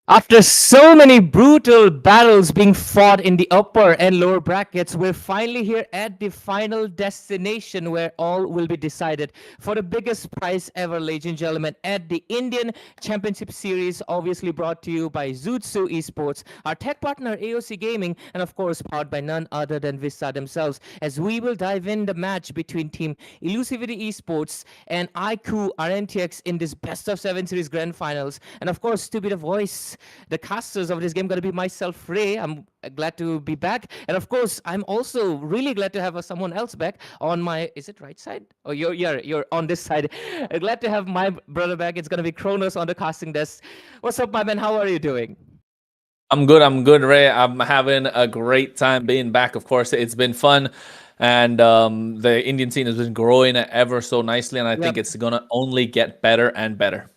After so many brutal battles being fought in the upper and lower brackets, we're finally here at the final destination where all will be decided for the biggest prize ever, ladies and gentlemen, at the Indian Championship Series, obviously brought to you by Zutsu Esports, our tech partner AOC Gaming, and of course powered by none other than Vista themselves, as we will dive in the match between Team Elusivity Esports and IQ RNTX in this best of 7 series grand finals. And of course, to be the voice, the casters of this game, going to be myself, Ray. I'm glad to be back, and of course I'm also really glad to have someone else back on my, is it right side? Oh, you're on this side. Glad to have my brother back. It's going to be Kronos on the casting desk. What's up, my man? How are you doing? I'm good, Ray. I'm having a great time being back. Of course, it's been fun, and the Indian scene has been growing ever so nicely, and I think Yep. it's gonna only get better and better.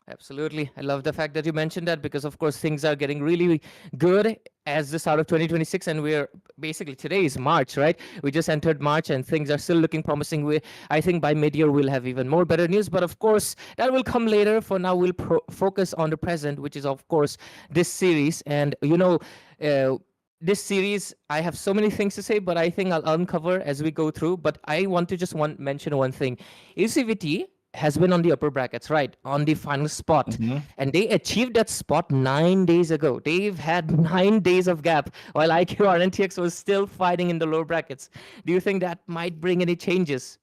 Absolutely. I love the fact that you mentioned that because, of course, things are getting really good as the start of 2026. And we're basically, today is March, right? We just entered March and things are still looking promising. I think by mid year, we'll have even more better news. But of course, that will come later. For now, we'll focus on the present, which is, of course, this series. And, this series, I have so many things to say, but I think I'll uncover as we go through. But I want to just mention one thing. ACVT has been on the upper brackets, right? On the final spot. Mhm. And they achieved that spot 9 days ago. They've had 9 days of gap while IQ RNTX was still fighting in the lower brackets. Do you think that might bring any changes?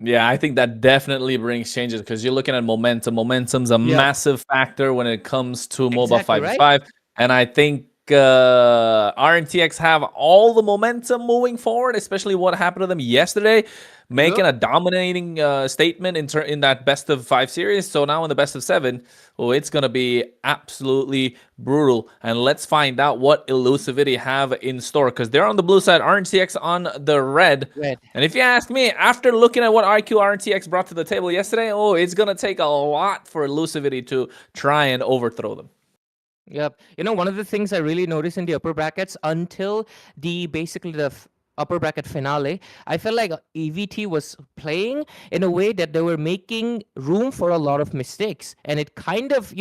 Yeah, I think that definitely brings changes because you're looking at momentum. Momentum's a Yep. massive factor when it comes to Moba Exactly, right? 5v5. And I think RNTX have all the momentum moving forward, especially what happened to them yesterday, making Yep. a dominating statement in that best of 5 series. So now in the best of 7, oh, it's going to be absolutely brutal. And let's find out what Elusivity have in store because they're on the blue side, RNTX on the red. Red. And if you ask me, after looking at what IQ RTX brought to the table yesterday, oh, it's going to take a lot for Elusivity to try and overthrow them. Yep. One of the things I really noticed in the upper brackets until the upper bracket finale, I felt like EVT was playing in a way that they were making room for a lot of mistakes. And it kind of,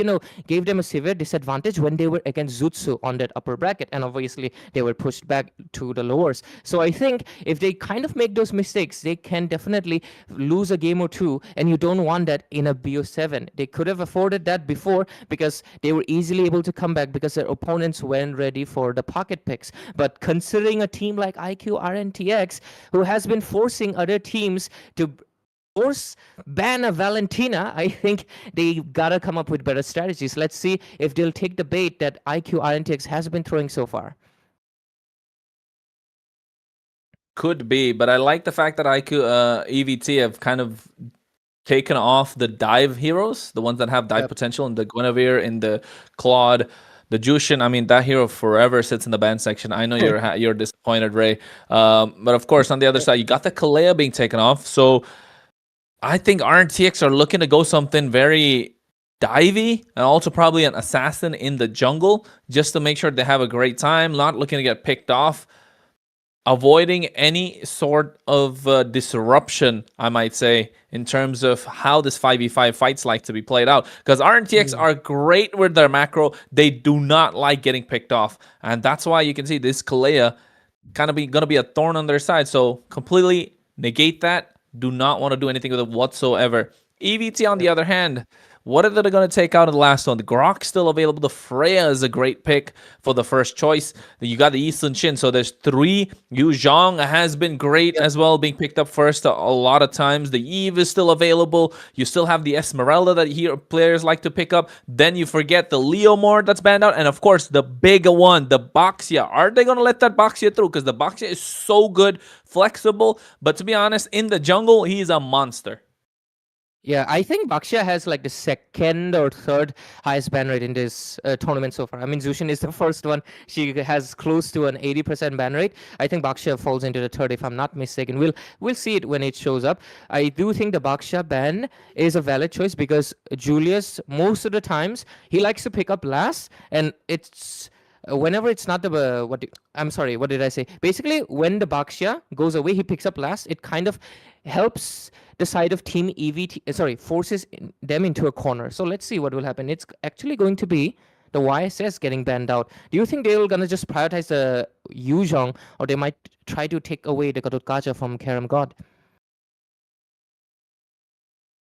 gave them a severe disadvantage when they were against Zutsu on that upper bracket. And obviously, they were pushed back to the lowers. So I think if they kind of make those mistakes, they can definitely lose a game or two. And you don't want that in a BO7. They could have afforded that before because they were easily able to come back because their opponents weren't ready for the pocket picks. But considering a team like IQ RNTX, who has been forcing other teams to force ban a Valentina, I think they gotta come up with better strategies. Let's see if they'll take the bait that IQ RNTX has been throwing so far. Could be, but I like the fact that IQ EVT have kind of taken off the dive heroes, the ones that have dive Yep. potential, and the Guinevere, in the Claude, the Jushin. I mean, that hero forever sits in the ban section. I know you're disappointed, Ray. But of course, on the other side, you got the Kalea being taken off. So I think RTX are looking to go something very divey and also probably an assassin in the jungle just to make sure they have a great time, not looking to get picked off, avoiding any sort of disruption, I might say, in terms of how this 5v5 fights like to be played out. Because RTX Mm. are great with their macro. They do not like getting picked off. And that's why you can see this Kalea kind of going to be a thorn on their side. So completely negate that. Do not want to do anything with it whatsoever. EVT, on the Yep. other hand, what are they going to take out in the last one? The Grok still available. The Freya is a great pick for the first choice. Then you got the Eastern Shin. So there's 3. Yu Zhong has been great Yep. as well, being picked up first a lot of times. The Eve is still available. You still have the Esmeralda that here players like to pick up. Then you forget the Leomord that's banned out. And of course, the big one, the Boxia. Are they going to let that Boxia through? Because the Boxia is so good, flexible. But to be honest, in the jungle, he's a monster. Yeah, I think Baksha has like the second or third highest ban rate in this tournament so far. I mean, Zushin is the first one. She has close to an 80% ban rate. I think Baksha falls into the third, if I'm not mistaken. We'll see it when it shows up. I do think the Baksha ban is a valid choice because Julius, most of the times, he likes to pick up last, and it's whenever it's not the I'm sorry, what did I say? Basically, when the Baksha goes away, he picks up last. It kind of helps the side of team EVT, forces them into a corner. So let's see what will happen. It's actually going to be the YSS getting banned out. Do you think they're gonna just prioritize the Yuzhong, or they might try to take away the Gatot from Karam God?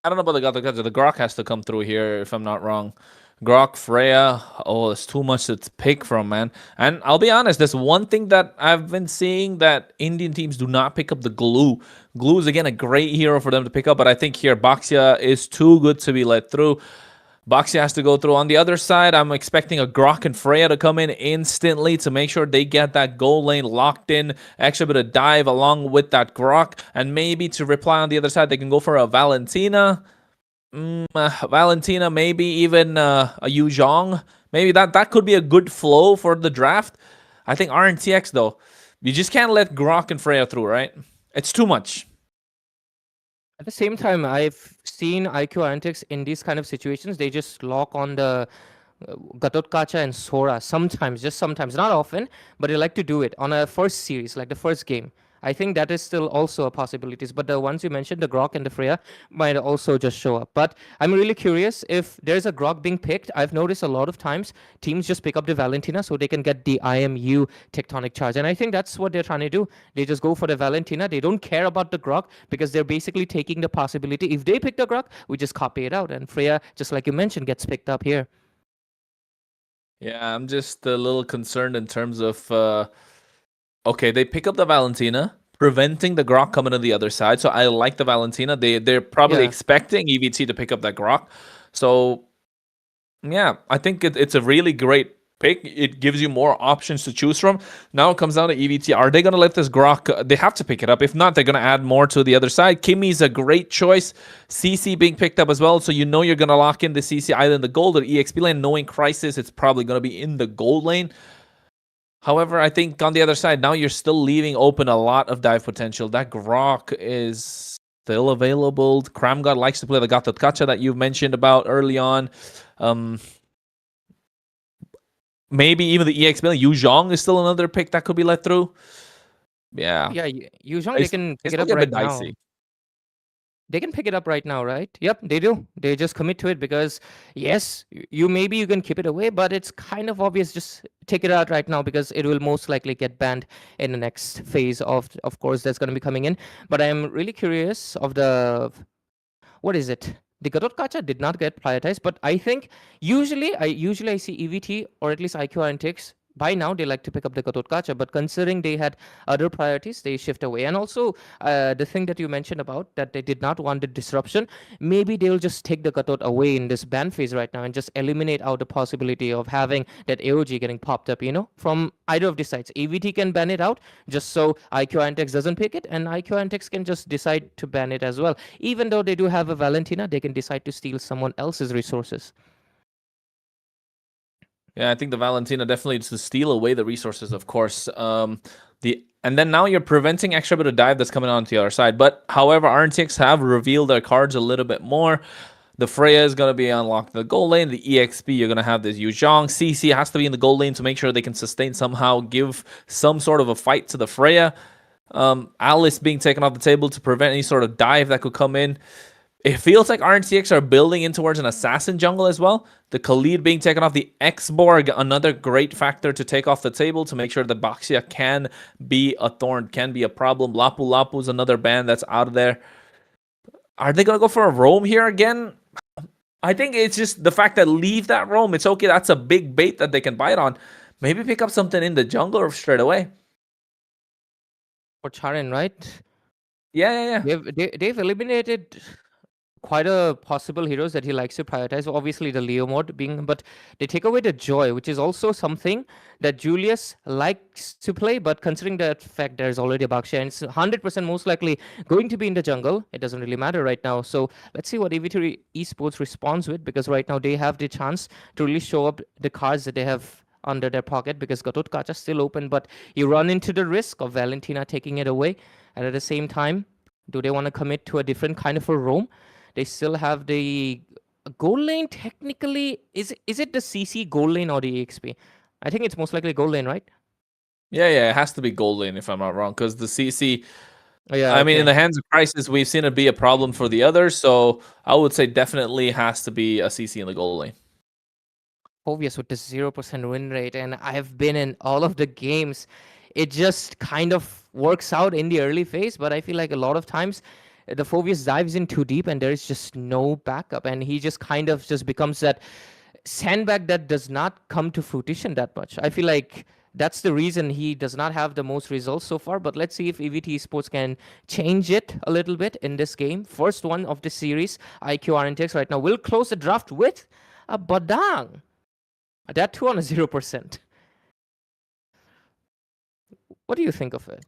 I don't know about the Gato. The Grok has to come through here, if I'm not wrong. Grok, Freya. Oh, it's too much to pick from, man. And I'll be honest, there's one thing that I've been seeing that Indian teams do not pick up the glue. Glue is, again, a great hero for them to pick up, but I think here Baxia is too good to be let through. Baxia has to go through. On the other side, I'm expecting a Grok and Freya to come in instantly to make sure they get that goal lane locked in. Extra bit of dive along with that Grok. And maybe to reply on the other side, they can go for a Valentina. Valentina, maybe even a Yu Zhong. Maybe that could be a good flow for the draft. I think RNTX, though, you just can't let Grok and Freya through, right? It's too much. At the same time, I've seen IQ Antics in these kind of situations. They just lock on the Gatotkacha and Sora sometimes, just sometimes, not often, but they like to do it on a first series, like the first game. I think that is still also a possibility. But the ones you mentioned, the Grok and the Freya, might also just show up. But I'm really curious if there's a Grok being picked. I've noticed a lot of times teams just pick up the Valentina so they can get the IMU tectonic charge. And I think that's what they're trying to do. They just go for the Valentina. They don't care about the Grok because they're basically taking the possibility. If they pick the Grok, we just copy it out. And Freya, just like you mentioned, gets picked up here. Yeah, I'm just a little concerned in terms of okay, they pick up the Valentina, preventing the Grok coming to the other side. So I like the Valentina. They're probably expecting EVT to pick up that Grok. So yeah, I think it's a really great pick. It gives you more options to choose from. Now it comes down to EVT. Are they going to let this Grok? They have to pick it up. If not, they're going to add more to the other side. Kimmy's a great choice. CC being picked up as well. So you know you're going to lock in the CC either in the gold or EXP lane. Knowing Crisis, it's probably going to be in the gold lane. However, I think on the other side, now you're still leaving open a lot of dive potential. That Grok is still available. Kramgod likes to play the Gatotkacha that you mentioned about early on. Maybe even the EXP. Yu Zhong is still another pick that could be let through. Yeah. Yeah, Yu Zhong, they can pick it up a right bit now. dicey. They can pick it up right now, right? Yep, they do. They just commit to it because, yes, you maybe you can keep it away, but it's kind of obvious. Just take it out right now because it will most likely get banned in the next phase of course, that's going to be coming in. But I'm really curious of the, what is it? The Gatotkacha did not get prioritized, but I think usually I see EVT or at least IQ Antics. By now, they like to pick up the Gatotkacha, but considering they had other priorities, they shift away. And also, the thing that you mentioned about that they did not want the disruption, maybe they'll just take the Gatot away in this ban phase right now and just eliminate out the possibility of having that AOG getting popped up, from either of the sides. EVT can ban it out just so IQ Antics doesn't pick it, and IQ Antics can just decide to ban it as well. Even though they do have a Valentina, they can decide to steal someone else's resources. Yeah, I think the Valentina definitely is to steal away the resources, of course. And then now you're preventing extra bit of dive that's coming on to the other side. But however, RNTX have revealed their cards a little bit more. The Freya is going to be unlocked in the gold lane. The EXP, you're going to have this Yu Zhong. CC has to be in the gold lane to make sure they can sustain somehow, give some sort of a fight to the Freya. Alice being taken off the table to prevent any sort of dive that could come in. It feels like RNTX are building in towards an assassin jungle as well. The Khalid being taken off, the X-Borg, another great factor to take off the table to make sure that Baxia can be a thorn, can be a problem. Lapu Lapu is another band that's out of there. Are they going to go for a roam here again? I think it's just the fact that leave that roam. It's okay. That's a big bait that they can bite on. Maybe pick up something in the jungle straight away. For Charin, right? Yeah. They've eliminated quite a possible heroes that he likes to prioritize. Obviously, the Leo mode being, but they take away the Joy, which is also something that Julius likes to play. But considering that fact, there's already a Baksha, and it's 100% most likely going to be in the jungle. It doesn't really matter right now. So let's see what EV3 Esports responds with, because right now they have the chance to really show up the cards that they have under their pocket, because Gatotkacha is still open, but you run into the risk of Valentina taking it away. And at the same time, do they want to commit to a different kind of a roam? They still have the gold lane. Technically, is it the CC gold lane or the EXP? I think it's most likely gold lane, right? Yeah, it has to be gold lane if I'm not wrong, because the CC. Yeah, I mean, in the hands of Crisis, we've seen it be a problem for the others, so I would say definitely has to be a CC in the gold lane. Phobius with this 0% win rate, and I have been in all of the games. It just kind of works out in the early phase, but I feel like a lot of times the Phobius dives in too deep and there's just no backup, and he just kind of just becomes that sandbag that does not come to fruition that much. I feel like that's the reason he does not have the most results so far. But let's see if EVT Esports can change it a little bit in this game. First one of the series, IQ RNTX right now will close the draft with a Badang. That too on a 0%. What do you think of it?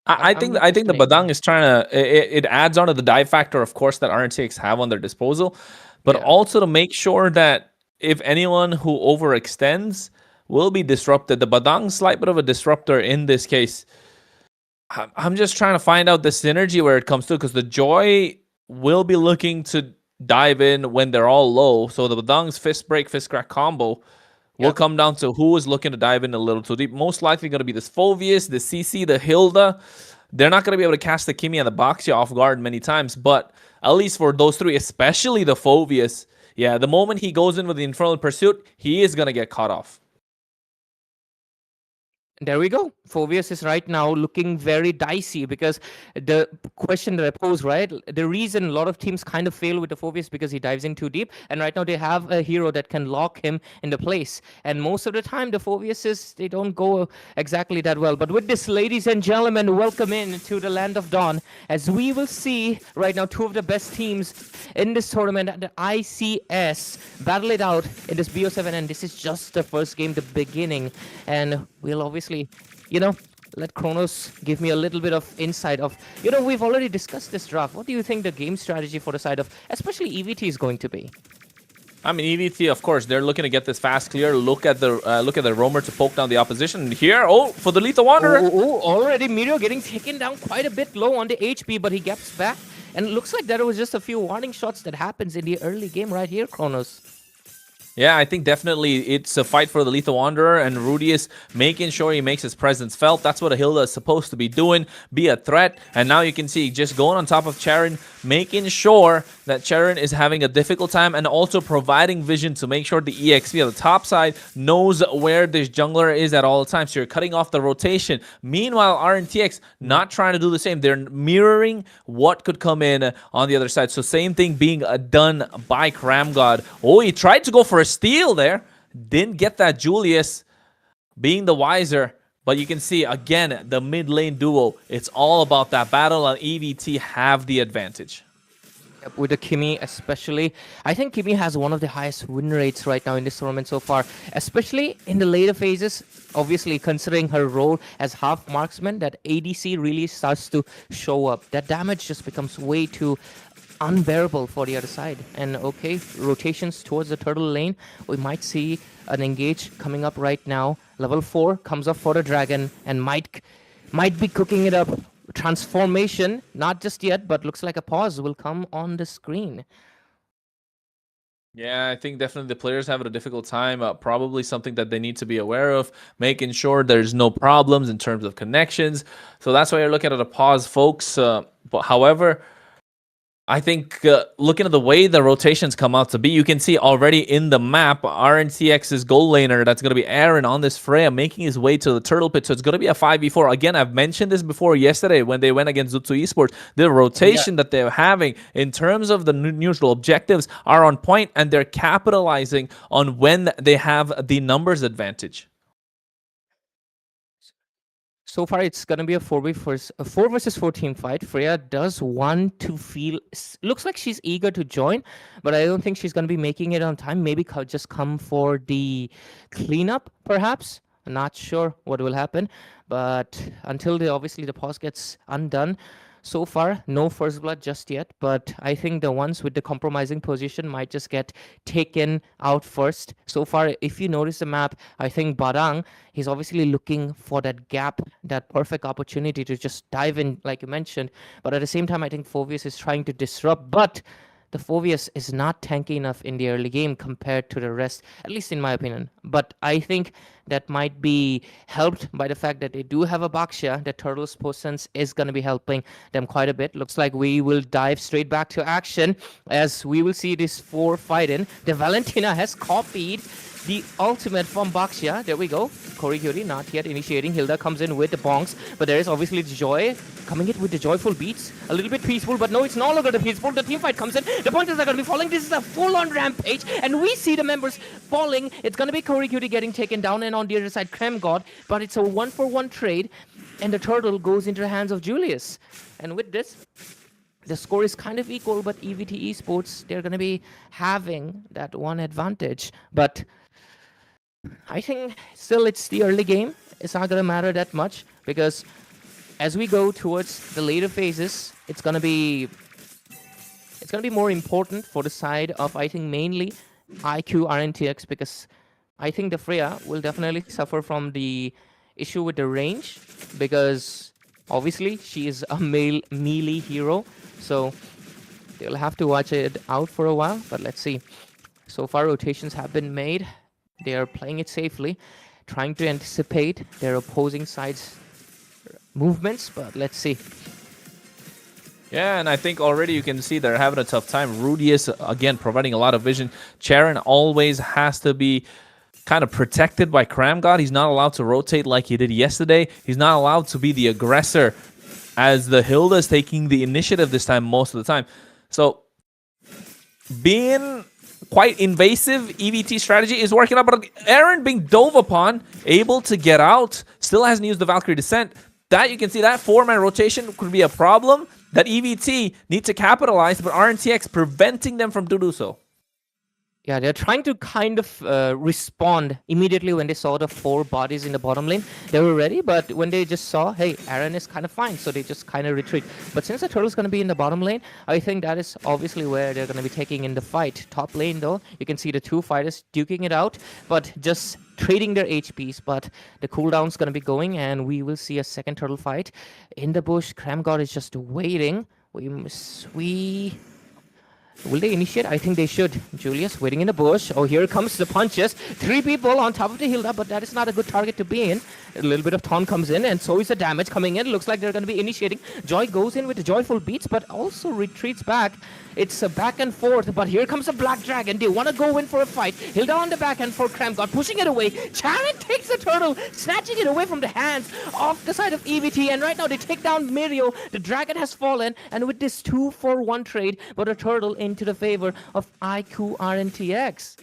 I I'm think I think the questioning. Badang is trying to it adds on to the dive factor, of course, that RNTX have on their disposal, but Yeah. also to make sure that if anyone who overextends will be disrupted. The Badang's slight bit of a disruptor in this case. I'm just trying to find out the synergy where it comes to, because the Joy will be looking to dive in when they're all low. So the Badang's fist break, fist crack combo will Yep. come down to who is looking to dive in a little too deep. Most likely going to be this Phovius, the CC, the Hilda. They're not going to be able to catch the Kimi and the Boxia off guard many times, but at least for those three, especially the Phovius, yeah, the moment he goes in with the Infernal Pursuit, he is going to get caught off. There we go. Phobius is right now looking very dicey, because the question that I pose, right? The reason a lot of teams kind of fail with the Phobius because he dives in too deep, and right now they have a hero that can lock him into place. And most of the time, the Phobiuses, they don't go exactly that well. But with this, ladies and gentlemen, welcome in to the Land of Dawn, as we will see right now two of the best teams in this tournament, the ICS, battle it out in this BO7, and this is just the first game, the beginning. And we'll obviously, let Kronos give me a little bit of insight of, we've already discussed this draft. What do you think the game strategy for the side of, especially EVT, is going to be? I mean, EVT, of course, they're looking to get this fast clear. Look at the roamer to poke down the opposition. And here, for the Lethal Wanderer. Already Mirio getting taken down quite a bit low on the HP, but he gets back. And it looks like there was just a few warning shots that happens in the early game right here, Kronos. Yeah, I think definitely it's a fight for the Lethal Wanderer, and Rudius making sure he makes his presence felt. That's what a Hilda is supposed to be doing, be a threat. And now you can see just going on top of Charon, making sure that Charon is having a difficult time, and also providing vision to make sure the EXP on the top side knows where this jungler is at all times. So you're cutting off the rotation. Meanwhile, RNTX not trying to do the same. They're mirroring what could come in on the other side. So same thing being done by Cramgod. Oh, he tried to go for a steal there. Didn't get that. Julius being the wiser. But you can see, again, the mid lane duo. It's all about that battle, and EVT have the advantage. With the Kimi especially. I think Kimi has one of the highest win rates right now in this tournament so far, especially in the later phases. Obviously, considering her role as half marksman, that ADC really starts to show up. That damage just becomes way too unbearable for the other side. And okay, rotations towards the turtle lane. We might see an engage coming up right now. Level 4 comes up for the dragon and might be cooking it up. Transformation, not just yet, but looks like a pause will come on the screen. Yeah, I think definitely the players have a difficult time. Probably something that they need to be aware of, making sure there's no problems in terms of connections. So that's why you're looking at a pause, folks. But however, I think looking at the way the rotations come out to be, you can see already in the map, RNTX's goal laner, that's going to be Aaron on this Freya, making his way to the turtle pit. So it's going to be a 5v4. Again, I've mentioned this before yesterday when they went against Zutsu Esports. The rotation that they're having in terms of the neutral objectives are on point, and they're capitalizing on when they have the numbers advantage. So far, it's going to be a 4 versus 4 team fight. Freya does want to feel... Looks like she's eager to join, but I don't think she's going to be making it on time. Maybe just come for the cleanup, perhaps. I'm not sure what will happen. But until obviously the pause gets undone, so far, no first blood just yet, but I think the ones with the compromising position might just get taken out first. So far, if you notice the map, I think Barang, he's obviously looking for that gap, that perfect opportunity to just dive in, like you mentioned. But at the same time, I think Phobius is trying to disrupt, but the Phoveus is not tanky enough in the early game compared to the rest, at least in my opinion. But I think that might be helped by the fact that they do have a Baxia. The Turtles post sense is going to be helping them quite a bit. Looks like we will dive straight back to action as we will see this 4 fight in. The Valentina has copied the ultimate from Baxia. There we go. Corey Curie not yet initiating. Hilda comes in with the bonks, but there is obviously Joy coming in with the joyful beats. A little bit peaceful, but no, it's no longer the peaceful. The team fight comes in. The pointers are going to be falling. This is a full-on rampage, and we see the members falling. It's going to be Corey Cutie getting taken down, and on the other side, Krem God, but it's a 1-for-1 trade, and the turtle goes into the hands of Julius. And with this, the score is kind of equal, but EVT Esports, they're going to be having that one advantage. But I think still it's the early game. It's not going to matter that much because as we go towards the later phases, it's going to be more important for the side of, I think, mainly IQ RNTX, because I think the Freya will definitely suffer from the issue with the range, because obviously she is a melee hero, so they'll have to watch it out for a while. But let's see. So far rotations have been made. They are playing it safely, trying to anticipate their opposing side's movements, but let's see. Yeah, and I think already you can see they're having a tough time. Rudius, again, providing a lot of vision. Charon always has to be kind of protected by Kramgod. He's not allowed to rotate like he did yesterday. He's not allowed to be the aggressor, as the Hilda is taking the initiative this time most of the time. So, being quite invasive EVT strategy is working out, but Aaron being dove upon, able to get out, still hasn't used the Valkyrie Descent. That you can see that 4-man rotation could be a problem that EVT need to capitalize, but RNTX preventing them from to do so. Yeah, they're trying to kind of respond immediately when they saw the 4 bodies in the bottom lane. They were ready, but when they just saw, hey, Aaron is kind of fine, so they just kind of retreat. But since the Turtle's going to be in the bottom lane, I think that is obviously where they're going to be taking in the fight. Top lane, though, you can see the 2 fighters duking it out, but just trading their HPs. But the cooldown's going to be going, and we will see a second Turtle fight. In the bush, Kramgod is just waiting. Will they initiate? I think they should. Julius waiting in the bush. Oh, here comes the punches. 3 people on top of the Hilda, but that is not a good target to be in. A little bit of taunt comes in, and so is the damage coming in. Looks like they're going to be initiating. Joy goes in with the joyful beats, but also retreats back. It's a back and forth, but here comes the Black Dragon. They want to go in for a fight. Hilda on the back end for Kramgod, pushing it away. Charon takes the turtle, snatching it away from the hands of the side of EVT, and right now they take down Mirio. The dragon has fallen, and with this 2-for-1 trade, but a turtle into the favor of IQ RNTX.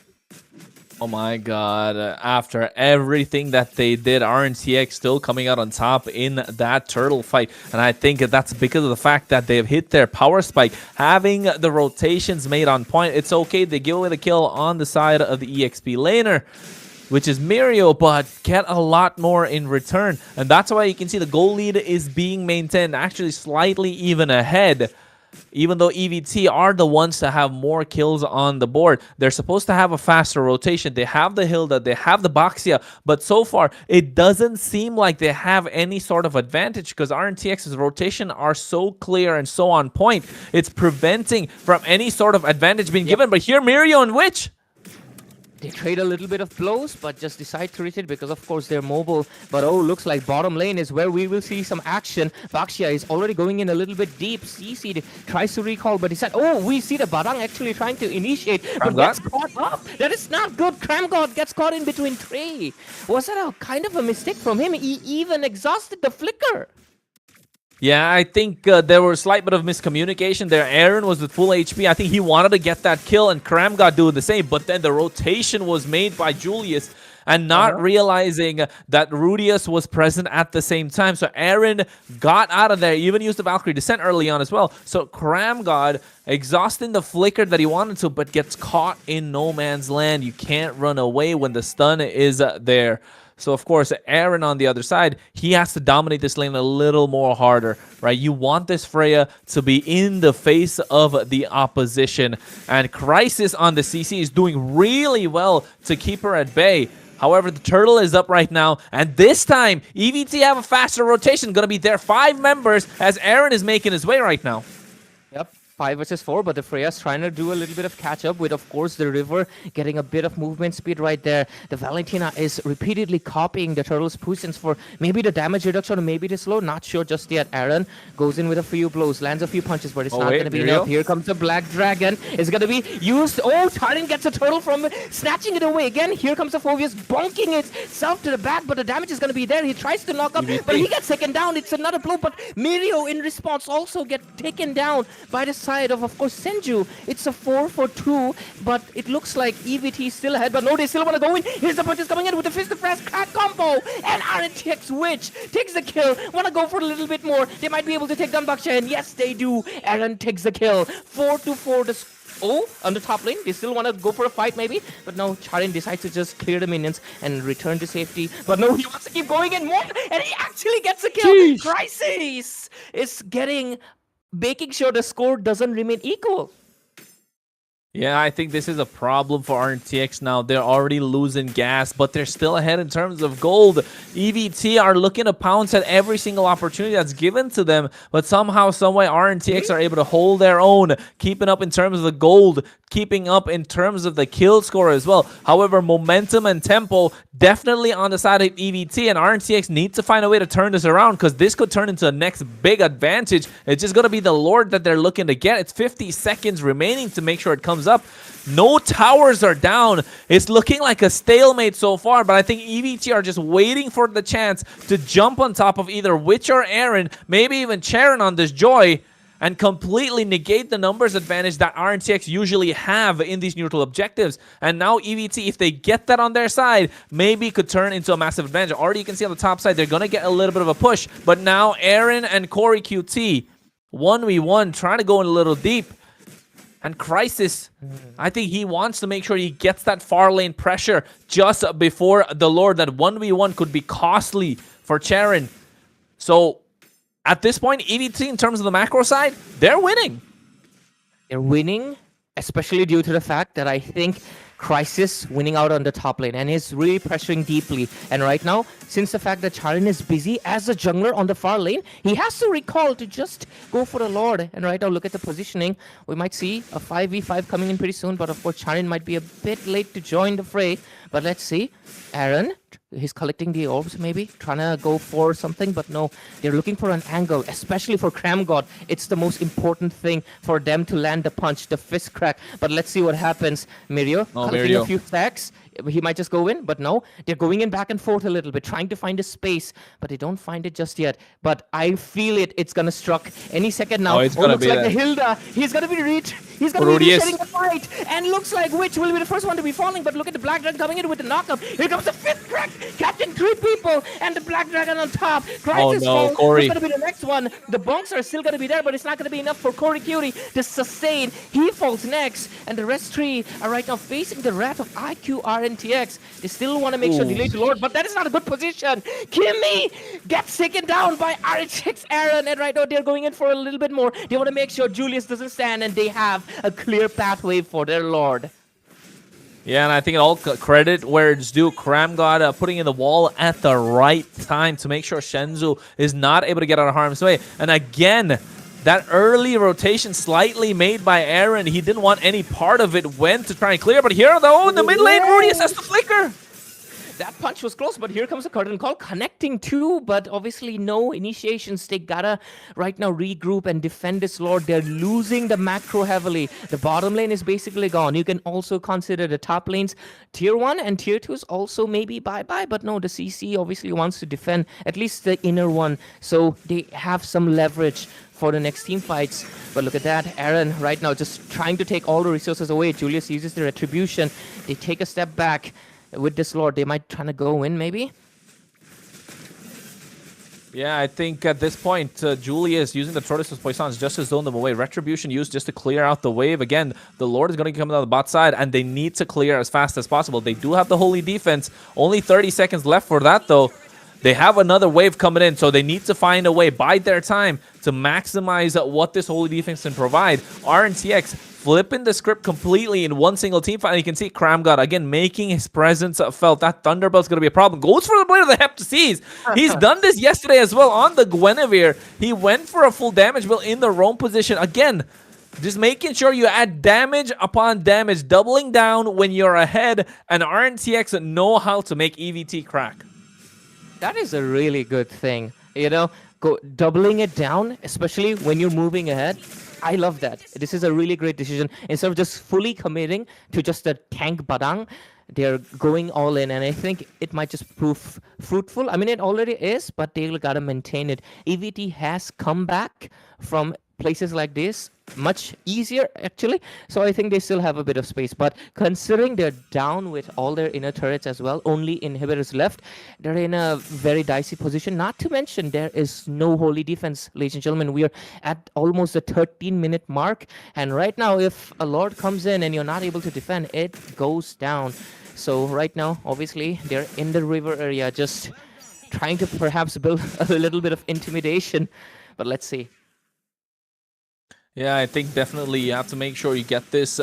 Oh my god, after everything that they did, RNTX still coming out on top in that turtle fight. And I think that's because of the fact that they've hit their power spike, having the rotations made on point. It's okay, they give away the kill on the side of the EXP laner, which is Mirio, but get a lot more in return. And that's why you can see the goal lead is being maintained, actually slightly even ahead. Even though EVT are the ones to have more kills on the board, they're supposed to have a faster rotation. They have the Hilda, they have the Baxia, but so far it doesn't seem like they have any sort of advantage because RNTX's rotation are so clear and so on point. It's preventing from any sort of advantage being given. But here Mirio and Witch, they trade a little bit of blows, but just decide to retreat because, of course, they're mobile. But, oh, looks like bottom lane is where we will see some action. Baxia is already going in a little bit deep. CC tries to recall, but he said, oh, we see the Barang actually trying to initiate, but gets caught up. That is not good. Kramgod gets caught in between 3. Was that a kind of a mistake from him? He even exhausted the flicker. Yeah, I think there was a slight bit of miscommunication there. Aaron was with full HP. I think he wanted to get that kill, and Kramgod doing the same. But then the rotation was made by Julius, and not realizing that Rudius was present at the same time. So Aaron got out of there, even used the Valkyrie Descent early on as well. So Kramgod exhausting the flicker that he wanted to, but gets caught in no man's land. You can't run away when the stun is there. So, of course, Aaron on the other side, he has to dominate this lane a little more harder, right? You want this Freya to be in the face of the opposition. And Crisis on the CC is doing really well to keep her at bay. However, the turtle is up right now, and this time, EVT have a faster rotation. Going to be their 5 members as Aaron is making his way right now. Yep. 5 versus 4, but the Freya's trying to do a little bit of catch up with, of course, the River getting a bit of movement speed right there. The Valentina is repeatedly copying the Turtle's positions for maybe the damage reduction or maybe the slow. Not sure just yet. Aaron goes in with a few blows, lands a few punches, but it's not going to be enough. Here comes the Black Dragon. It's going to be used. Oh, Tarin gets a Turtle from snatching it away again. Here comes the Phobius bonking itself to the back, but the damage is going to be there. He tries to knock up, but he gets taken down. It's another blow, but Mirio in response also get taken down by the side of course, Senju. It's a 4 for 2, but it looks like EVT is still ahead, but no, they still want to go in. Here's the punches coming in with the Fist of Fast crack combo, and RNTX Witch takes the kill. Want to go for a little bit more. They might be able to take down Baksha, and yes, they do. Aaron takes the kill. 4 to 4. On the top lane, they still want to go for a fight maybe, but no, Charin decides to just clear the minions and return to safety. But no, he wants to keep going in more, and he actually gets a kill. Jeez. Crisis is making sure the score doesn't remain equal. Yeah, I think this is a problem for RNTX now. They're already losing gas, but they're still ahead in terms of gold. EVT are looking to pounce at every single opportunity that's given to them, but somehow, someway, RNTX are able to hold their own, keeping up in terms of the gold, keeping up in terms of the kill score as well. However, momentum and tempo definitely on the side of EVT, and RNTX need to find a way to turn this around because this could turn into a next big advantage. It's just going to be the Lord that they're looking to get. It's 50 seconds remaining to make sure it comes up. No towers are down. It's looking like a stalemate so far, but I think EVT are just waiting for the chance to jump on top of either Witch or Aaron, maybe even Charon on this Joy, and completely negate the numbers advantage that RNTX usually have in these neutral objectives. And now EVT, if they get that on their side, maybe could turn into a massive advantage. Already you can see on the top side, they're going to get a little bit of a push. But now Aaron and Corey QT, 1v1, trying to go in a little deep. And Crisis, I think he wants to make sure he gets that far lane pressure just before the Lord. That 1v1 could be costly for Charon. So at this point, EVT, in terms of the macro side, they're winning. They're winning, especially due to the fact that I think Crisis winning out on the top lane and is really pressuring deeply. And right now, since the fact that Charin is busy as a jungler on the far lane, he has to recall to just go for the Lord. And right now, look at the positioning. We might see a 5v5 coming in pretty soon, but of course, Charin might be a bit late to join the fray. But let's see. Aaron, he's collecting the orbs maybe, trying to go for something, but no, they're looking for an angle, especially for Cram God. It's the most important thing for them to land the punch, the fist crack. But let's see what happens. Mirio collecting a few stacks. He might just go in, but no, they're going in back and forth a little bit, trying to find a space, but they don't find it just yet. But I feel it's gonna struck any second now. It's gonna be like the Hilda. He's gonna be he's gonna be resetting the fight, and looks like Witch will be the first one to be falling. But look at the Black Dragon coming in with the knockup. Here comes the fifth crack, catching 3 people, and the Black Dragon on top. Crisis falls. Corey. It's gonna be the next one. The bunks are still gonna be there, but it's not gonna be enough for Corey Cutie to sustain. He falls next, and the rest 3 are right now facing the wrath of IQ RNTX. They still want to make sure delay to Lord, but that is not a good position. Kimmy gets taken down by RNTX Aaron, and right now they're going in for a little bit more. They want to make sure Julius doesn't stand, and they have a clear pathway for their Lord. Yeah, and I think all credit where it's due. Cram God putting in the wall at the right time to make sure Shenzhou is not able to get out of harm's way. And again, that early rotation slightly made by Aaron, he didn't want any part of it, went to try and clear, but here though, in the mid lane, Rudius has the flicker. That punch was close, but here comes a curtain call, connecting 2, but obviously no initiations. They gotta right now regroup and defend this Lord. They're losing the macro heavily. The bottom lane is basically gone. You can also consider the top lanes. Tier 1 and Tier 2 is also maybe bye-bye, but no, the CC obviously wants to defend at least the inner one, so they have some leverage for the next team fights. But look at that, Aaron right now just trying to take all the resources away. Julius uses the retribution. They take a step back. With this Lord, they might try to go in, maybe? Yeah, I think at this point, Julius using the Tortoise's Poissons just to zone them away. Retribution used just to clear out the wave. Again, the Lord is going to come down the bot side, and they need to clear as fast as possible. They do have the Holy Defense. Only 30 seconds left for that, though. They have another wave coming in, so they need to find a way, bide their time, to maximize what this Holy Defense can provide. RNTX flipping the script completely in one single team fight. And you can see Cram God, again, making his presence felt. That Thunderbolt's going to be a problem. Goes for the Blade of the Heptases. He's done this yesterday as well on the Guinevere. He went for a full damage build in the roam position. Again, Just making sure you add damage upon damage, doubling down when you're ahead, and RNTX know how to make EVT crack. That is a really good thing. Go doubling it down, especially when you're moving ahead. I love that. This is a really great decision. Instead of just fully committing to just a tank badang, they're going all in, and I think it might just prove fruitful. I mean, it already is, but they gotta maintain it. EVT has come back from places like this much easier, actually, so I think they still have a bit of space. But considering they're down with all their inner turrets as well, only inhibitors left, they're in a very dicey position. Not to mention there is no holy defense, ladies and gentlemen. We are at almost the 13-minute mark, and right now if a lord comes in and you're not able to defend, it goes down. So right now, obviously, they're in the river area, just trying to perhaps build a little bit of intimidation, but let's see. Yeah, I think definitely you have to make sure you get this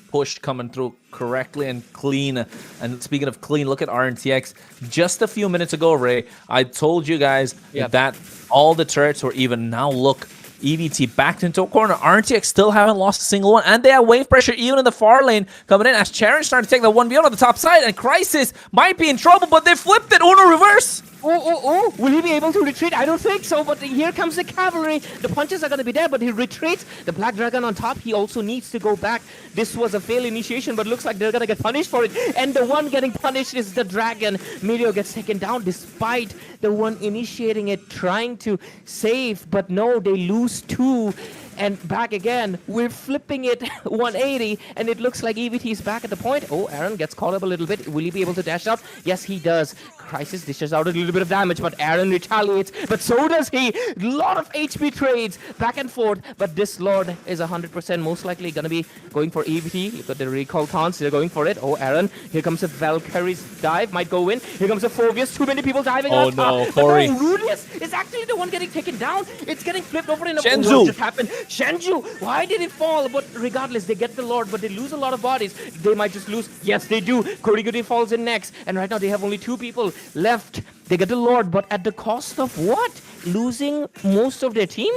push coming through correctly and clean. And speaking of clean, look at RNTX. Just a few minutes ago, Ray, I told you guys that all the turrets were even. Now look, EVT backed into a corner. RNTX still haven't lost a single one, and they have wave pressure even in the far lane coming in as Charon starting to take the 1v1 on the top side, and Crisis might be in trouble, but they flipped it. Uno reverse. Oh, will he be able to retreat? I don't think so, but here comes the cavalry. The punches are going to be there, but he retreats. The Black Dragon on top, he also needs to go back. This was a failed initiation, but looks like they're going to get punished for it. And the one getting punished is the Dragon. Meteor gets taken down despite the one initiating it, trying to save, but no, they lose two. And back again, we're flipping it 180, and it looks like EVT is back at the point. Oh, Aaron gets caught up a little bit. Will he be able to dash out? Yes, he does. Crisis dishes out a little bit of damage, but Aaron retaliates, but so does he. Lot of HP trades back and forth, but this Lord is 100% most likely going to be going for EVT. Look at the recall counts. They're going for it. Oh, Aaron. Here comes a Valkyrie's dive. Might go in. Here comes a Phobius. Too many people diving on top. Oh, no, Corey. But no, Rudius is actually the one getting taken down. It's getting flipped over in a... Shenju. What just happened? Shenju, why did it fall? But regardless, they get the Lord, but they lose a lot of bodies. They might just lose. Yes, they do. Koriguri falls in next, and right now they have only 2 people left. They get the Lord, but at the cost of what? Losing most of their team?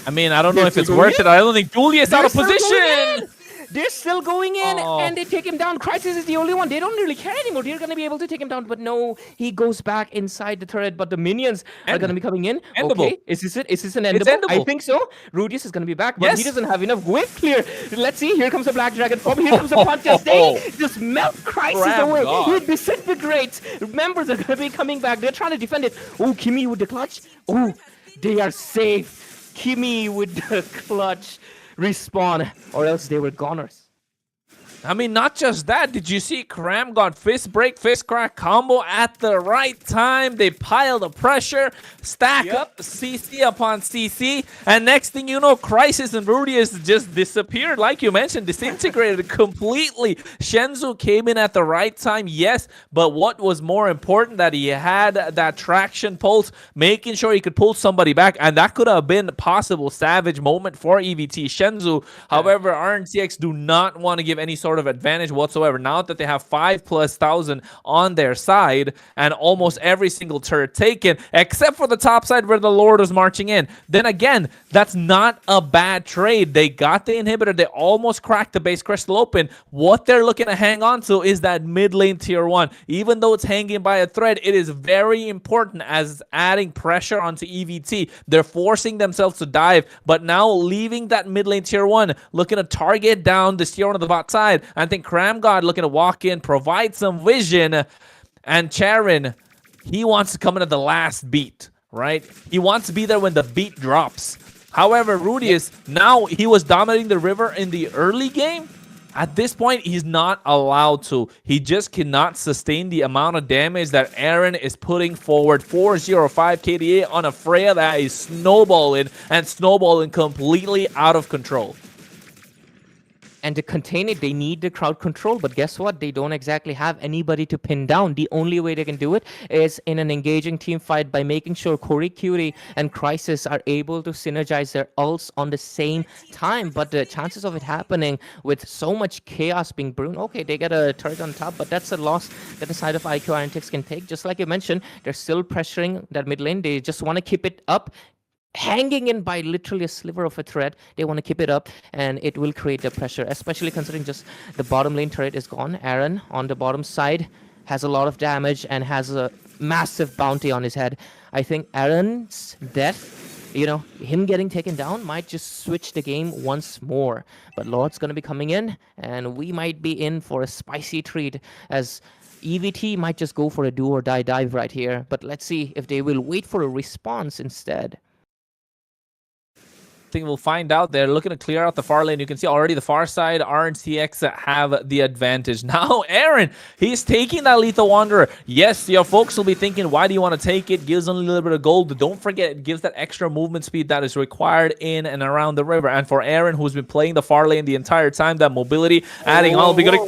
I mean, I don't know if it's worth it. I don't think Julius out of position. They're still going in, and they take him down. Crisis is the only one. They don't really care anymore. They're going to be able to take him down, but no, he goes back inside the turret, but the minions are going to be coming in. Endable. Okay, is this it? Is this an endable? It's endable. I think so. Rudius is going to be back, but he doesn't have enough wave clear. Let's see. Here comes the Black Dragon form. Here comes the Pontius. They just melt Crisis away. He disintegrates. Members are going to be coming back. They're trying to defend it. Oh, Kimi with the clutch. Oh, they are safe. Kimi with the clutch. Respawn, or else they were goners. I mean, not just that. Did you see Cram got fist break, fist crack combo at the right time? They pile the pressure, stack up CC upon CC, and next thing you know, Crisis and Rudius just disappeared. Like you mentioned, disintegrated completely. Shenzu came in at the right time, yes, but what was more important, that he had that traction pulse, making sure he could pull somebody back, and that could have been a possible savage moment for EVT Shenzu. However, RNTX do not want to give any sort of advantage whatsoever now that they have 5,000+ on their side and almost every single turret taken except for the top side where the Lord was marching in. Then again, that's not a bad trade. They got the inhibitor. They almost cracked the base crystal open. What they're looking to hang on to is that mid lane tier 1. Even though it's hanging by a thread, it is very important as adding pressure onto EVT. They're forcing themselves to dive, but now leaving that mid lane tier 1, looking to target down this tier 1 on the bot side. I think Cramgod looking to walk in, provide some vision, and Charon, he wants to come in at the last beat, right? He wants to be there when the beat drops. However, Rudius, now he was dominating the river in the early game. At this point, he's not allowed to. He just cannot sustain the amount of damage that Aaron is putting forward. 405 KDA on a Freya that is snowballing and snowballing completely out of control. And to contain it, they need the crowd control. But guess what? They don't exactly have anybody to pin down. The only way they can do it is in an engaging team fight by making sure Corey Curie and Crisis are able to synergize their ults on the same time. But the chances of it happening with so much chaos being brewed, okay, they get a turret on top, but that's a loss that the side of IQ Antics can take. Just like you mentioned, they're still pressuring that mid lane. They just want to keep it up. hanging in by literally a sliver of a thread. They want to keep it up, and it will create the pressure, especially considering just the bottom lane turret is gone. Aaron on the bottom side has a lot of damage and has a massive bounty on his head. I think Aaron's death, him getting taken down might just switch the game once more. But Lord's going to be coming in, and we might be in for a spicy treat as EVT might just go for a do or die dive right here. But let's see if they will wait for a response instead. I think we'll find out. They're looking to clear out the far lane. You can see already the far side, RNTX have the advantage. Now, Aaron, he's taking that Lethal Wanderer. Yes, your folks will be thinking, why do you want to take it? Gives only a little bit of gold. Don't forget, it gives that extra movement speed that is required in and around the river. And for Aaron, who's been playing the far lane the entire time, that mobility, adding on will be good.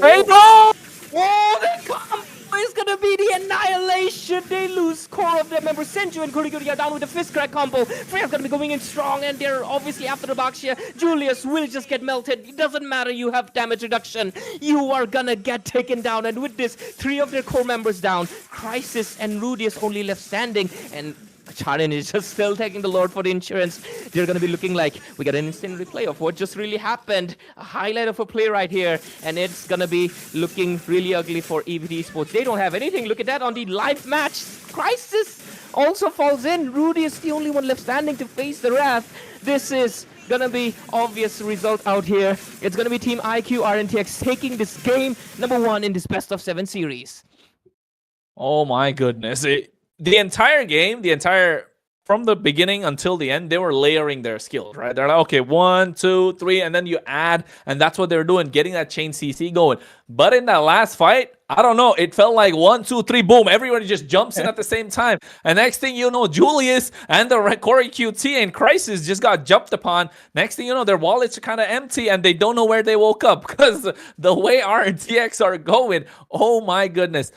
Oh, the combo is gonna be the annihilation. They lose core of their members. Senju and Kuriguri are down with the fist crack combo. Freya's gonna be going in strong, and they're obviously after the Bakshia. Julius will just get melted. It doesn't matter, you have damage reduction. You are gonna get taken down, and with this, 3 of their core members down. Crisis and Rudius only left standing, and Charin is just still taking the Lord for the insurance. They're going to be looking like we got an instant replay of what just really happened. A highlight of a play right here. And it's going to be looking really ugly for EVT Esports. They don't have anything. Look at that on the live match. Crisis also falls in. Rudy is the only one left standing to face the Wrath. This is going to be obvious result out here. It's going to be Team IQ RNTX taking this game #1 in this best of 7 series. Oh my goodness. The entire game, from the beginning until the end, they were layering their skills, right? They're like, okay, 1, 2, 3, and then you add, and that's what they're doing, getting that chain CC going. But in that last fight, I don't know, it felt like 1, 2, 3, boom, everybody just jumps in at the same time. And next thing you know, Julius and the Corey QT and Crisis just got jumped upon. Next thing you know, their wallets are kind of empty and they don't know where they woke up because the way RNTX are going, oh my goodness.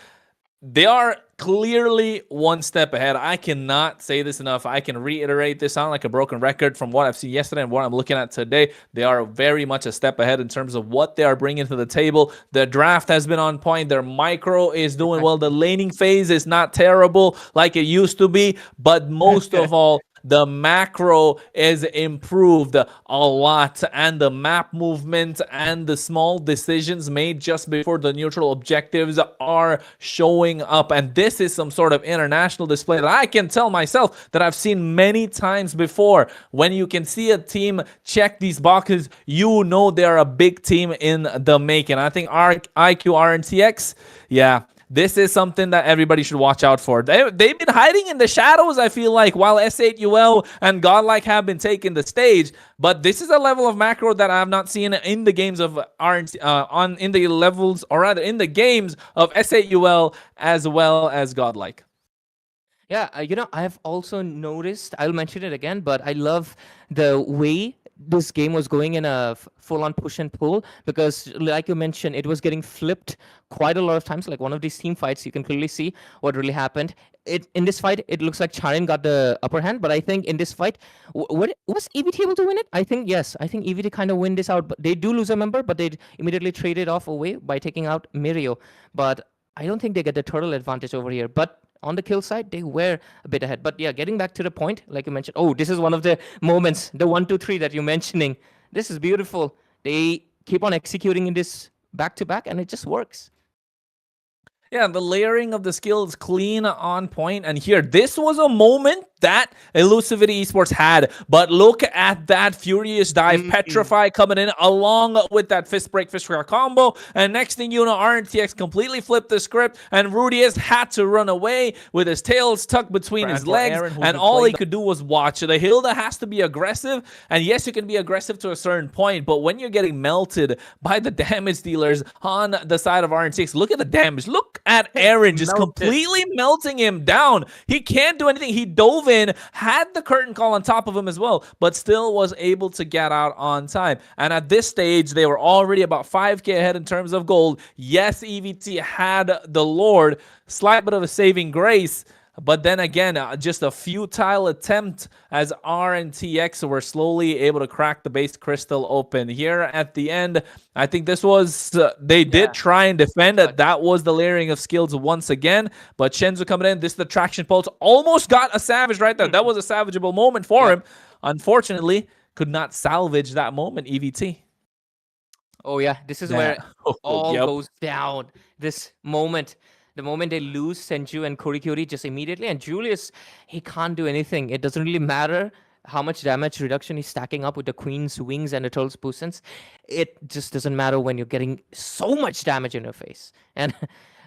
They are clearly one step ahead. I cannot say this enough. I can reiterate this. Sound like a broken record from what I've seen yesterday and what I'm looking at today. They are very much a step ahead in terms of what they are bringing to the table. The draft has been on point. Their micro is doing well. The laning phase is not terrible like it used to be. But most of all, the macro is improved a lot, and the map movement and the small decisions made just before the neutral objectives are showing up. And this is some sort of international display that I can tell myself that I've seen many times before. When you can see a team check these boxes, you know they're a big team in the making. I think IQ RNTX, yeah, this is something that everybody should watch out for. They've been hiding in the shadows, I feel like, while S8UL and Godlike have been taking the stage. But this is a level of macro that I have not seen in the games of in the levels, or rather in the games of S8UL as well as Godlike. Yeah, I've also noticed, I'll mention it again, but I love the way this game was going in a full-on push and pull, because like you mentioned, it was getting flipped quite a lot of times. Like one of these team fights, you can clearly see what really happened. In this fight, it looks like Charin got the upper hand, but I think in this fight, was EVT able to win it? I think yes. I think EVT kind of win this out, but they do lose a member, but they immediately trade it off away by taking out Mirio. But I don't think they get the turtle advantage over here. But on the kill side, they were a bit ahead. But yeah, getting back to the point, like you mentioned, this is one of the moments, the 1, 2, 3 that you're mentioning. This is beautiful. They keep on executing in this back-to-back, and it just works. Yeah, the layering of the skills clean, on point. And here, this was a moment that Elusivity Esports had. But look at that Furious Dive. Petrify coming in along with that Fist Break, Fist Break combo. And next thing you know, RNTX completely flipped the script. And Rudius had to run away with his tails tucked between his legs. And all he could do was watch. The Hilda has to be aggressive. And yes, you can be aggressive to a certain point. But when you're getting melted by the damage dealers on the side of RNTX, look at the damage. Look at Aaron just completely melting him down. He can't do anything. He dove in, had the curtain call on top of him as well, but still was able to get out on time. And at this stage, they were already about 5k ahead in terms of gold. Yes, EVT had the Lord, slight bit of a saving grace, But then again, just a futile attempt as RNTX were slowly able to crack the base crystal open. Here at the end, I think this was, they did Yeah, try and defend it. but That was the layering of skills once again. But Shenzu coming in, this is the traction pulse. Almost got a savage right there. That was a salvageable moment for yep. him. Unfortunately, could not salvage that moment, EVT. Oh yeah, this is Yeah. where Oh, all yep. goes down. This moment, the moment they lose Senju and Kurikyuri just immediately, and Julius, he can't do anything. It doesn't really matter how much damage reduction he's stacking up with the Queen's wings and the Turtle's puissance. It just doesn't matter when you're getting so much damage in your face. And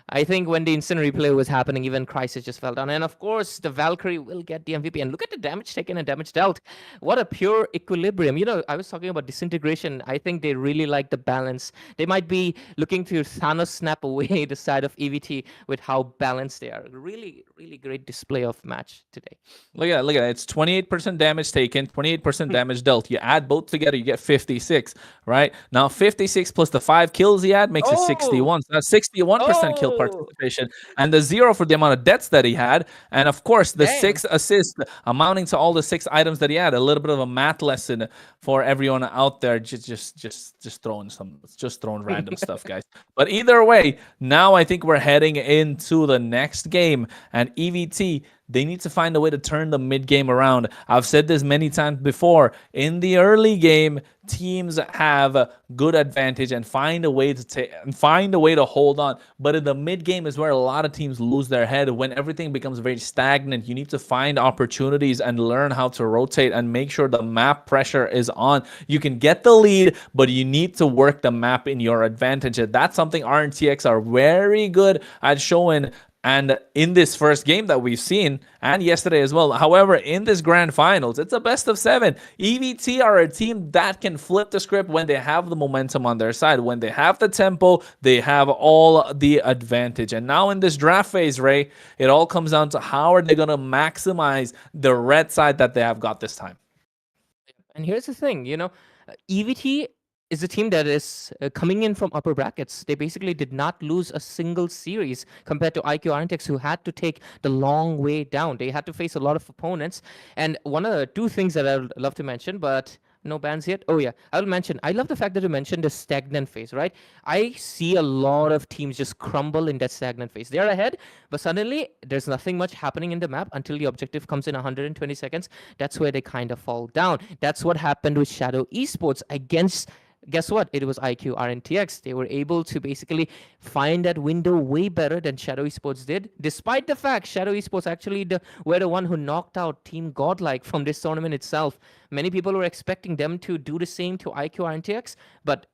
I think when the instant replay was happening, even Crisis just fell down. And of course, the Valkyrie will get the MVP. And look at the damage taken and damage dealt. What a pure equilibrium. You know, I was talking about disintegration. I think they really like the balance. They might be looking to Thanos snap away the side of EVT with how balanced they are. Really, really great display of match today. Look at it. It's 28% damage taken, 28% damage dealt. You add both together, you get 56, right? Now 56 plus the 5 kills he had makes it Oh, 61. So that's 61% kill oh, participation. And the 0 for the amount of deaths that he had. And of course, the damn. 6 assists amounting to all the 6 items that he had. A little bit of a math lesson for everyone out there. Just throwing random stuff, guys. But either way, now I think we're heading into the next game. And EVT, they need to find a way to turn the mid game around. I've said this many times before. In the early game, teams have a good advantage and find a way to hold on. But in the mid game is where a lot of teams lose their head. When everything becomes very stagnant, you need to find opportunities and learn how to rotate and make sure the map pressure is on. You can get the lead, but you need to work the map in your advantage. And that's something RNTX are very good at showing. And in this first game that we've seen, and yesterday as well, however, in this grand finals, it's a best of 7. EVT are a team that can flip the script when they have the momentum on their side. When they have the tempo, they have all the advantage. And now in this draft phase, Ray, it all comes down to how are they going to maximize the red side that they have got this time. And here's the thing, EVT is a team that is coming in from upper brackets. They basically did not lose a single series compared to IQ Arntex, who had to take the long way down. They had to face a lot of opponents. And one of the 2 things that I would love to mention, but no bans yet. Oh yeah, I'll mention. I love the fact that you mentioned the stagnant phase, right? I see a lot of teams just crumble in that stagnant phase. They're ahead, but suddenly there's nothing much happening in the map until the objective comes in 120 seconds. That's where they kind of fall down. That's what happened with Shadow Esports against, guess what? It was IQ RNTX. They were able to basically find that window way better than Shadow Esports did, despite the fact Shadow Esports actually were the one who knocked out Team Godlike from this tournament itself. Many people were expecting them to do the same to IQ RNTX, but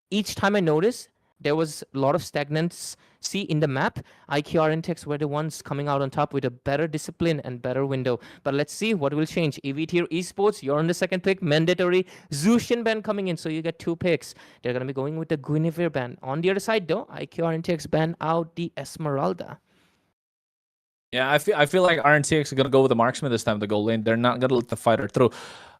each time I noticed, there was a lot of stagnancy in the map. IQ RNTX were the ones coming out on top with a better discipline and better window. But let's see what will change. EVT Esports, you're on the second pick. Mandatory Zushin ban coming in, so you get 2 picks. They're going to be going with the Guinevere ban. On the other side, though, IQ RNTX ban out the Esmeralda. Yeah, I feel like RNTX are gonna go with the marksman this time to go lane. They're not gonna let the fighter through.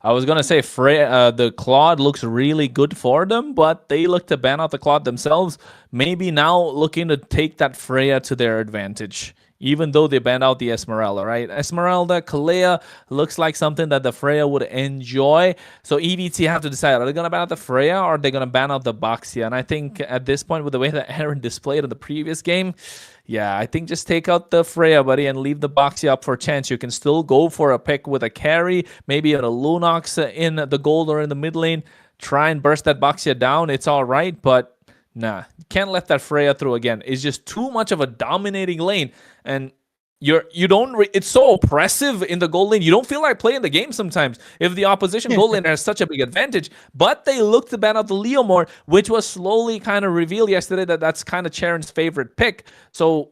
I was gonna say the Claude looks really good for them, but they look to ban out the Claude themselves. Maybe now looking to take that Freya to their advantage, even though they banned out the Esmeralda, right? Esmeralda, Kalea looks like something that the Freya would enjoy. So EVT have to decide, are they going to ban out the Freya or are they going to ban out the Baxia? And I think at this point, with the way that Aaron displayed in the previous game, yeah, I think just take out the Freya, buddy, and leave the Baxia up for a chance. You can still go for a pick with a carry, maybe a Lunox in the gold or in the mid lane. Try and burst that Baxia down. It's all right, but nah, you can't let that Freya through again. It's just too much of a dominating lane, and it's so oppressive in the gold lane. You don't feel like playing the game sometimes if the opposition gold lane has such a big advantage. But they look to ban out the Leomore, which was slowly kind of revealed yesterday that that's kind of Charon's favorite pick. So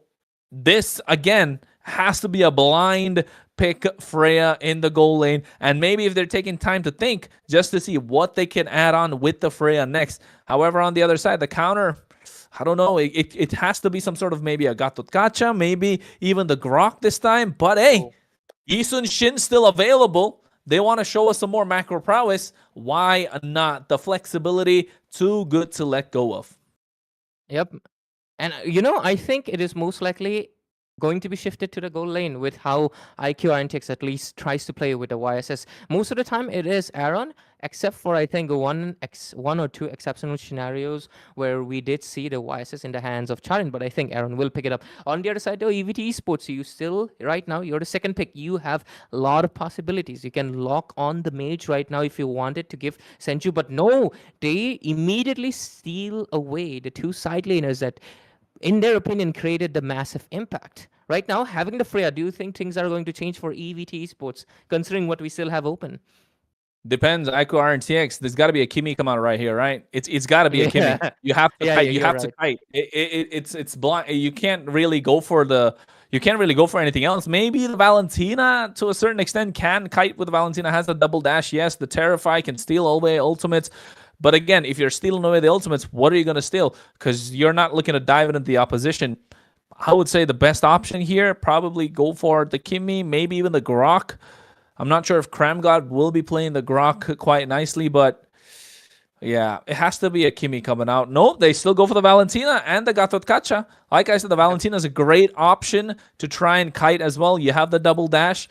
this again has to be a blind pick Freya in the goal lane, and maybe if they're taking time to think just to see what they can add on with the Freya next. However, on the other side, the counter, I don't know, it has to be some sort of maybe a Gatotkacha, maybe even the Grok this time. But hey, Isun Shin still available. They want to show us some more macro prowess. Why not? The flexibility, too good to let go of. Yep. And I think it is most likely going to be shifted to the goal lane with how IQ RNTX at least tries to play with the YSS. Most of the time, it is Aaron, except for I think one or two exceptional scenarios where we did see the YSS in the hands of Charin, but I think Aaron will pick it up. On the other side, though, EVT Esports, you still right now you're the second pick. You have a lot of possibilities. You can lock on the mage right now if you wanted to give Senju, but no, they immediately steal away the two side laners that in their opinion, created the massive impact. Right now, having the Freya, do you think things are going to change for EVT Esports, considering what we still have open? Depends. IQ RNTX. There's got to be a Kimi come out right here, right? It's got to be a Kimi. Yeah, You have to yeah, kite. You you're have to right. kite. It's blind. You can't really go for the. You can't really go for anything else. Maybe the Valentina, to a certain extent, can kite with the Valentina. Has the double dash. Yes, the Terrify can steal away ultimates. But again, if you're stealing away the ultimates, what are you going to steal? Because you're not looking to dive into the opposition. I would say the best option here, probably go for the Kimi, maybe even the Grok. I'm not sure if Kramgod will be playing the Grok quite nicely, but yeah, it has to be a Kimi coming out. No, they still go for the Valentina and the Gatotkacha. Like I said, the Valentina is a great option to try and kite as well. You have the double dash.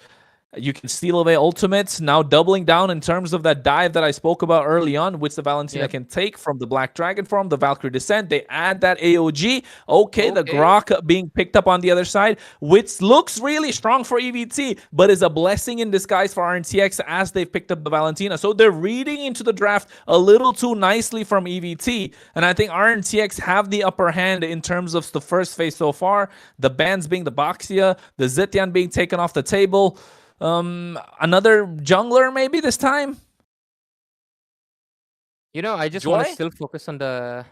You can steal away ultimates. Now doubling down in terms of that dive that I spoke about early on, which the Valentina can take from the Black Dragon form, the Valkyrie Descent. They add that AOG. Okay, the Grok being picked up on the other side, which looks really strong for EVT, but is a blessing in disguise for RNTX as they've picked up the Valentina. So they're reading into the draft a little too nicely from EVT. And I think RNTX have the upper hand in terms of the first phase so far. The bans being the Boxia, the Zetian being taken off the table. Another jungler maybe this time. I just want to still focus on the.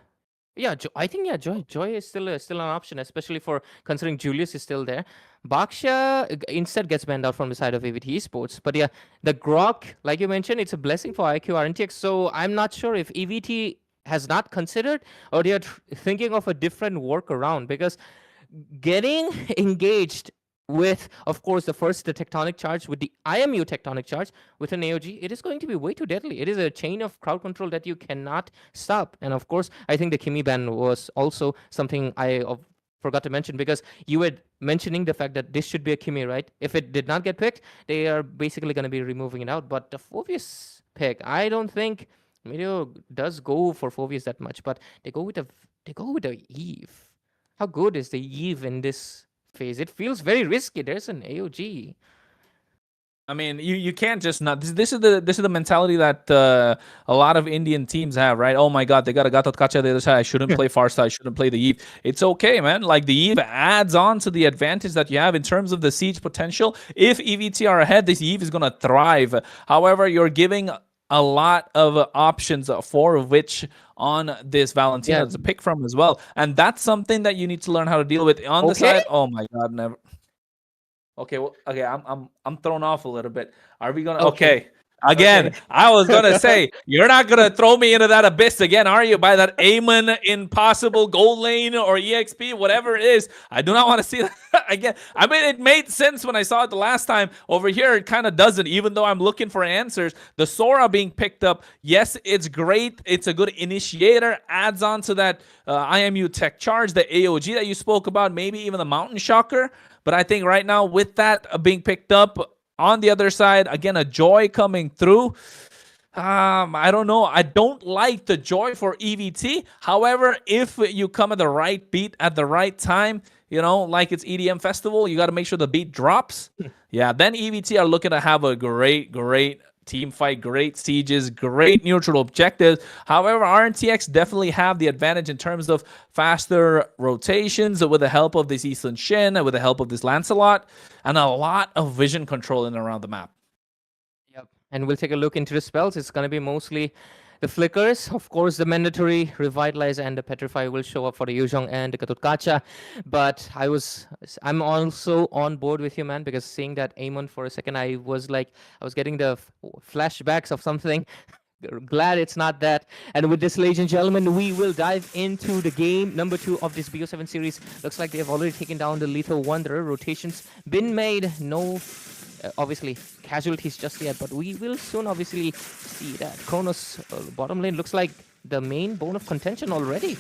Yeah, I think Joy is still an option, especially for considering Julius is still there. Baksha instead gets banned out from the side of AVT Esports. But yeah, the Grok, like you mentioned, it's a blessing for IQ RNTX. So I'm not sure if EVT has not considered or they are thinking of a different workaround, because getting engaged with, of course, the tectonic charge, with the IMU tectonic charge with an AOG, it is going to be way too deadly. It is a chain of crowd control that you cannot stop. And of course, I think the Kimi ban was also something I forgot to mention, because you were mentioning the fact that this should be a Kimi, right? If it did not get picked, they are basically going to be removing it out. But the Phoveus pick, I don't think Meteor does go for Phoveus that much, but they go with a Eve. How good is the Eve in this phase? It feels very risky. There's an AOG. I mean, you can't just not. This is the mentality that a lot of Indian teams have, right? Oh my God, they got a Gatotkacha the other side. I shouldn't play Farsa. I shouldn't play the Eve. It's okay, man. Like, the Eve adds on to the advantage that you have in terms of the siege potential. If EVT are ahead, this Eve is gonna thrive. However, you're giving a lot of options for which on this Valentina to pick from as well, and that's something that you need to learn how to deal with on the side. Oh my God, never. Okay, well, okay, I'm thrown off a little bit. Are we gonna? Okay. Again, I was gonna say, you're not gonna throw me into that abyss again, are you? By that Amon impossible gold lane or EXP, whatever it is. I do not want to see that again. I mean, it made sense when I saw it the last time. Over here, it kind of doesn't, even though I'm looking for answers. The Sora being picked up, yes, it's great. It's a good initiator. Adds on to that IMU tech charge, the AOG that you spoke about, maybe even the Mountain Shocker. But I think right now, with that being picked up, on the other side, again, a Joy coming through. I don't know. I don't like the Joy for EVT. However, if you come at the right beat at the right time, like it's EDM Festival, you got to make sure the beat drops. Yeah, then EVT are looking to have a great team fight, great sieges, great neutral objectives. However, RNTX definitely have the advantage in terms of faster rotations with the help of this Eastern Shin, with the help of this Lancelot, and a lot of vision control in and around the map. Yep. And we'll take a look into the spells. It's going to be mostly the flickers. Of course, the mandatory Revitalize and the Petrify will show up for the Yuzhong and the Gatotkacha. But I'm also on board with you, man, because seeing that Amon for a second, I was getting the flashbacks of something. Glad it's not that. And with this, ladies and gentlemen, we will dive into the game number 2 of this BO7 series. Looks like they have already taken down the Lethal Wanderer. Rotations been made. No obviously casualties just yet, but we will soon obviously see that. Kronos bottom lane looks like the main bone of contention already.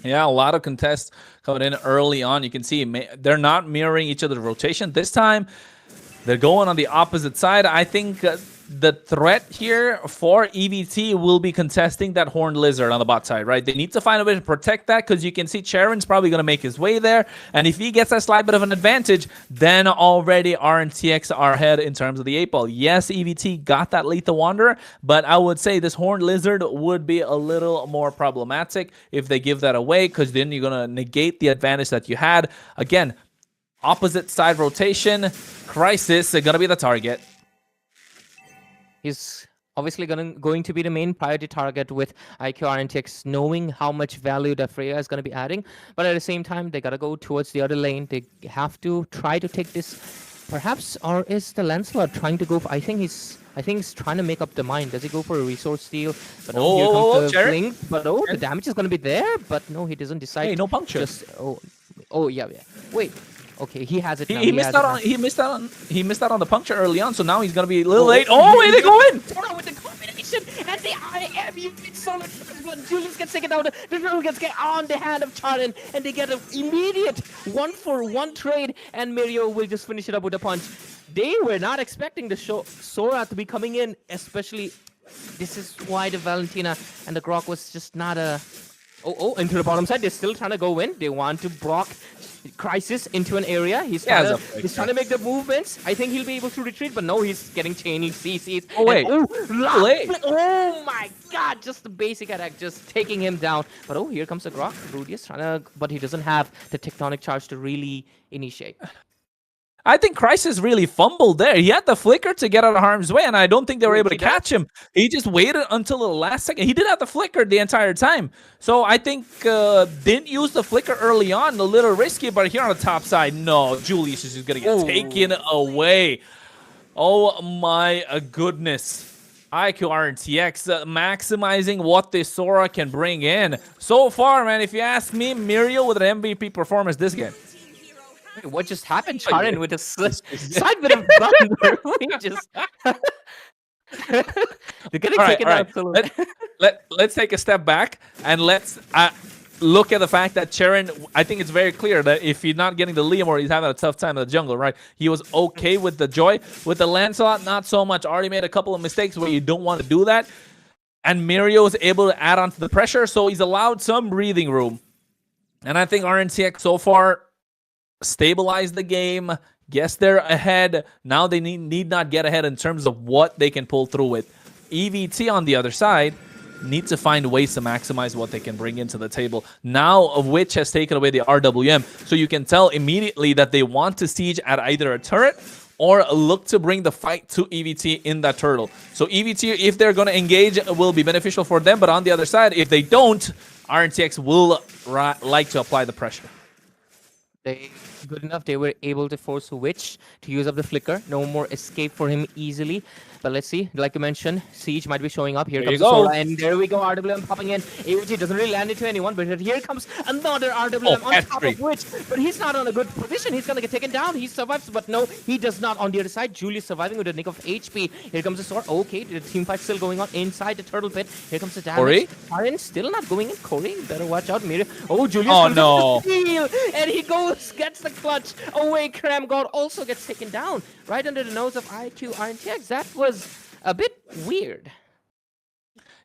Yeah, a lot of contests coming in early on. You can see they're not mirroring each other's rotation. This time, they're going on the opposite side. I think the threat here for EVT will be contesting that Horned Lizard on the bot side, right? They need to find a way to protect that because you can see Charon's probably going to make his way there. And if he gets that slight bit of an advantage, then already RNTX are ahead in terms of the 8-ball. Yes, EVT got that Lethal Wanderer, but I would say this Horned Lizard would be a little more problematic if they give that away because then you're going to negate the advantage that you had. Again, opposite side rotation. Crisis going to be the target. He's obviously going to be the main priority target with IQ RNTX, knowing how much value that Freya is going to be adding. But at the same time, they got to go towards the other lane. They have to try to take this, perhaps, or is the Lancelot trying to go for, I think he's trying to make up the mind. Does he go for a resource steal? But no, here comes the blink. But the damage is going to be there. But no, he doesn't decide. Hey, no puncture. Just, yeah. Wait. Okay, he has it now. He missed out on the puncture early on, so now he's gonna be a little late. Oh, wait, they go in! With the combination and the IM, solid. Julius gets taken down. The drill gets on the hand of Charin, and they get an immediate 1-for-1 trade, and Mirio will just finish it up with a punch. They were not expecting the Sora to be coming in, especially. This is why the Valentina and the Grok was just not a. Into the bottom side. They're still trying to go in. They want to block Crisis into an area. He's trying to make the movements. I think he'll be able to retreat, but no, he's getting chained CCs. Oh, wait. Oh, my God. Just the basic attack, just taking him down. But here comes the Grok. Rudius trying to, but he doesn't have the tectonic charge to really initiate. I think Crisis really fumbled there. He had the flicker to get out of harm's way, and I don't think they were able to catch him. He just waited until the last second. He did have the flicker the entire time. So I think didn't use the flicker early on. A little risky, but here on the top side, no. Julius is just going to get taken away. Oh, my goodness. IQ RNTX maximizing what this Sora can bring in. So far, man, if you ask me, Mirio with an MVP performance this game. Wait, what just happened, Charin, with a side bit of blunder? We just... They're getting taken out. Let's take a step back and let's look at the fact that Charin, I think it's very clear that if he's not getting the Liam or he's having a tough time in the jungle, right? He was okay with the Joy. With the Lancelot, not so much. Already made a couple of mistakes where you don't want to do that. And Mirio is able to add on to the pressure, so he's allowed some breathing room. And I think RNTX so far stabilize the game. Yes, they're ahead. Now they need not get ahead in terms of what they can pull through with. EVT on the other side need to find ways to maximize what they can bring into the table. Now, of which has taken away the RWM. So you can tell immediately that they want to siege at either a turret or look to bring the fight to EVT in that turtle. So EVT, if they're going to engage, will be beneficial for them. But on the other side, if they don't, RNTX will like to apply the pressure. Good enough, they were able to force a Witch to use up the flicker. No more escape for him easily. But let's see, like you mentioned, Siege might be showing up. Here comes Sora, and there we go, RWM popping in. AOG doesn't really land into anyone, but here comes another RWM on top of Witch. But he's not on a good position. He's going to get taken down. He survives, but no, he does not. On the other side, Julius surviving with a nick of HP. Here comes the Sora. Okay, the team fight still going on inside the turtle pit. Here comes the damage. Karin still not going in. Corey, better watch out. Miri. Oh, Julius comes in, and he gets the clutch away. Cram God also gets taken down right under the nose of IQ RNTX. That was a bit weird.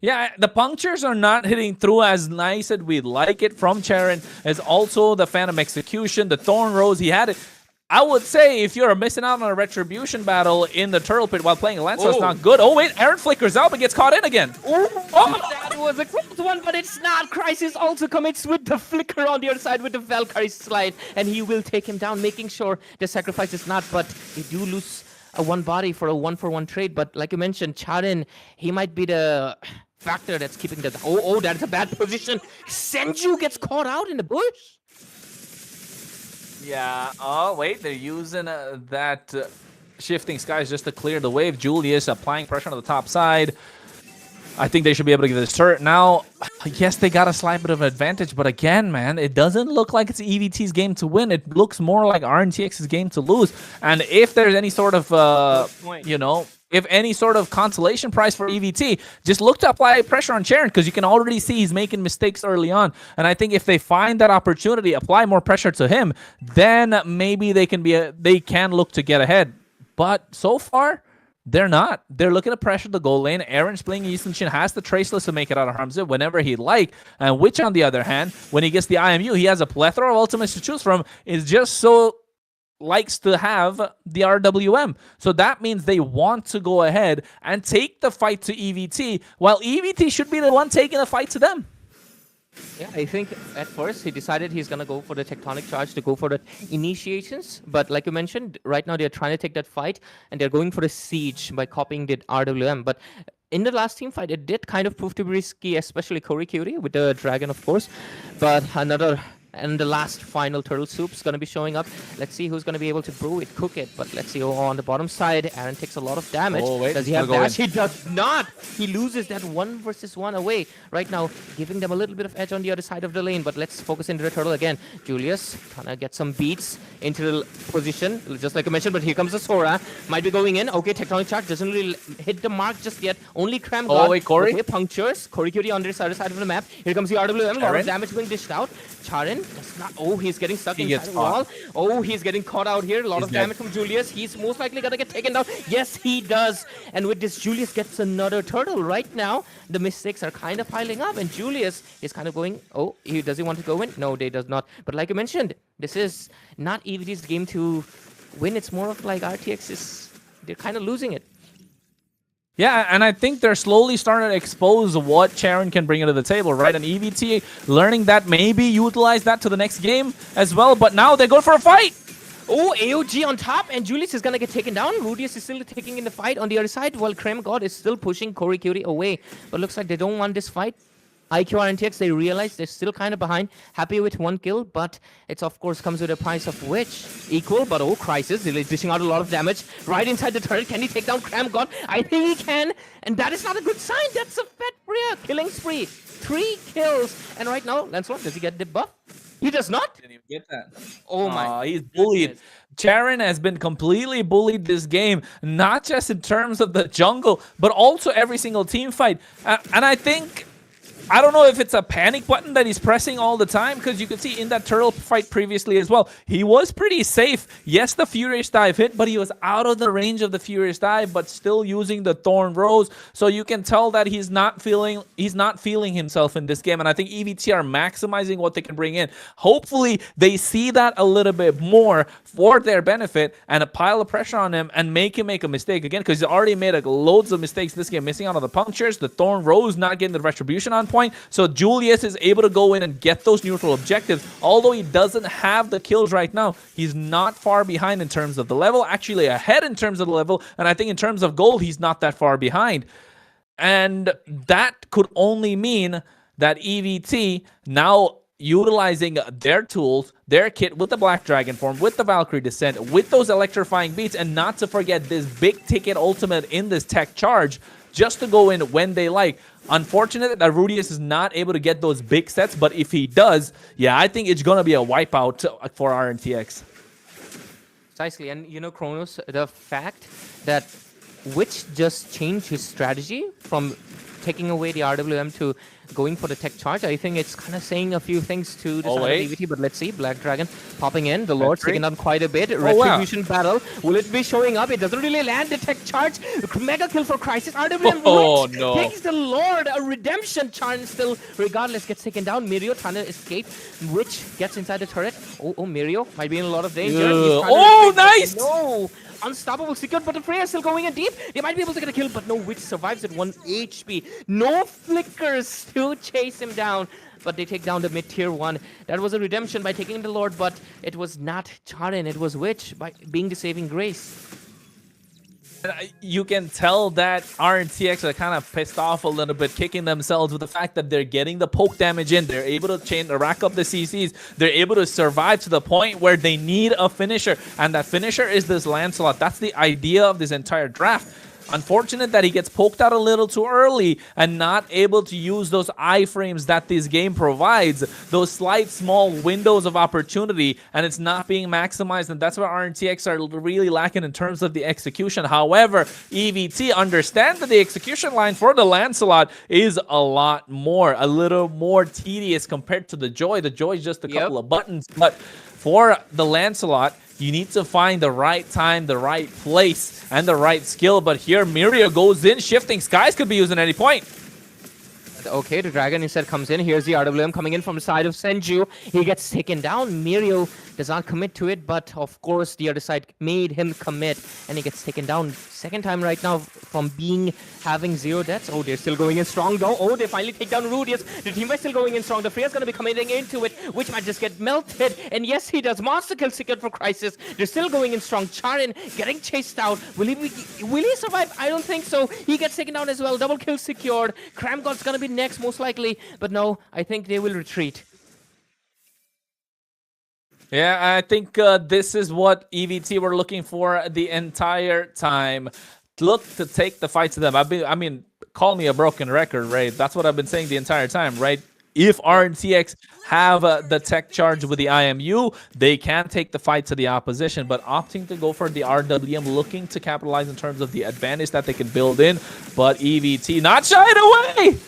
Yeah, the punctures are not hitting through as nice as we'd like it from Charin. As also the Phantom Execution, the Thorn Rose, he had it. I would say if you're missing out on a Retribution battle in the Turtle Pit while playing Lancelot, it's not good. Oh, wait, Aaron flickers out but gets caught in again. That was a close one, but it's not. Crisis also commits with the flicker on the other side with the Valkyrie slide, and he will take him down, making sure the sacrifice is not, but they do lose a one body for a 1-for-1 trade. But like you mentioned, Charin, he might be the factor that's keeping the... Oh, that's a bad position. Senju gets caught out in the bush. Yeah. Oh, wait. They're using that Shifting Skies just to clear the wave. Julius applying pressure on the top side. I think they should be able to get this turret. Now, yes, they got a slight bit of an advantage, but again, man, it doesn't look like it's EVT's game to win. It looks more like RNTX's game to lose. And if there's any sort of, if any sort of consolation prize for EVT, just look to apply pressure on Charon, because you can already see he's making mistakes early on. And I think if they find that opportunity, apply more pressure to him, then maybe they can look to get ahead. But so far, they're not. They're looking to pressure the goal lane. Aaron's playing Easton Shin, has the Traceless to make it out of harm's way whenever he'd like. And Witch, on the other hand, when he gets the IMU, he has a plethora of ultimates to choose from. Is just so likes to have the RWM. So that means they want to go ahead and take the fight to EVT, while EVT should be the one taking the fight to them. Yeah, I think at first he decided he's going to go for the tectonic charge to go for the initiations. But like you mentioned, right now they're trying to take that fight and they're going for the siege by copying the RWM. But in the last team fight, it did kind of prove to be risky, especially Korikuri with the dragon, of course. But and the last final turtle soup is going to be showing up. Let's see who's going to be able to brew it, cook it. But let's see, on the bottom side, Aaron takes a lot of damage. Oh, wait, does he have dash? He does not. He loses that 1 versus 1 away. Right now, giving them a little bit of edge on the other side of the lane. But let's focus into the turtle again. Julius trying to get some beats into the position, just like I mentioned. But here comes the Sora. Might be going in. Okay, tectonic charge doesn't really hit the mark just yet. Only Cram God. Oh, wait, Corey? Okay, punctures. Korikuri on the other side of the map. Here comes the RWM. A lot of damage being dished out. Charin does not. Oh, he's getting stuck inside the wall. Oh, he's getting caught out here. A lot of damage from Julius. He's most likely going to get taken down. Yes, he does. And with this, Julius gets another turtle. Right now, the mistakes are kind of piling up. And Julius is kind of going, oh, does he want to go in? No, they does not. But like I mentioned, this is not EVT's game to win. It's more of like they're kind of losing it. Yeah, and I think they're slowly starting to expose what Charon can bring into the table, right? And EVT learning that, maybe utilize that to the next game as well. But now they go for a fight. Oh, AOG on top, and Julius is going to get taken down. Rudius is still taking in the fight on the other side, while Krem God is still pushing Korikuri away. But looks like they don't want this fight. IQR and TX, they realize they're still kind of behind. Happy with 1 kill, but it's of course comes with a price of which equal. But oh, Crisis, he's dishing out a lot of damage right inside the turret. Can he take down Cram God? I think he can, and that is not a good sign. That's a fat Bria killing spree. 3 kills, and right now, Lancelot, does he get the buff? He does not. Didn't even get that. Oh my! He's bullied. Charon has been completely bullied this game, not just in terms of the jungle, but also every single team fight. And I think, I don't know if it's a panic button that he's pressing all the time, because you could see in that turtle fight previously as well, he was pretty safe. Yes, the Furious Dive hit, but he was out of the range of the Furious Dive, but still using the Thorn Rose. So you can tell that he's not feeling himself in this game. And I think EVT are maximizing what they can bring in. Hopefully, they see that a little bit more for their benefit and a pile of pressure on him and make him make a mistake again, because he's already made loads of mistakes this game, missing out on the punctures, the Thorn Rose not getting the retribution on point. So Julius is able to go in and get those neutral objectives. Although he doesn't have the kills right now, he's not far behind in terms of the level, actually ahead in terms of the level, and I think in terms of gold, he's not that far behind. And that could only mean that EVT now utilizing their tools, their kit with the Black Dragon form, with the Valkyrie Descent, with those electrifying beats, and not to forget this big ticket ultimate in this tech charge, just to go in when they like. Unfortunate that Rudius is not able to get those big sets, but if he does, yeah, I think it's going to be a wipeout for RNTX. Precisely, and you know, Kronos, the fact that Witch just changed his strategy from taking away the RWM to going for the tech charge, I think it's kind of saying a few things to the side of EVT, but let's see. Black Dragon popping in. The Lord's taking down quite a bit. Retribution battle. Will it be showing up? It doesn't really land. The tech charge. Mega kill for Crisis. RWM no. takes the Lord. A redemption charge still, regardless, gets taken down. Mirio trying to escape. Witch gets inside the turret. Oh, Mirio might be in a lot of danger. Oh, nice! No! Unstoppable secured, but the Freya is still going in deep. They might be able to get a kill, but no, Witch survives at 1 HP. No flickers to chase him down, but they take down the mid-tier 1. That was a redemption by taking the Lord, but it was not Charin, it was Witch by being the saving grace. You can tell that RNTX are kind of pissed off a little bit, kicking themselves with the fact that they're getting the poke damage in. They're able to rack up the CCs. They're able to survive to the point where they need a finisher. And that finisher is this Lancelot. That's the idea of this entire draft. Unfortunate that he gets poked out a little too early and not able to use those iframes that this game provides, those slight small windows of opportunity, and it's not being maximized, and that's where RNTX are really lacking in terms of the execution. However, EVT understand that the execution line for the Lancelot is a little more tedious compared to the Joy. The Joy is just a couple of buttons, but for the Lancelot, you need to find the right time, the right place, and the right skill. But here, Mirio goes in. Shifting Skies could be used at any point. Okay, the Dragon instead comes in. Here's the RWM coming in from the side of Senju. He gets taken down. Mirio does not commit to it, but of course the other side made him commit, and he gets taken down. Second time right now from having 0 deaths. Oh, they're still going in strong though. Oh, they finally take down Rudius. The team is still going in strong. The Freya's going to be committing into it, which might just get melted. And yes, he does. Monster kill secured for Crisis. They're still going in strong. Charin getting chased out. Will he survive? I don't think so. He gets taken down as well. Double kill secured. Cramgod's going to be next most likely, but no, I think they will retreat. Yeah, I think this is what EVT were looking for the entire time. Look to take the fight to them. I mean, call me a broken record, right? That's what I've been saying the entire time, right? If RNTX have the tech charge with the IMU, they can take the fight to the opposition, but opting to go for the RWM, looking to capitalize in terms of the advantage that they can build in, but EVT not shying away!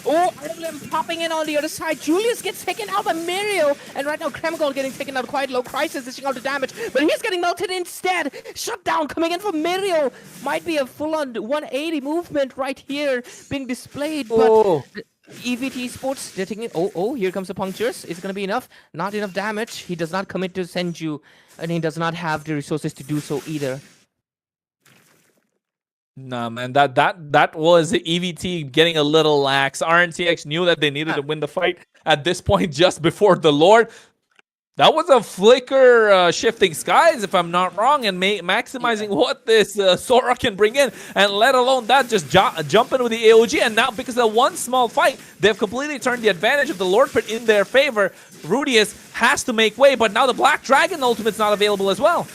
Oh, RWM popping in on the other side. Julius gets taken out by Mirio. And right now, Kremgol getting taken out quite low. Crisis dishing out the damage. But he's getting melted instead. Shutdown coming in from Mirio. Might be a full-on 180 movement right here being displayed. But EVT Esports, they're taking it. Oh, here comes the punctures. Is it going to be enough? Not enough damage. He does not commit to Senju. And he does not have the resources to do so either. Nah, man, that was EVT getting a little lax. RNTX knew that they needed to win the fight at this point just before the Lord. That was a flicker shifting skies, if I'm not wrong, and maximizing what this Sora can bring in, and let alone that, just jump in with the AOG. And now, because of one small fight, they've completely turned the advantage of the Lord Pit in their favor. Rudius has to make way, but now the Black Dragon ultimate's not available as well.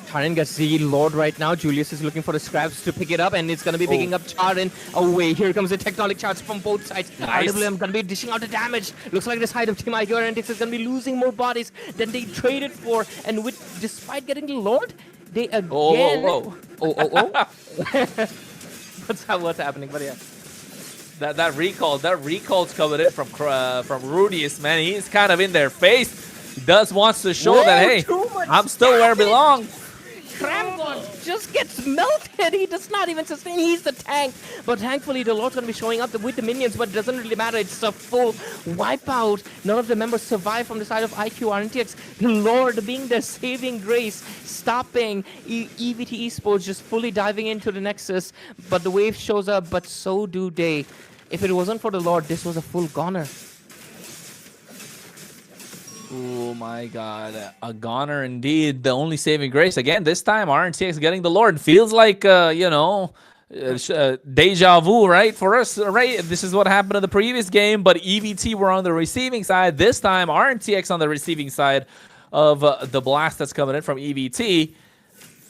Charin gets the Lord right now. Julius is looking for the scraps to pick it up, and it's going to be picking up Charin away. Here comes the tectonic charge from both sides. Nice. RWM going to be dishing out the damage. Looks like the side of Team IQ Analytics is going to be losing more bodies than they traded for. And despite getting the Lord, they again... What's happening? But yeah. That recall's coming in from Rudius, man. He's kind of in their face. He wants to show that, hey, I'm still where I belong. Kramgon just gets melted. He does not even sustain. He's the tank. But thankfully, the Lord's going to be showing up with the minions, but it doesn't really matter. It's a full wipeout. None of the members survive from the side of IQ RNTX. The Lord being their saving grace, stopping EVT Esports just fully diving into the Nexus. But the wave shows up, but so do they. If it wasn't for the Lord, this was a full goner. Oh my god, a goner indeed. The only saving grace. Again, this time RNTX getting the Lord. Feels like, deja vu, right? For us, right? This is what happened in the previous game, but EVT were on the receiving side. This time, RNTX on the receiving side of the blast that's coming in from EVT.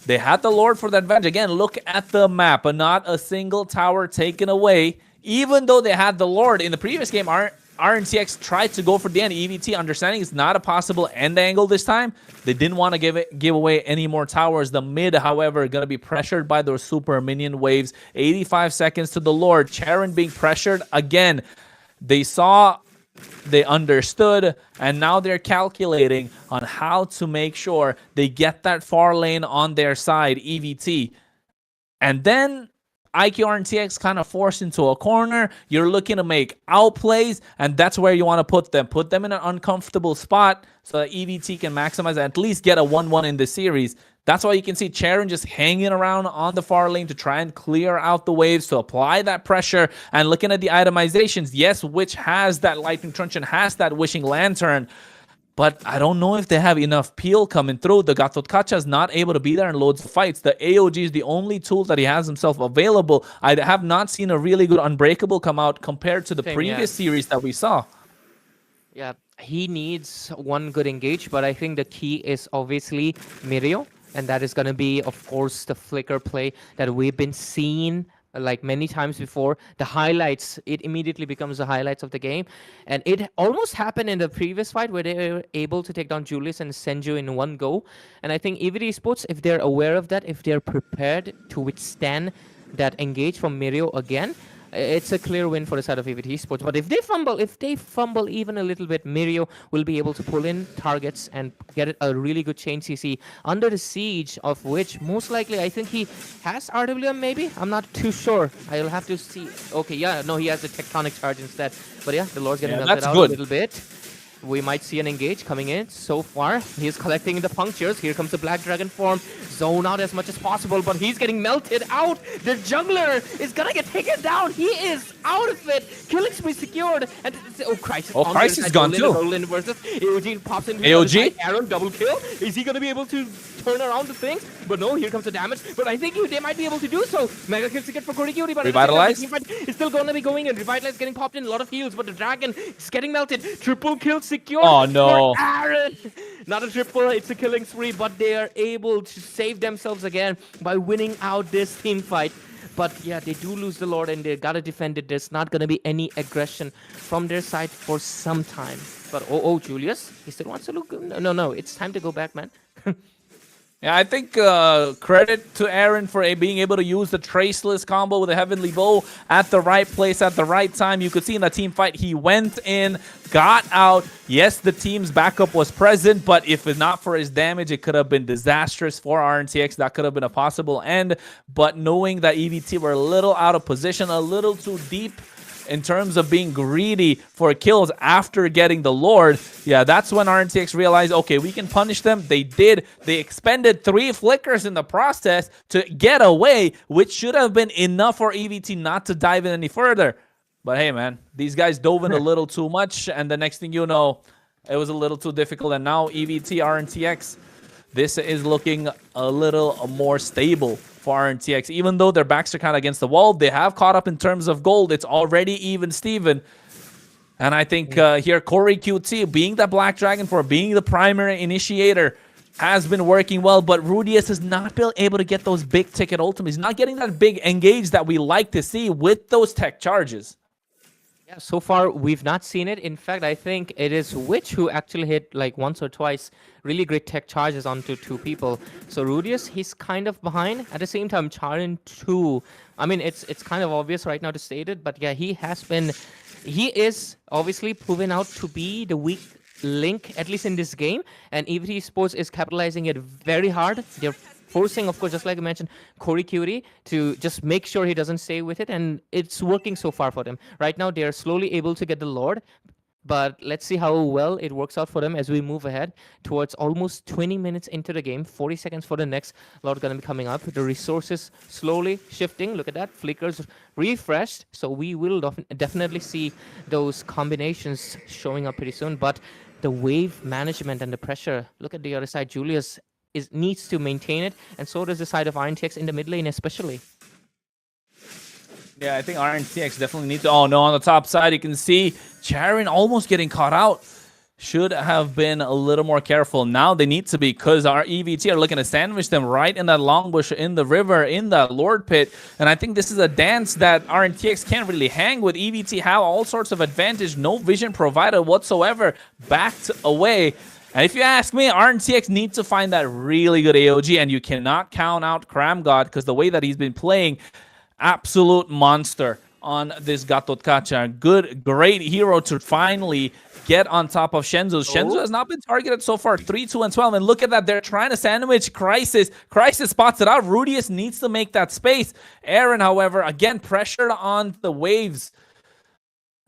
They had the Lord for the advantage. Again, look at the map, but not a single tower taken away. Even though they had the Lord in the previous game, RNTX tried to go for the end. EVT understanding it's not a possible end angle this time. They didn't want to give away any more towers. The mid, however, going to be pressured by those super minion waves. 85 seconds to the Lord. Charin being pressured again. They saw, they understood, and now they're calculating on how to make sure they get that far lane on their side, EVT. And then IQ RNTX kind of forced into a corner. You're looking to make outplays, and that's where you want to put them. Put them in an uncomfortable spot so that EVT can maximize and at least get a 1-1 in the series. That's why you can see Charin just hanging around on the far lane to try and clear out the waves, to apply that pressure. And looking at the itemizations, yes, Witch has that Lightning Truncheon, has that Wishing Lantern, but I don't know if they have enough peel coming through. The Gatotkacha is not able to be there in loads of fights. The AOG is the only tool that he has himself available. I have not seen a really good Unbreakable come out compared to the previous series that we saw. Yeah, he needs one good engage, but I think the key is obviously Mirio. And that is going to be, of course, the flicker play that we've been seeing like many times before. The highlights, it immediately becomes the highlights of the game. And it almost happened in the previous fight where they were able to take down Julius and Senju in one go. And I think EVD Esports, if they're aware of that, if they're prepared to withstand that engage from Mirio again, it's a clear win for the side of EVT Esports. But if they fumble even a little bit, Mirio will be able to pull in targets and get a really good chain CC under the siege, of which most likely I think he has RWM maybe? I'm not too sure. I'll have to see. Okay, yeah, no, he has the tectonic charge instead. But yeah, the Lord's getting melted out a little bit. We might see an engage coming in so far. He's collecting the punctures. Here comes the Black Dragon form. Zone out as much as possible, but he's getting melted out. The jungler is gonna get taken down. He is out of it. Killing spree secured. And Crisis. Oh, Crisis is gone too. Versus AOG pops into AOG. Aaron double kill. Is he gonna be able to turn around the things? But no, here comes the damage. But I think they might be able to do so. Mega kills to get for Korikuri, but Revitalize is still gonna be going in. Revitalize getting popped in. A lot of heals, but the dragon is getting melted. Triple kill secured. Oh no. For Aaron. Not a triple, it's a killing spree, but they are able to save themselves again by winning out this team fight. But yeah, they do lose the Lord and they gotta defend it. There's not gonna be any aggression from their side for some time. But oh, Julius, he still wants to look good. No, it's time to go back, man. Yeah, I think credit to Aaron for being able to use the Traceless combo with the Heavenly Bow at the right place at the right time. You could see in the team fight, he went in, got out. Yes, the team's backup was present, but if it's not for his damage, it could have been disastrous for RNTX. That could have been a possible end. But knowing that EVT were a little out of position, a little too deep in terms of being greedy for kills after getting the Lord, yeah, that's when RNTX realized, okay, we can punish them. They did. They expended 3 flickers in the process to get away, which should have been enough for EVT not to dive in any further. But hey, man, these guys dove in a little too much, and the next thing you know, it was a little too difficult. And now EVT, RNTX, this is looking a little more stable for RNTX. Even though their backs are kind of against the wall, they have caught up in terms of gold. It's already even Steven. And I think here, Corey QT, being the Black Dragon for being the primary initiator, has been working well, but Rudius has not been able to get those big ticket ultimates. He's not getting that big engage that we like to see with those tech charges. Yeah, so far we've not seen it. In fact, I think it is Witch who actually hit like once or twice really great tech charges onto 2 people. So Rudius, he's kind of behind. At the same time, Charin too. I mean, it's kind of obvious right now to state it, but yeah, he is obviously proven out to be the weak link, at least in this game. And EVT Sports is capitalizing it very hard. They're forcing, of course, just like I mentioned, Corey Curie to just make sure he doesn't stay with it, and it's working so far for them. Right now, they're slowly able to get the Lord, but let's see how well it works out for them as we move ahead towards almost 20 minutes into the game. 40 seconds for the next Lord going to be coming up. The resources slowly shifting. Look at that. Flickers refreshed, so we will definitely see those combinations showing up pretty soon, but the wave management and the pressure, look at the other side. Julius needs to maintain it, and so does the side of RNTX in the mid lane especially. Yeah, I think RNTX definitely needs to... Oh, no, on the top side, you can see Charin almost getting caught out. Should have been a little more careful. Now they need to be, because our EVT are looking to sandwich them right in that long bush, in the river, in that Lord Pit. And I think this is a dance that RNTX can't really hang with. EVT have all sorts of advantage, no vision provided whatsoever, backed away. And if you ask me, RNTX needs to find that really good AOG, and you cannot count out Kramgod, because the way that he's been playing, absolute monster on this Gatot Kacha. Good, great hero to finally get on top of Shenzu. Shenzu has not been targeted so far, 3, 2, and 12. And look at that, they're trying to sandwich Crisis. Crisis spots it out. Rudius needs to make that space. Aaron, however, again, pressured on the waves.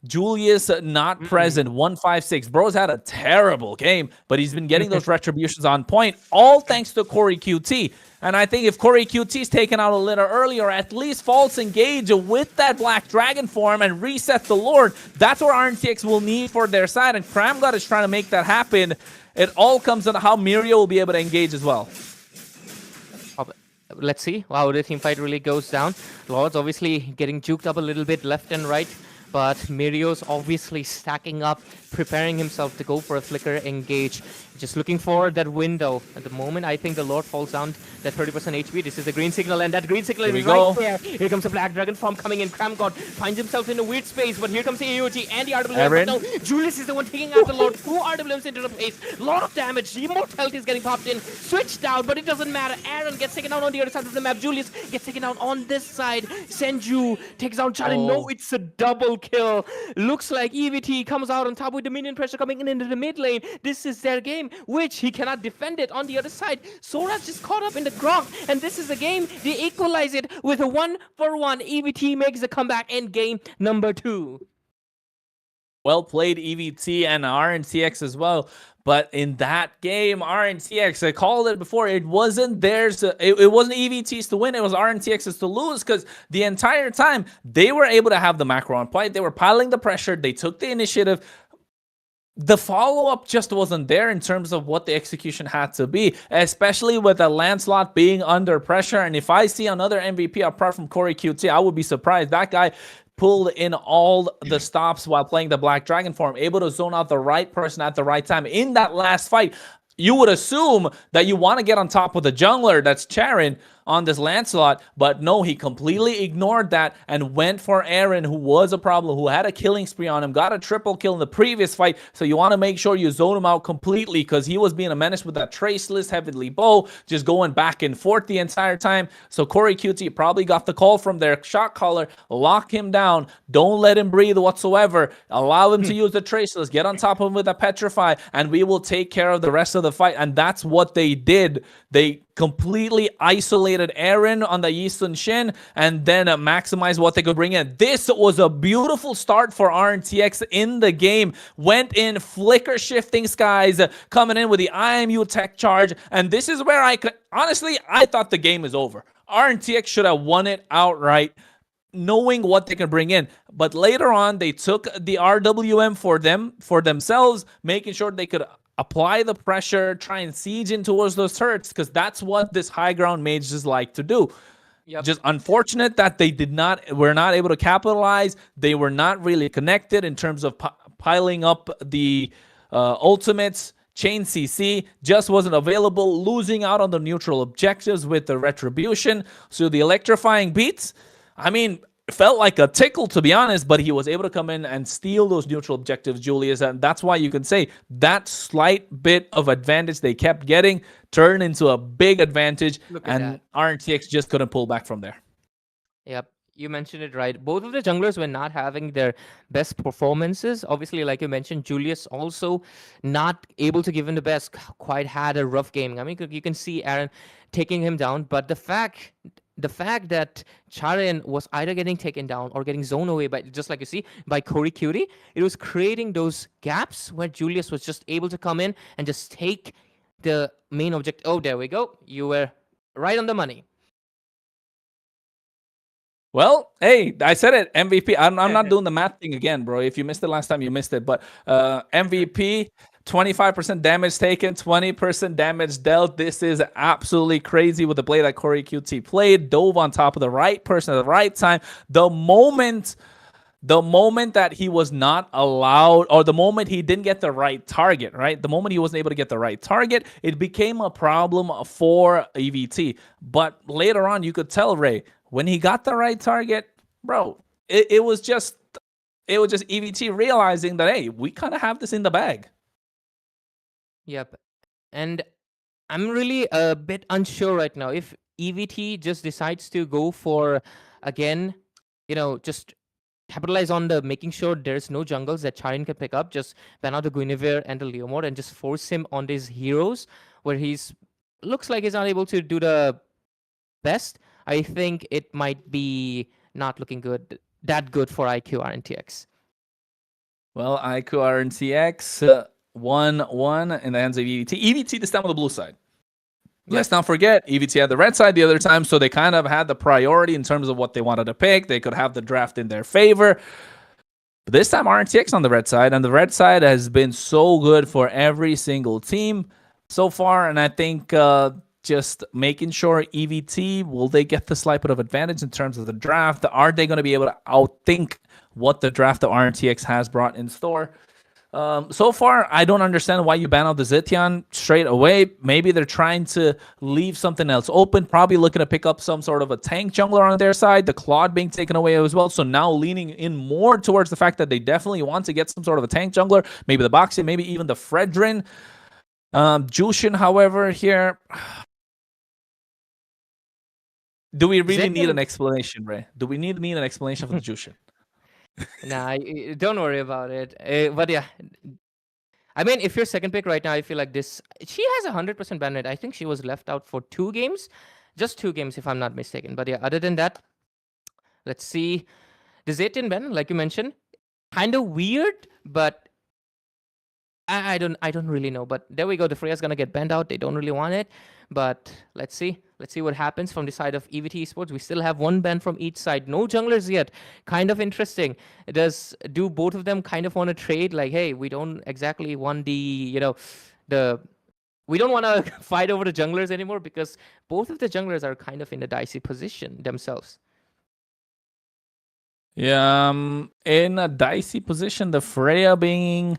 Julius not present, 156. Bro's had a terrible game, but he's been getting those retributions on point, all thanks to Corey QT. And I think if Corey QT's taken out a little earlier, at least false engage with that Black Dragon form and reset the Lord, that's what RNTX will need for their side. And Kramgod is trying to make that happen. It all comes down to how Mirio will be able to engage as well. Let's see how the team fight really goes down. Lord's obviously getting juked up a little bit left and right but Mirio's obviously stacking up, preparing himself to go for a flicker engage, just looking for that window. At the moment, I think the Lord falls down that 30% HP. This is the green signal, and that green signal Here we is right go. there. Here comes the Black Dragon form coming in. Kramgod finds himself in a weird space, but here comes the AOG and the RWM. Aaron. But no, Julius is the one taking out the Lord. 2 RWMs into the face. Lot of damage. Immortality is getting popped in. Switched out, but it doesn't matter. Aaron gets taken out on the other side of the map. Julius gets taken out on this side. Senju takes down Charin. No, it's a double kill. Looks like EVT comes out on top with the minion pressure coming in into the mid lane. This is their game, which he cannot defend it on the other side. Sora's just caught up in the Grok, and this is the game. They equalize it with a 1-for-1. EVT makes the comeback in game number 2. Well played, EVT and RNTX as well. But in that game, RNTX, I called it before, it wasn't theirs. It wasn't EVT's to win. It was RNTX's to lose, because the entire time they were able to have the macro on play. They were piling the pressure. They took the initiative. The follow-up just wasn't there in terms of what the execution had to be, especially with a Lancelot being under pressure. And if I see another MVP apart from Corey QT, I would be surprised. That guy pulled in all the stops while playing the Black Dragon form, able to zone out the right person at the right time. In that last fight, you would assume that you want to get on top of the jungler, that's Charin, on this Lancelot, but no, he completely ignored that and went for Aaron, who was a problem, who had a killing spree on him, got a triple kill in the previous fight. So you want to make sure you zone him out completely, because he was being a menace with that Traceless Heavenly Bow, just going back and forth the entire time. So Corey QT probably got the call from their shot caller, lock him down, don't let him breathe whatsoever, allow him to use the Traceless, get on top of him with a Petrify, and we will take care of the rest of the fight. And that's what they did. They completely isolated Aaron on the Eastern Shin, and then maximized what they could bring in. This was a beautiful start for RNTX in the game. Went in, flicker shifting skies, coming in with the IMU tech charge, and this is where I could, honestly, I thought the game is over. RNTX should have won it outright, knowing what they can bring in. But later on, they took the RWM for themselves, making sure they could apply the pressure, try and siege in towards those turrets, because that's what this high ground mages like to do. Yep. Just unfortunate that they were not able to capitalize. They were not really connected in terms of piling up the ultimates. Chain CC just wasn't available, losing out on the neutral objectives with the retribution. So the electrifying beats, I mean, felt like a tickle, to be honest, but he was able to come in and steal those neutral objectives, Julius, and that's why you can say that slight bit of advantage they kept getting turned into a big advantage, and RNTX just couldn't pull back from there. Yep, you mentioned it right. Both of the junglers were not having their best performances. Obviously, like you mentioned, Julius also not able to give him the best, quite had a rough game. I mean, you can see Aaron taking him down, but the fact that Charin was either getting taken down or getting zoned away by, just like you see, by Corey Cutie, it was creating those gaps where Julius was just able to come in and just take the main object. Oh, there we go. You were right on the money. Well, hey, I said it, MVP. I'm not doing the math thing again, bro. If you missed it last time, you missed it. But MVP, 25% damage taken, 20% damage dealt. This is absolutely crazy with the play that Corey QT played. Dove on top of the right person at the right time. The moment that he was not allowed, or the moment he didn't get the right target, right? The moment he wasn't able to get the right target, it became a problem for EVT. But later on, you could tell, Ray, when he got the right target, bro, it was just EVT realizing that, hey, we kind of have this in the bag. Yep. And I'm really a bit unsure right now if EVT just decides to go for, again, just capitalize on the making sure there's no jungles that Charin can pick up, just ban out the Guinevere and the Leomord and just force him on these heroes where looks like he's not able to do the best. I think it might be not looking that good for IQ RNTX. Well, IQ RNTX 1-1 in the hands of EVT. EVT this time on the blue side. Yep. Let's not forget, EVT had the red side the other time, so they kind of had the priority in terms of what they wanted to pick. They could have the draft in their favor. But this time, RNTX on the red side, and the red side has been so good for every single team so far, and I think just making sure EVT, will they get the slight bit of advantage in terms of the draft? Are they going to be able to outthink what the draft of RTX has brought in store? So far, I don't understand why you ban out the Zetian straight away. Maybe they're trying to leave something else open, probably looking to pick up some sort of a tank jungler on their side, the Claude being taken away as well. So now leaning in more towards the fact that they definitely want to get some sort of a tank jungler, maybe the Boxy, maybe even the Fredrin. Jushin, however, here, do we really need an explanation, Ray? Do we need an explanation for the Jushin? Nah, don't worry about it. But yeah, I mean, if you're second pick right now, I feel like this. She has 100% ban rate. I think she was left out for 2 games, just 2 games if I'm not mistaken. But yeah, other than that, let's see. The Zetian ban, like you mentioned, kind of weird, but I don't really know. But there we go. The Freya's gonna get banned out. They don't really want it, but let's see. Let's see what happens from the side of EVT Esports. We still have 1 ban from each side. No junglers yet. Kind of interesting. Do both of them kind of want to trade? Like, hey, we don't exactly want we don't want to fight over the junglers anymore because both of the junglers are kind of in a dicey position themselves. Yeah, in a dicey position, the Freya being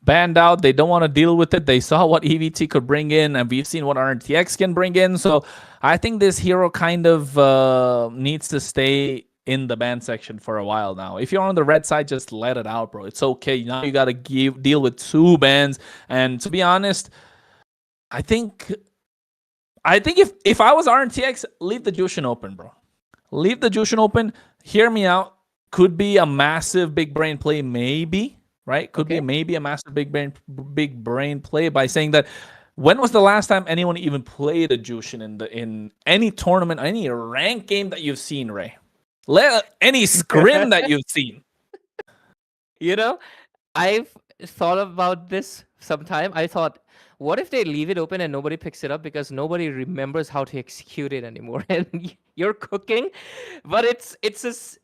banned out, they don't want to deal with it. They saw what EVT could bring in, and we've seen what RTX can bring in. So I think this hero kind of needs to stay in the ban section for a while now. If you're on the red side, just let it out, bro. It's okay. Now you got to deal with 2 bans. And to be honest, I think if I was RTX, leave the Jushin open, bro. Leave the Jushin open. Hear me out. Could be a massive big brain play, maybe, right? Could be maybe a massive big brain play by saying that when was the last time anyone even played a Jushin in any tournament, any ranked game that you've seen, Ray? Any scrim that you've seen? I've thought about this sometime. I thought, what if they leave it open and nobody picks it up because nobody remembers how to execute it anymore? And you're cooking, but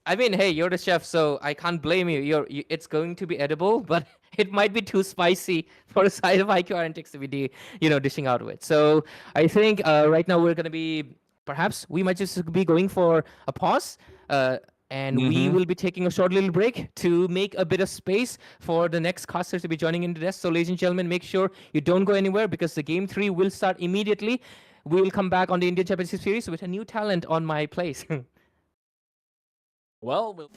I mean, hey, you're the chef, so I can't blame you. It's going to be edible, but it might be too spicy for a side of IQ Antics to be dishing out with. So I think right now we're gonna be we might just be going for a pause. And we will be taking a short little break to make a bit of space for the next caster to be joining into this. So, ladies and gentlemen, make sure you don't go anywhere because the game 3 will start immediately. We will come back on the Indian Championship Series with a new talent on my place. Well.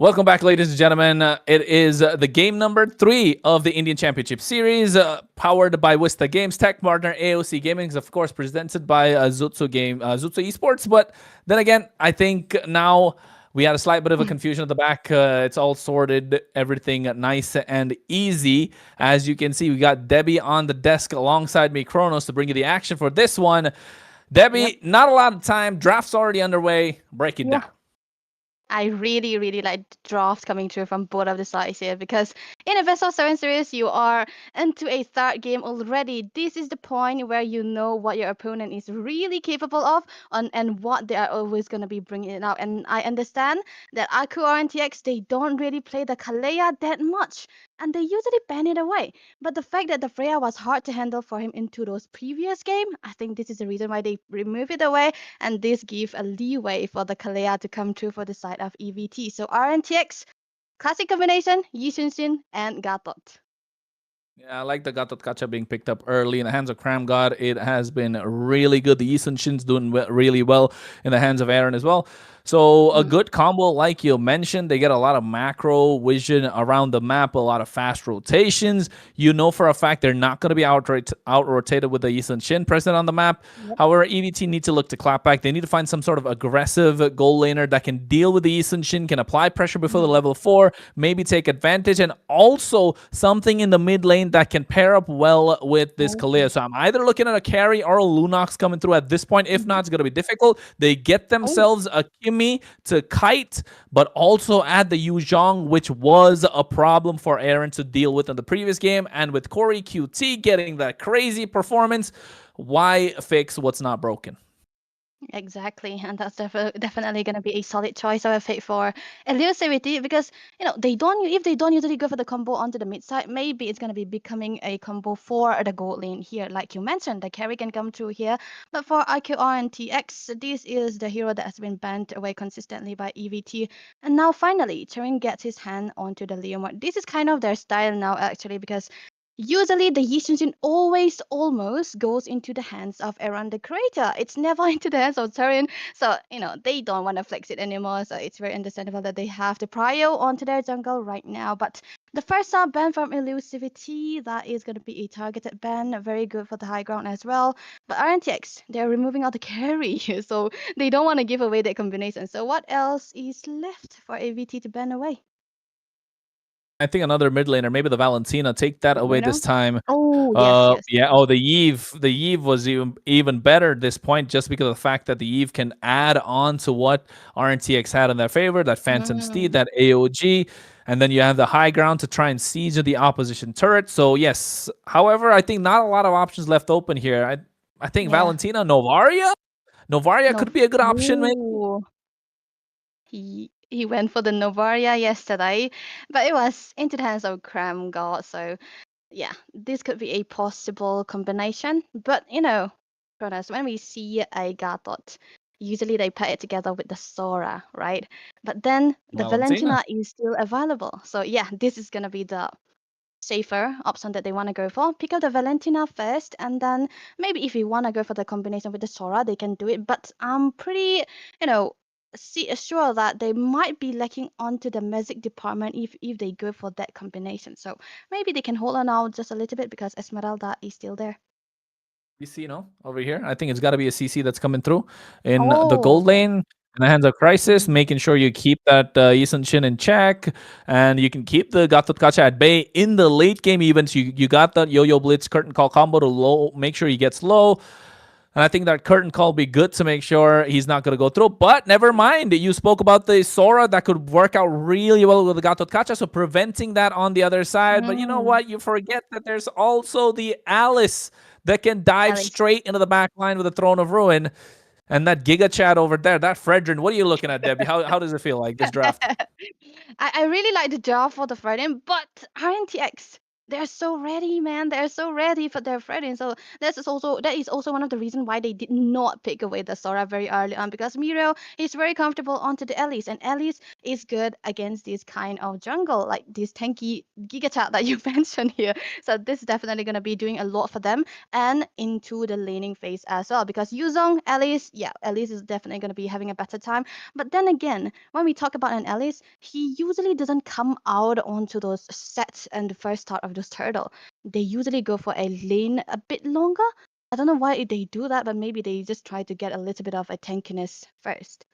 Welcome back, ladies and gentlemen. It is the game number 3 of the Indian Championship Series, powered by Wista Games. Tech partner AOC Gaming is, of course, presented by Zutsu Esports. But then again, I think now we had a slight bit of a confusion at the back. It's all sorted, everything nice and easy. As you can see, we got Debbie on the desk alongside me, Kronos, to bring you the action for this one. Yep. Debbie, not a lot of time. Draft's already underway. Break it Yeah. down. I really, really like drafts coming through from both of the sides here because in a Best of 7 series, you are into a third game already. This is the point where you know what your opponent is really capable of and what they are always going to be bringing it out. And I understand that Aku RNTX, they don't really play the Kalea that much and they usually ban it away. But the fact that the Freya was hard to handle for him into those previous game, I think this is the reason why they remove it away, and this give a leeway for the Kalea to come through for the side of EVT. So RNTX, classic combination, Yi Xunshin and Gatot. Yeah, I like the Gatot Kacha being picked up early in the hands of Cram God. It has been really good. The Yisun Shin's doing really well in the hands of Aaron as well. So a good combo, like you mentioned, they get a lot of macro vision around the map, a lot of fast rotations. You know for a fact they're not going to be out rotated with the Yisun Shin present on the map. Yep. However, EVT need to look to clap back. They need to find some sort of aggressive goal laner that can deal with the Yisun Shin, can apply pressure before the level 4, maybe take advantage, and also something in the mid lane that can pair up well with this Kalea. So I'm either looking at a carry or a Lunox coming through at this point. If not, it's going to be difficult. They get themselves a Kimi to kite, but also add the Yu Zhong, which was a problem for Aaron to deal with in the previous game. And with Corey QT getting that crazy performance, why fix what's not broken? Exactly, and that's definitely going to be a solid choice, I would say, for elusivity because they don't if they don't usually go for the combo onto the mid side, maybe it's going to be becoming a combo for the gold lane here, like you mentioned. The carry can come through here, but for IQR and TX, this is the hero that has been banned away consistently by EVT, and now finally Turing gets his hand onto the Leomord. This is kind of their style now, actually, because usually the Yi Xunshin always almost goes into the hands of Aaron the creator. It's never into the hands of Turin. So, they don't want to flex it anymore. So it's very understandable that they have the prio onto their jungle right now. But the first sub ban from elusivity, that is going to be a targeted ban. Very good for the high ground as well. But RNTX, they're removing all the carry. So they don't want to give away that combination. So what else is left for AVT to ban away? I think another mid laner, maybe the Valentina, take that away this time. Oh, yes. Yeah. Oh, the Eve was even better at this point, just because of the fact that the Eve can add on to what RNTX had in their favor, that Phantom Steed, that AOG, and then you have the high ground to try and siege the opposition turret. So yes, however, I think not a lot of options left open here. I think Yeah. Valentina, Novaria could be a good option, maybe. Ooh. He went for the Novaria yesterday, but it was into the hands of Cram God. So yeah, this could be a possible combination. But Kronos, when we see a Gatot, usually they put it together with the Sora, right? But then the Valentina is still available. So yeah, this is gonna be the safer option that they want to go for. Pick up the Valentina first, and then maybe if you want to go for the combination with the Sora, they can do it. But I'm pretty, sure that they might be lacking onto the magic department if they go for that combination. So maybe they can hold on out just a little bit because Esmeralda is still there. CC, over here. I think it's got to be a CC that's coming through in the gold lane. In the hands of Crisis, making sure you keep that Yisun Shin in check, and you can keep the Gatot Kacha at bay in the late game events. You got that Yo-Yo Blitz curtain call combo to make sure he gets low. And I think that curtain call will be good to make sure he's not going to go through. But never mind. You spoke about the Sora that could work out really well with the Gatot Kacha, so preventing that on the other side. But you know what? You forget that there's also the Alice that can dive straight into the back line with the Throne of Ruin. And that Giga Chat over there, that Fredrin, what are you looking at, Debbie? How does it feel like, this draft? I really like the draft for the Fredrin, but RNTX, they're so ready, man. They're so ready for their fighting. So that is also one of the reasons why they did not pick away the Sora very early on, because Miro is very comfortable onto the Elise, and Elise is good against this kind of jungle, like this tanky Giga that you mentioned here. So this is definitely gonna be doing a lot for them and into the laning phase as well, because Yuzong, Elise, yeah, Elise is definitely gonna be having a better time. But then again, when we talk about an Elise, he usually doesn't come out onto those sets and the first start of those turtle. They usually go for a lane a bit longer. I don't know why they do that, but maybe they just try to get a little bit of a tankiness first.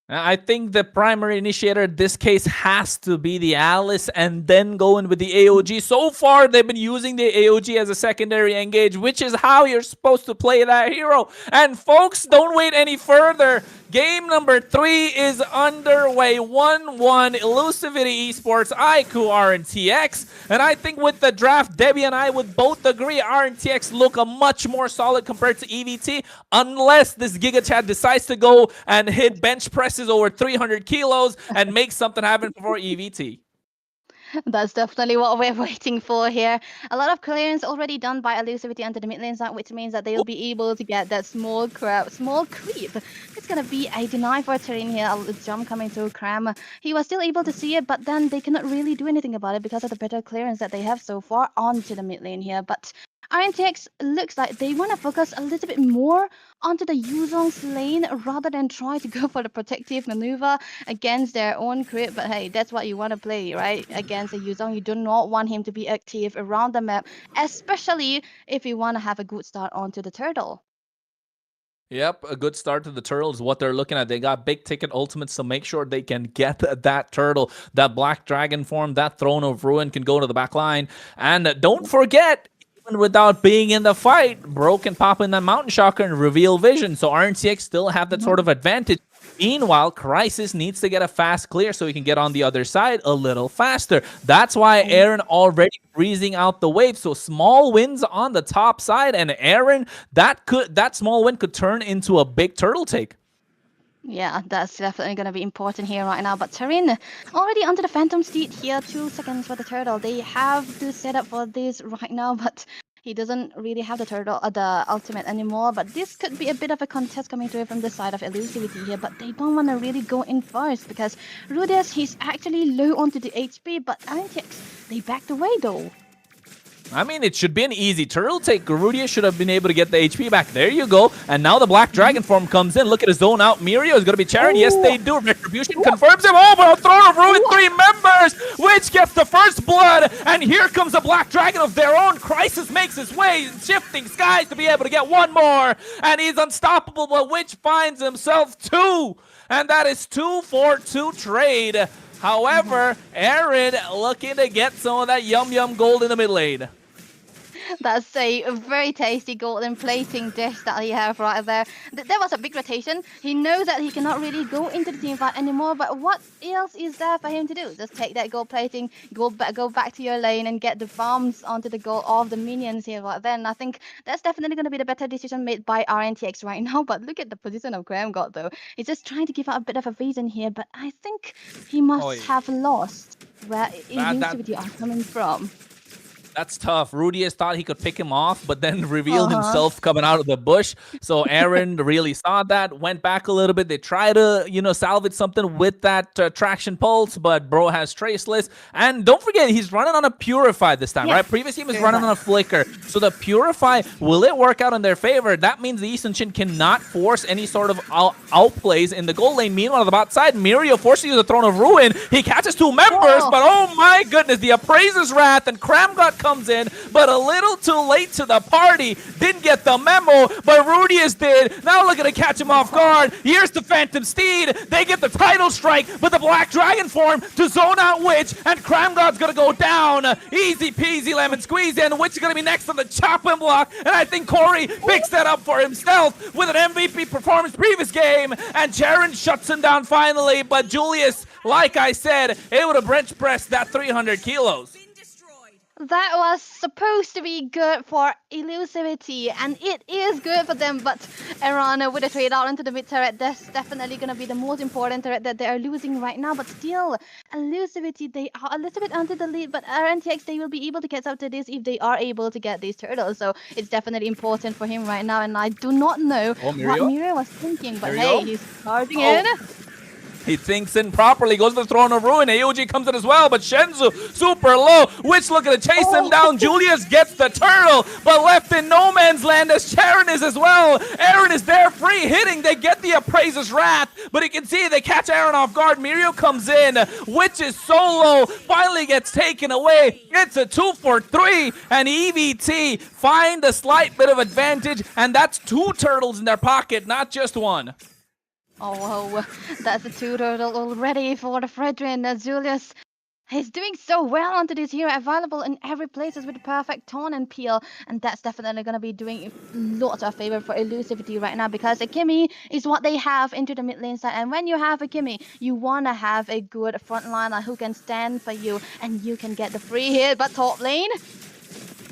I think the primary initiator in this case has to be the Alice and then going with the AOG. So far, they've been using the AOG as a secondary engage, which is how you're supposed to play that hero. And folks, don't wait any further. Game number 3 is underway. 1-1, Elusivity Esports, IQ RNTX. And I think with the draft, Debbie and I would both agree RNTX look a much more solid compared to EVT, unless this Giga Chad decides to go and hit bench presses over 300 kilos and make something happen for EVT. That's definitely what we're waiting for here. A lot of clearance already done by Elusivity under the mid lane side, which means that they'll be able to get that small creep. It's gonna be a deny for Terrain here. A jump coming through Cram. He was still able to see it, but then they cannot really do anything about it because of the better clearance that they have so far onto the mid lane here. But RNTX looks like they want to focus a little bit more onto the Yuzong's lane rather than try to go for the protective maneuver against their own crit. But hey, that's what you want to play, right? Against a Yuzong, you do not want him to be active around the map, especially if you want to have a good start onto the turtle. Yep, a good start to the turtle is what they're looking at. They got big ticket ultimates to make sure they can get that turtle. That black dragon form, that throne of ruin can go to the back line. And don't forget, even without being in the fight, Bro can pop in that mountain shocker and reveal vision. So RNTX still have that sort of advantage. Meanwhile, Crisis needs to get a fast clear so he can get on the other side a little faster. That's why Aaron already freezing out the wave. So small wins on the top side, and Aaron, that small win could turn into a big turtle take. Yeah, that's definitely going to be important here right now. But Tarin already onto the Phantom Steed here. 2 seconds for the turtle. They have to set up for this right now, but he doesn't really have the turtle, the ultimate anymore. But this could be a bit of a contest coming through from the side of Elusivity here. But they don't want to really go in first because Rudius, he's actually low onto the HP. But RNTX, they backed away though. I mean, it should be an easy turtle take. Garudia should have been able to get the HP back. There you go. And now the Black Dragon form comes in. Look at his zone out. Mirio is going to be Charon. Yes, they do. Retribution confirms him. Oh, but a Throne of Ruin, 3 members, which gets the first blood. And here comes a Black Dragon of their own. Crisis makes his way, shifting skies to be able to get one more. And he's unstoppable, but Witch finds himself 2. And that is 2 for 2 trade. However, Aaron looking to get some of that yum gold in the mid lane. That's a very tasty golden plating dish that he have right there. There was a big rotation. He knows that he cannot really go into the team fight anymore, but what else is there for him to do? Just take that gold plating, go back to your lane and get the farms onto the goal of the minions here right there. And I think that's definitely going to be the better decision made by RNTX right now. But look at the position of Graham God though. He's just trying to give out a bit of a vision here, but I think he must have lost where Elusivity are coming from. That's tough. Rudius thought he could pick him off, but then revealed himself coming out of the bush. So Aaron really saw that, went back a little bit. They try to, salvage something with that traction pulse, but Bro has Traceless. And don't forget, he's running on a Purify this time, right? Previous team is running on a Flicker. So the Purify, will it work out in their favor? That means the Eastern Shin cannot force any sort of outplays in the gold lane. Meanwhile, on the bot side, Mirio forces you the Throne of Ruin. He catches 2 members, but oh my goodness, the Appraiser's Wrath and Kramgot comes in, but a little too late to the party. Didn't get the memo, but Rudius did. Now looking to catch him off guard. Here's the Phantom Steed. They get the title strike, but the Black Dragon form to zone out Witch, and Kramgod's gonna go down. Easy peasy lemon squeeze, and Witch is gonna be next on the chopping block, and I think Corey picks that up for himself with an MVP performance previous game, and Charon shuts him down finally, but Julius, like I said, able to bench press that 300 kilos. That was supposed to be good for elusivity, and it is good for them, but Aaron with a trade out into the mid turret, that's definitely going to be the most important turret that they are losing right now, but still, elusivity, they are a little bit under the lead, but RNTX, they will be able to catch up to this if they are able to get these turtles, so it's definitely important for him right now, and I do not know what Mirio was thinking, but hey, he's charging in. He thinks in properly, goes to the Throne of Ruin. AOG comes in as well, but Shenzu super low. Witch looking to chase him down. Julius gets the turtle, but left in no man's land as Charon is as well. Aaron is there, free hitting. They get the Appraiser's Wrath, but you can see they catch Aaron off guard. Mirio comes in. Witch is solo, finally gets taken away. It's a 2 for 3, and EVT find a slight bit of advantage, and that's 2 turtles in their pocket, not just 1. Oh, that's a 2 turtle already for the Fredrin. Julius, he's doing so well onto this hero, available in every places with the perfect taunt and peel, and that's definitely going to be doing lots of favor for elusivity right now, because a Kimmy is what they have into the mid lane side, and when you have a Kimmy, you want to have a good frontliner who can stand for you, and you can get the free hit, but top lane...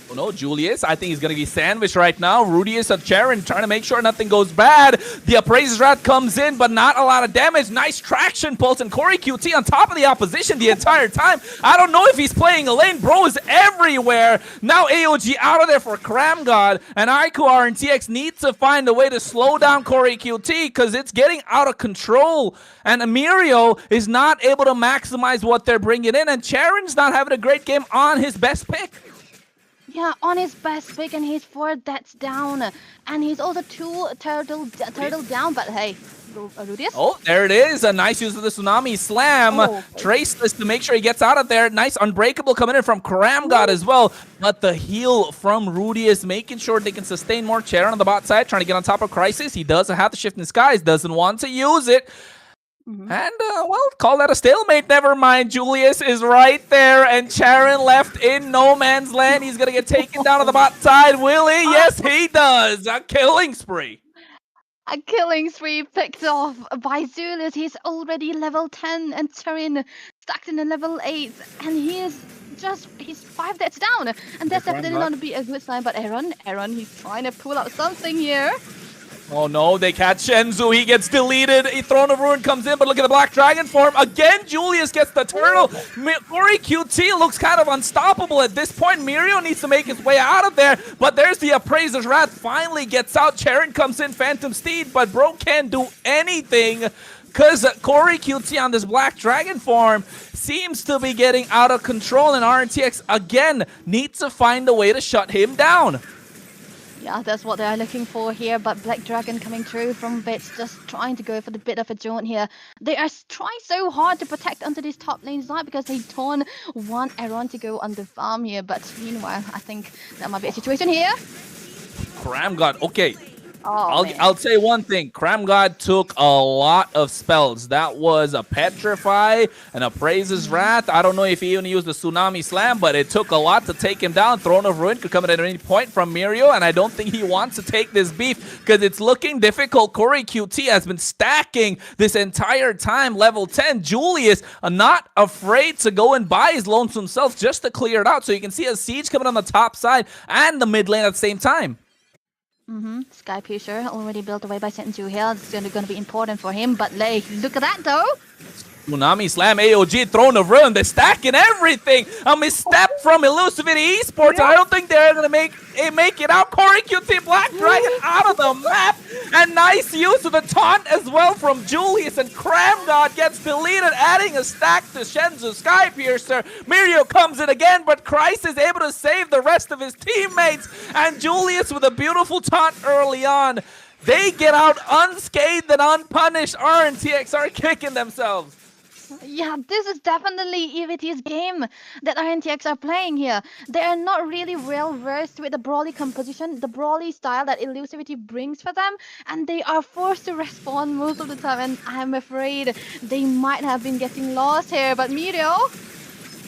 Oh no, Julius, I think he's going to be sandwiched right now. Rudius of Charon trying to make sure nothing goes bad. The Appraiser's Wrath comes in, but not a lot of damage. Nice traction pulse, and Corey QT on top of the opposition the entire time. I don't know if he's playing a lane. Bro is everywhere. Now AOG out of there for Cram God, and Iku RNTX needs to find a way to slow down Corey QT because it's getting out of control. And Mirio is not able to maximize what they're bringing in, and Charon's not having a great game on his best pick. Yeah, on his best pick, and he's 4 deaths down, and he's also 2 turtle down. But hey, Rudius. Oh, there it is. A nice use of the Tsunami Slam. Traceless to make sure he gets out of there. Nice Unbreakable coming in from Cram God as well. But the heal from Rudius, making sure they can sustain more. Charon on the bot side, trying to get on top of Crisis. He doesn't have the Shift in Skies, doesn't want to use it. And, well, call that a stalemate. Never mind. Julius is right there, and Charon left in no man's land. He's going to get taken down on the bot side. Will he? Yes, he does. A killing spree. A killing spree picked off by Julius. He's already level 10, and Charon stuck in a level 8, and he's 5 deaths down. And that's definitely not going to be a good sign, but Aaron, he's trying to pull out something here. Oh no, they catch Shenzu. He gets deleted. A Throne of Ruin comes in, but look at the Black Dragon form. Again, Julius gets the turtle. Corey QT looks kind of unstoppable at this point. Mirio needs to make his way out of there, but there's the Appraiser's Wrath. Finally gets out. Charon comes in, Phantom Steed, but bro can't do anything because Corey QT on this Black Dragon form seems to be getting out of control, and RNTX again needs to find a way to shut him down. Yeah, that's what they're looking for here, but Black Dragon coming through from Bits, just trying to go for the bit of a jaunt here. They are trying so hard to protect onto this top lane side because they don't want Aaron to go on the farm here, but meanwhile, I think that might be a situation here. Cram God, okay. Oh, I'll say one thing. Cram God took a lot of spells. That was a Petrify, an Appraiser's Wrath. I don't know if he even used the Tsunami Slam, but it took a lot to take him down. Throne of Ruin could come in at any point from Mirio, and I don't think he wants to take this beef because it's looking difficult. Corey QT has been stacking this entire time. Level 10. Julius not afraid to go and buy his lonesome self just to clear it out. So you can see a siege coming on the top side and the mid lane at the same time. Sky Piercer already built away by Senju here. It's going to be important for him, but look at that though. Tsunami Slam, AOG, Throne of Ruin, they're stacking everything. A misstep from Zutsu Esports, and I don't think they're going to make it out. Corey QT, Black Dragon out of the map, and nice use of the taunt as well from Julius, and Cram God gets deleted, adding a stack to Shenzu. Sky Piercer, Mirio comes in again, but Christ is able to save the rest of his teammates, and Julius with a beautiful taunt early on. They get out unscathed and unpunished. RNTX are kicking themselves. Yeah, this is definitely EVT's game that RNTX are playing here. They are not really well versed with the brawly composition, the brawly style that elusivity brings for them, and they are forced to respond most of the time, and I'm afraid they might have been getting lost here, but Mirio...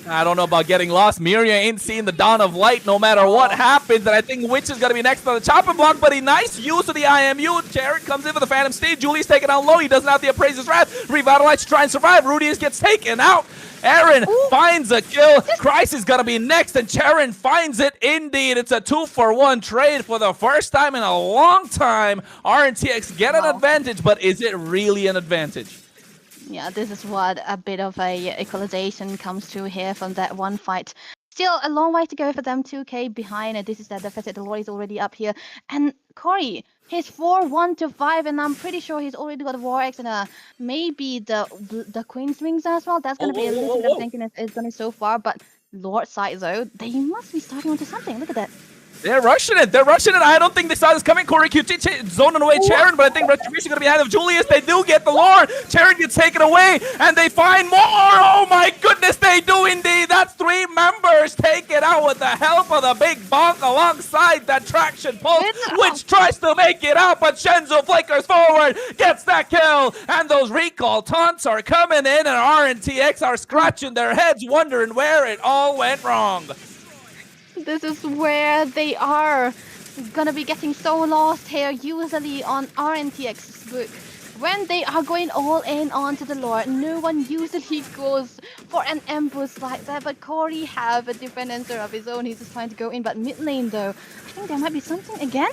I don't know about getting lost. Miria ain't seeing the dawn of light no matter what happens. And I think Witch is going to be next on the chopping block. But a nice use of the IMU. Jared comes in for the Phantom Steed. Julie's taken out low. He doesn't have the Appraiser's Wrath. Revitalize to try and survive. Rudius gets taken out. Aaron finds a kill. Christ is going to be next. And Charon finds it indeed. It's a 2-for-1 trade for the first time in a long time. RNTX get an advantage. But is it really an advantage? Yeah, this is what a bit of a equalization comes to here from that one fight. Still a long way to go for them, 2k behind, and this is the deficit. The Lord is already up here. And Corey, he's 4-1 to 5, and I'm pretty sure he's already got a War Axe and maybe the Queen's Wings as well. That's going to be a little bit of thinking it's going to so far, but Lord side though, they must be starting onto something. Look at that. They're rushing it. They're rushing it. I don't think they saw this coming. Corey QT zoning away Charon, but I think Retribution going to be ahead of Julius. They do get the Lord. Charon gets taken away, and they find more. Oh my goodness, they do indeed. That's 3 members taken out with the help of the big bonk alongside that traction pulse, which tries to make it out, but Shenzo flickers forward, gets that kill, and those recall taunts are coming in, and RNTX are scratching their heads, wondering where it all went wrong. This is where they are gonna be getting so lost here, usually on RNTX's book. When they are going all in onto the Lord, no one usually goes for an ambush like that, but Corey have a different answer of his own. He's just trying to go in, but mid lane though, I think there might be something again.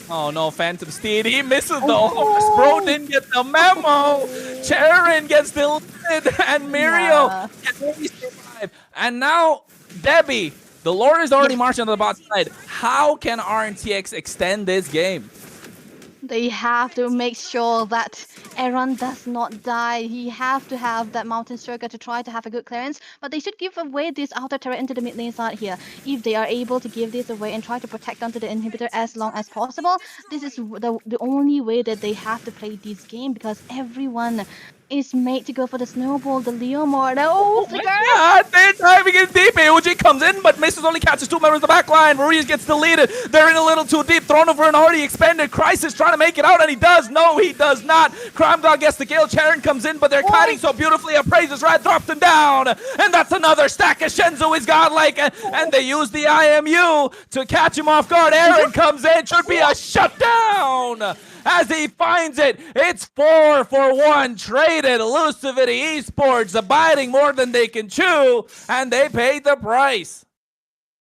Oh no, Phantom Steed, he misses the horse. Bro didn't get the memo. Charon gets deleted, and Mirio can only survive. And now, Debbie, the Lord is already marching on the bot side. How can RNTX extend this game? They have to make sure that Aaron does not die. He have to have that Mountain Striker to try to have a good clearance, but they should give away this outer turret into the mid lane side here. If they are able to give this away and try to protect onto the inhibitor as long as possible, this is the only way that they have to play this game, because everyone is made to go for the snowball, the Leomord. Oh, flicker! Yeah, they're diving in deep. AOG comes in, but misses, only catches 2 members of the back line. Ruiz gets deleted. They're in a little too deep. Thrown over an already expanded Crisis, trying to make it out, and he does. No, he does not. Crime Dog gets the kill. Charon comes in, but they're kiting so beautifully. Appraiser's Rat dropped him down. And that's another stack. As Shenzo is godlike, and they use the IMU to catch him off guard. Aaron comes in. Should be a shutdown. As he finds it, it's 4-for-1 traded. Zutsu Esports abiding more than they can chew, and they paid the price.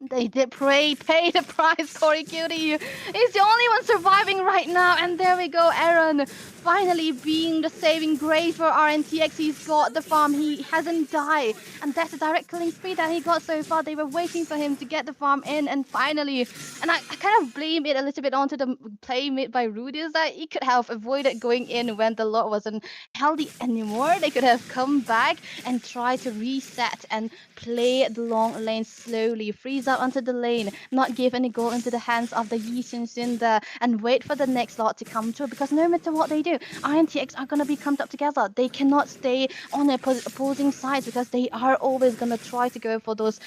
They did pay the price. Corey Cutie is the only one surviving right now, and there we go. Aaron finally being the saving grace for RNTX. He's got the farm. He hasn't died, and that's the direct killing speed that he got so far. They were waiting for him to get the farm in, and finally, and I kind of blame it a little bit onto the play made by Rudius, that he could have avoided going in when the Lord wasn't healthy anymore. They could have come back and tried to reset and play the long lane slowly, freeze out onto the lane, not give any gold into the hands of the Yi Xin there, and wait for the next lot to come through, because no matter what they do, RNTX are going to be clumped up together. They cannot stay on their opposing sides, because they are always going to try to go for those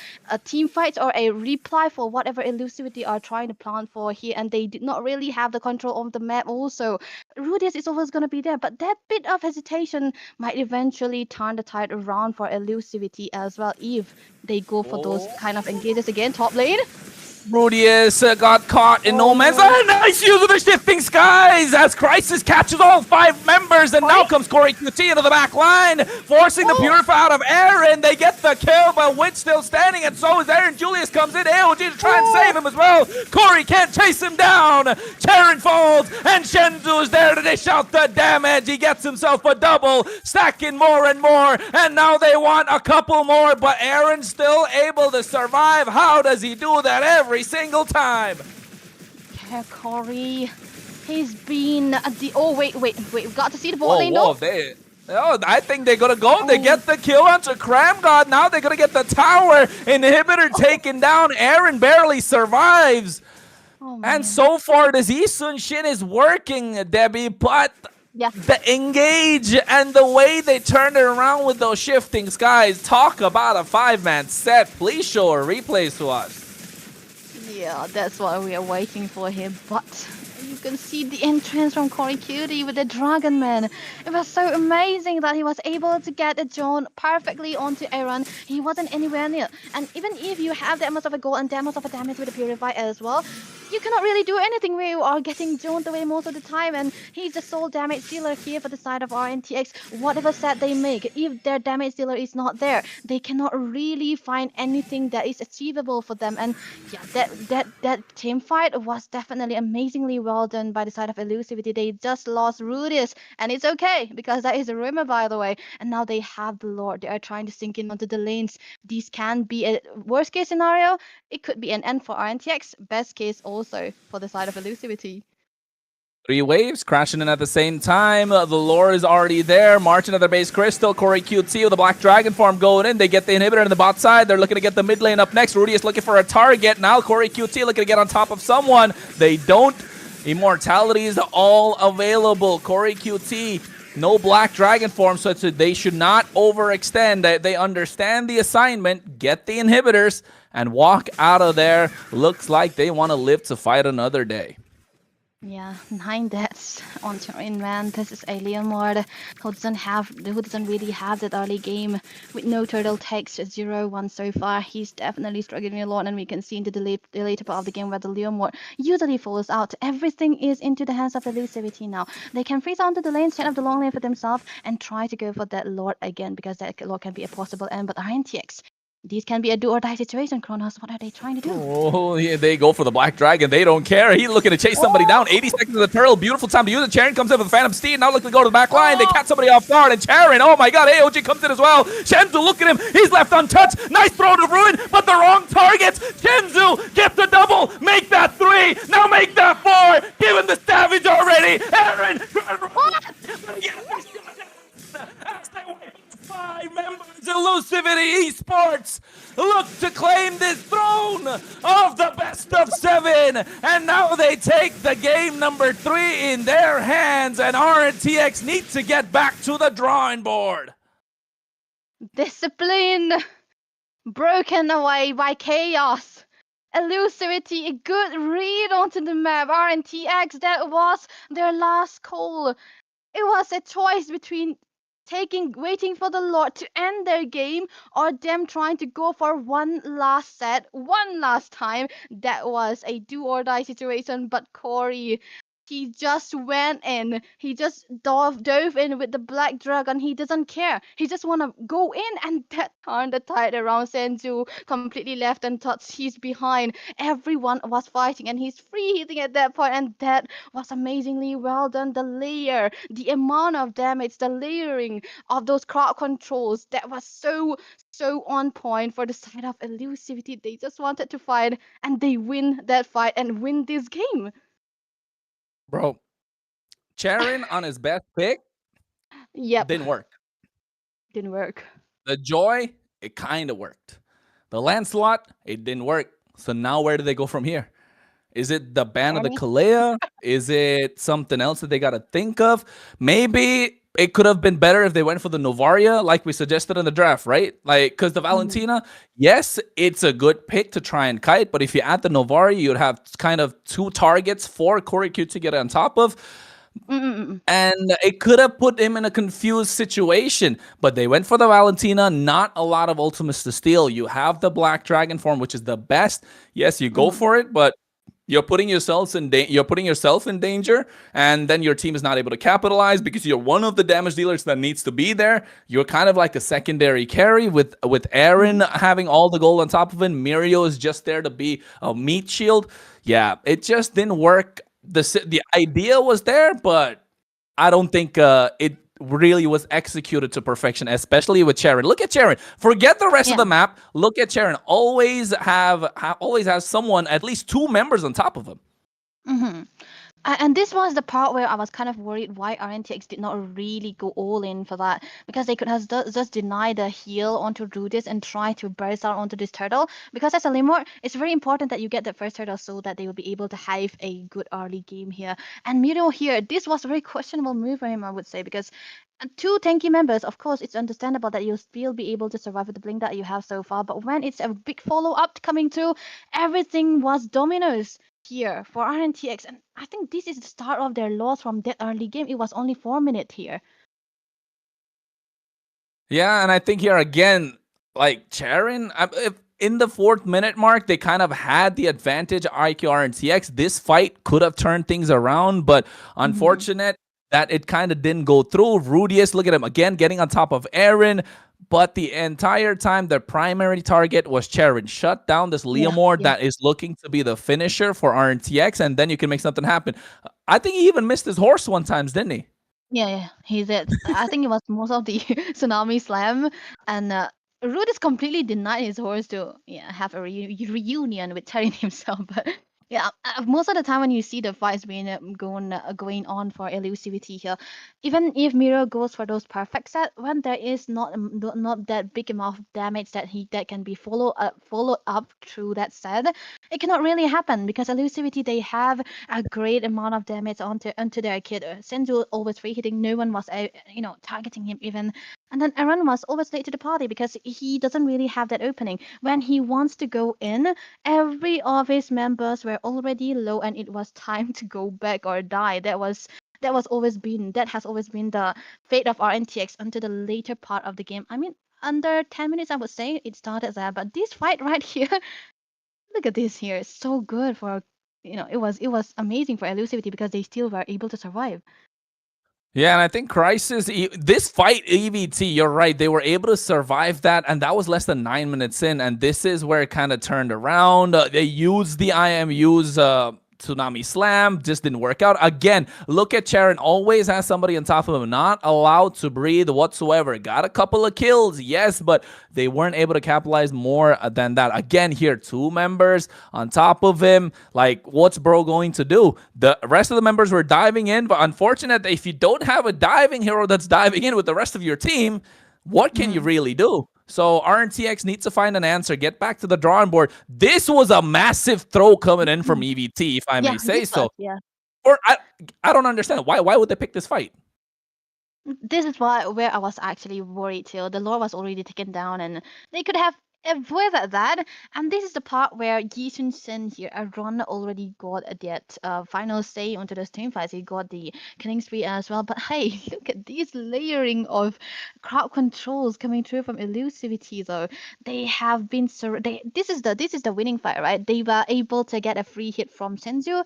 team fights or a reply for whatever elusivity they are trying to plant for here, and they did not really have the control of the map also. Rudius is always going to be there, but that bit of hesitation might eventually turn the tide around for elusivity as well, if they go for those kind of engages again. Top lane. Rudius got caught in no man's land. Nice use of the shifting skies as Crisis catches all 5 members, and now comes Corey QT into the back line, forcing the Purify out of Aaron. They get the kill, but Witch still standing, and so is Aaron. Julius comes in, AOG to try and save him as well. Corey can't chase him down. Charon falls, and Shenzu is there to dish out the damage. He gets himself a double, stacking more and more, and now they want a couple more, but Aaron's still able to survive. How does he do that every single time? Yeah, Corey. He's been at the... Oh, wait. We've got to see the bot lane, though. I think they're going to go. They get the kill onto Cram God. Now they're going to get the tower inhibitor taken down. Aaron barely survives. And so far, this Isun Shin is working, Debbie, but the engage and the way they turned it around with those shifting skies. Talk about a 5-man set. Please show a replays to us. Yeah, that's what we are waiting for here. But you can see the entrance from Corey Cutie with the Dragon Man. It was so amazing that he was able to get a drone perfectly onto Aaron. He wasn't anywhere near. And even if you have that much of a goal and that much of a damage with the Purify as well, you cannot really do anything where you are getting zoned away most of the time. And he's the sole damage dealer here for the side of RNTX. Whatever set they make, if their damage dealer is not there, they cannot really find anything that is achievable for them. And yeah, that team fight was definitely amazingly well done by the side of Elusivity. They just lost Rudius, and it's okay because that is a rumor, by the way. And now they have the Lord. They are trying to sink in onto the lanes. These can be a worst case scenario. It could be an end for RNTX. Best case also for the side of Elusivity. 3 waves crashing in at the same time. The lore is already there. Marching at their base crystal. Corey QT with the Black Dragon form going in. They get the inhibitor in the bot side. They're looking to get the mid lane up next. Rudy is looking for a target. Now Corey QT looking to get on top of someone. They don't. Immortality is all available. Corey QT, no Black Dragon form, so they should not overextend. They understand the assignment. Get the inhibitors and walk out of there. Looks like they want to live to fight another day. Yeah, 9 deaths on Turin, man. This is a Leomord who doesn't really have that early game with no turtle takes 0-1 so far. He's definitely struggling a lot, and we can see in the later part of the game where the Leomord usually falls out. Everything is into the hands of Elusivity now. They can freeze onto the lane, set up the long lane for themselves, and try to go for that Lord again, because that Lord can be a possible end. But RNTX, these can be a do or die situation, Kronos. What are they trying to do? Oh, yeah, they go for the Black Dragon. They don't care. He's looking to chase somebody down. 80 seconds of the turtle. Beautiful time to use it. Charon comes in with Phantom Steed. Now looking to go to the back line. They catch somebody off guard. And Charon, oh my god, AOG comes in as well. Shenzu, look at him. He's left untouched. Nice throw to Ruin, but the wrong targets. Shenzu gets the double. Make that 3. Now make that 4. Give him the savage already. Aaron. What? As they wait, 5 members Elusivity Esports look to claim this throne of the best of 7, and now they take the game number 3 in their hands, and RNTX need to get back to the drawing board. Discipline broken away by chaos. Elusivity, a good read onto the map. RNTX, that was their last call. It was a choice between waiting for the Lord to end their game, or them trying to go for one last set, one last time. That was a do or die situation, but Corey, he just went in. He just dove in with the Black Dragon. He doesn't care. He just want to go in, and that turned the tide around. Senju completely left untouched. He's behind. Everyone was fighting, and he's free hitting at that point, and that was amazingly well done. The layer, the amount of damage, the layering of those crowd controls, that was so on point for the side of Elusivity. They just wanted to fight, and they win that fight and win this game. Bro, Charon on his best pick Yep. didn't work. Didn't work. The Joy, it kind of worked. The Lancelot, it didn't work. So now where do they go from here? Is it the ban of the Kalea? Is it something else that they got to think of? Maybe it could have been better if they went for the Novaria, like we suggested in the draft, right? Like, because the Valentina, yes, it's a good pick to try and kite, but if you add the Novaria, you'd have kind of 2 targets for Corey Q to get on top of. And it could have put him in a confused situation, but they went for the Valentina. Not a lot of ultimates to steal. You have the Black Dragon form, which is the best. Yes, you go for it, but you're putting yourself in danger, and then your team is not able to capitalize because you're one of the damage dealers that needs to be there. You're kind of like a secondary carry with Aaron having all the gold on top of him. Mirio is just there to be a meat shield. Yeah, it just didn't work. The idea was there, but I don't think it really was executed to perfection, especially with Charon. Look at Charon. Forget the rest of the map. Look at Charon. Always has someone, at least 2 members on top of him. Mm-hmm. And this was the part where I was kind of worried why RNTX did not really go all in for that, because they could have just denied the heal onto Rudis and try to burst out onto this turtle. Because as a Lemur, it's very important that you get the first turtle so that they will be able to have a good early game here. And Miro here, this was a very questionable move for him, I would say, because two tanky members, of course, it's understandable that you'll still be able to survive with the blink that you have so far. But when it's a big follow up coming through, everything was dominoes here for RNTX, and I think this is the start of their loss from that early game. It was only 4 minutes here. Yeah, and I think here again, like Charon, if in the 4th minute mark, they kind of had the advantage. IQR and TX. This fight could have turned things around, but Mhm. unfortunate that it kind of didn't go through. Rudius, look at him again, getting on top of Aaron. But the entire time, their primary target was Charon. Shut down this Yeah, Leomord yeah, that is looking to be the finisher for RNTX, and then you can make something happen. I think he even missed his horse one times, didn't he? yeah, yeah. He did. I think it was most of the tsunami slam, and Rude is completely denied his horse to have a reunion with Terry himself. But yeah, most of the time when you see the fights being going on for elusivity here, even if Miro goes for those perfect set, when there is not that big amount of damage that can be followed up through that set, it cannot really happen because elusivity they have a great amount of damage onto their kid. Senju always free hitting, no one was targeting him even, and then Aaron was always late to the party because he doesn't really have that opening. When he wants to go in, every of his members were already low, and it was time to go back or die. That has always been the fate of RNTX until the later part of the game. I mean, under 10 minutes, I would say it started there, but this fight right here, look at this here. It's so good for it was amazing for elusivity because they still were able to survive. Yeah, and I think Crisis, this fight, EVT, you're right. They were able to survive that, and that was less than 9 minutes in. And this is where it kind of turned around. They used the IMU's Tsunami Slam, just didn't work out. Again, look at Charon, always has somebody on top of him, not allowed to breathe whatsoever. Got a couple of kills, yes, but they weren't able to capitalize more than that. Again, here, 2 members on top of him. Like, what's bro going to do? The rest of the members were diving in, but unfortunate if you don't have a diving hero that's diving in with the rest of your team, what can you Mhm. really do? So RNTX needs to find an answer, get back to the drawing board. This was a massive throw coming in from Mhm. EVT, if I Yeah, may say this was so. yeah. Or I don't understand why would they pick this fight? This is why where I was actually worried too. The lore was already taken down, and they could have avoided that. And this is the part where Yisun Sin here, Ron already got that final say onto the team fights. He got the killing spree as well. But hey, look at this layering of crowd controls coming through from elusivity. Though they have been this is the winning fight, right? They were able to get a free hit from Senju.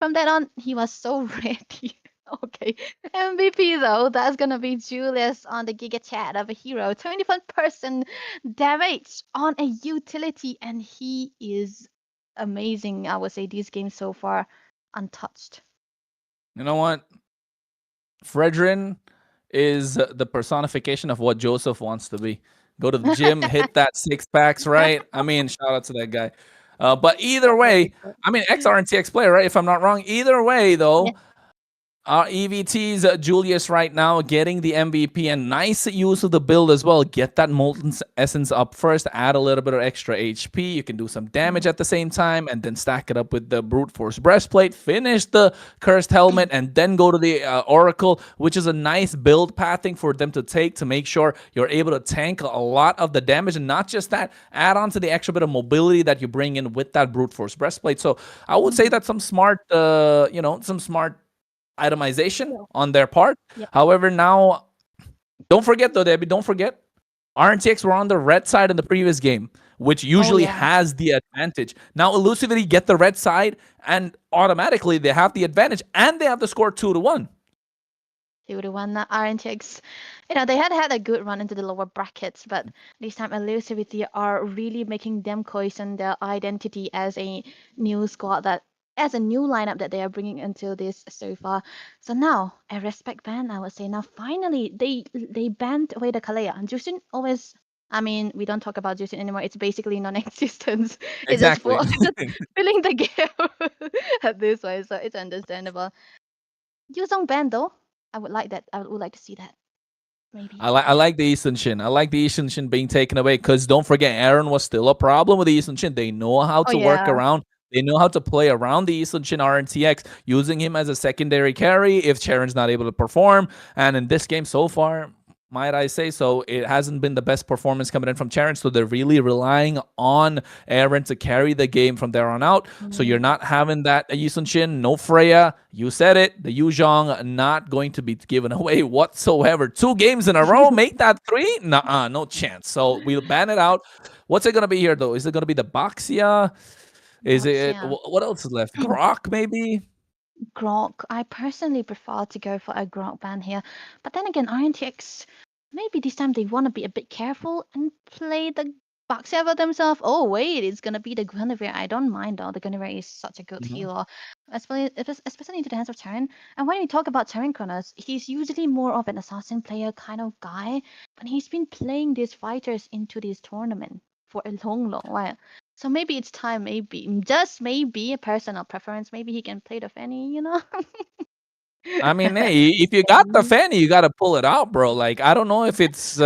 From then on, he was so ready. Okay. MVP though, that's gonna be Julius on the Giga Chat of a hero. 21% damage on a utility, and he is amazing. I would say these games so far untouched. You know what? Fredrin is the personification of what Joseph wants to be. Go to the gym, hit that 6 packs, right? I mean, shout out to that guy. But either way, Very good. I mean, ex RNTX player, right? If I'm not wrong. Either way, Yeah. though, EVT's Julius right now getting the MVP and nice use of the build as well. Get that Molten Essence up first, add a little bit of extra HP. You can do some damage Mhm. at the same time and then stack it up with the Brute Force Breastplate, finish the Cursed Helmet, and then go to the Oracle, which is a nice build pathing for them to take to make sure you're able to tank a lot of the damage. And not just that, add on to the extra bit of mobility that you bring in with that Brute Force Breastplate. So I would say Mhm. that's some smart, some smart itemization Yeah. on their part. Yeah. However, now don't forget though, Debbie, don't forget RNTX were on the red side in the previous game, which Oh usually yeah. has the advantage. Now Elusivity get the red side, and automatically they have the advantage, and they have the score 2-1. They would have won that RNTX. They had a good run into the lower brackets, but this time Elusivity are really making them question their identity as a new squad as a new lineup that they are bringing into this so far. So now a respect ban, I would say. Now finally they banned away the Kalea. And Justin always I mean, we don't talk about Zutsu anymore. It's basically non-existence. It's just Exactly. just filling the gap at this way, so it's understandable. Yuzong ban though, I would like that. I would like to see that. Maybe. I like the Eastern Shin. I like the Eastern Shin being taken away because don't forget, Aaron was still a problem with the Eastern Shin. They know how Oh to work yeah. around. They know how to play around the Eastern Shin RNTX, using him as a secondary carry if Sharon's not able to perform. And in this game so far, might I say so, it hasn't been the best performance coming in from Sharon. So they're really relying on Aaron to carry the game from there on out. So you're not having that Eastern Shin, no Freya. You said it. The Yuzhong not going to be given away whatsoever. 2 games in a row, make that 3? Nuh-uh, no chance. So we'll ban it out. What's it going to be here, though? Is it going to be the Baxia? Is Box, it yeah. what else is left? Grok, maybe? Grok. I personally prefer to go for a Grok ban here, but then again, RNTX maybe this time they want to be a bit careful and play the Baxever themselves. Oh wait, it's gonna be the Guinevere. I don't mind though. The Guinevere is such a good Mhm. healer, especially into the hands of Terran. And when we talk about Terran Kronos, he's usually more of an assassin player kind of guy, but he's been playing these fighters into this tournament for a long, long while. So maybe it's time, maybe, just maybe a personal preference. Maybe he can play the Fanny, you know? I mean, hey, if you got the fanny, you gotta pull it out, bro. Like, I don't know if it's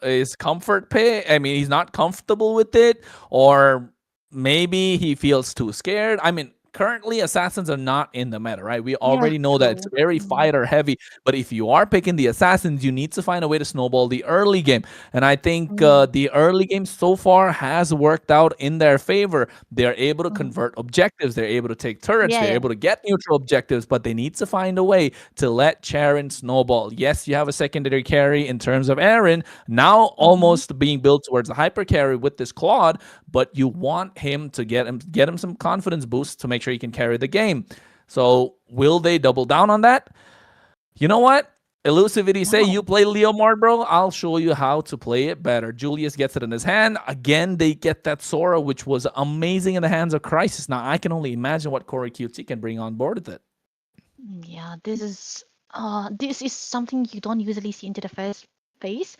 his comfort pay. I mean, he's not comfortable with it, or maybe he feels too scared. I mean, currently assassins are not in the meta, right? We Yeah, already know that it's true. very fighter heavy. But if you are picking the assassins, you need to find a way to snowball the early game. And I think the early game so far has worked out in their favor. They're able to convert objectives. They're able to take turrets. Yeah, They're yeah. able to get neutral objectives, but they need to find a way to let Charon snowball. Yes, you have a secondary carry in terms of Aaron, now almost being built towards a hyper carry with this Claude, but you want him to get him some confidence boosts to make sure he can carry the game. So will they double down on that? You know what? Elusivity say Wow. you play Leomord, bro. I'll show you how to play it better. Julius gets it in his hand. Again, they get that Sora, which was amazing in the hands of Crisis. Now I can only imagine what Corey QT can bring on board with it. Yeah, this is something you don't usually see into the first phase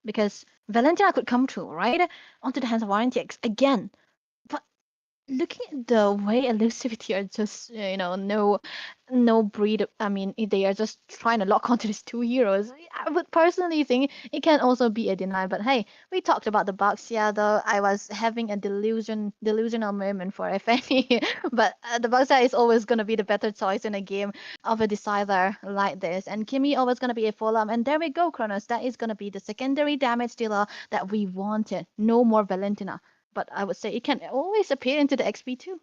because Valentina could come through, right? Onto the hands of RNTX again. But looking at the way elusivity are just no breed. I mean, if they are just trying to lock onto these two heroes, I would personally think it can also be a deny. But hey, we talked about the bugs. Yeah, though I was having a delusional moment for FNE, but the bugs is always gonna be the better choice in a game of a decider like this. And Kimi always gonna be a full and there we go, Kronos. That is gonna be the secondary damage dealer that we wanted. No more Valentina, but I would say it can always appear into the XP too.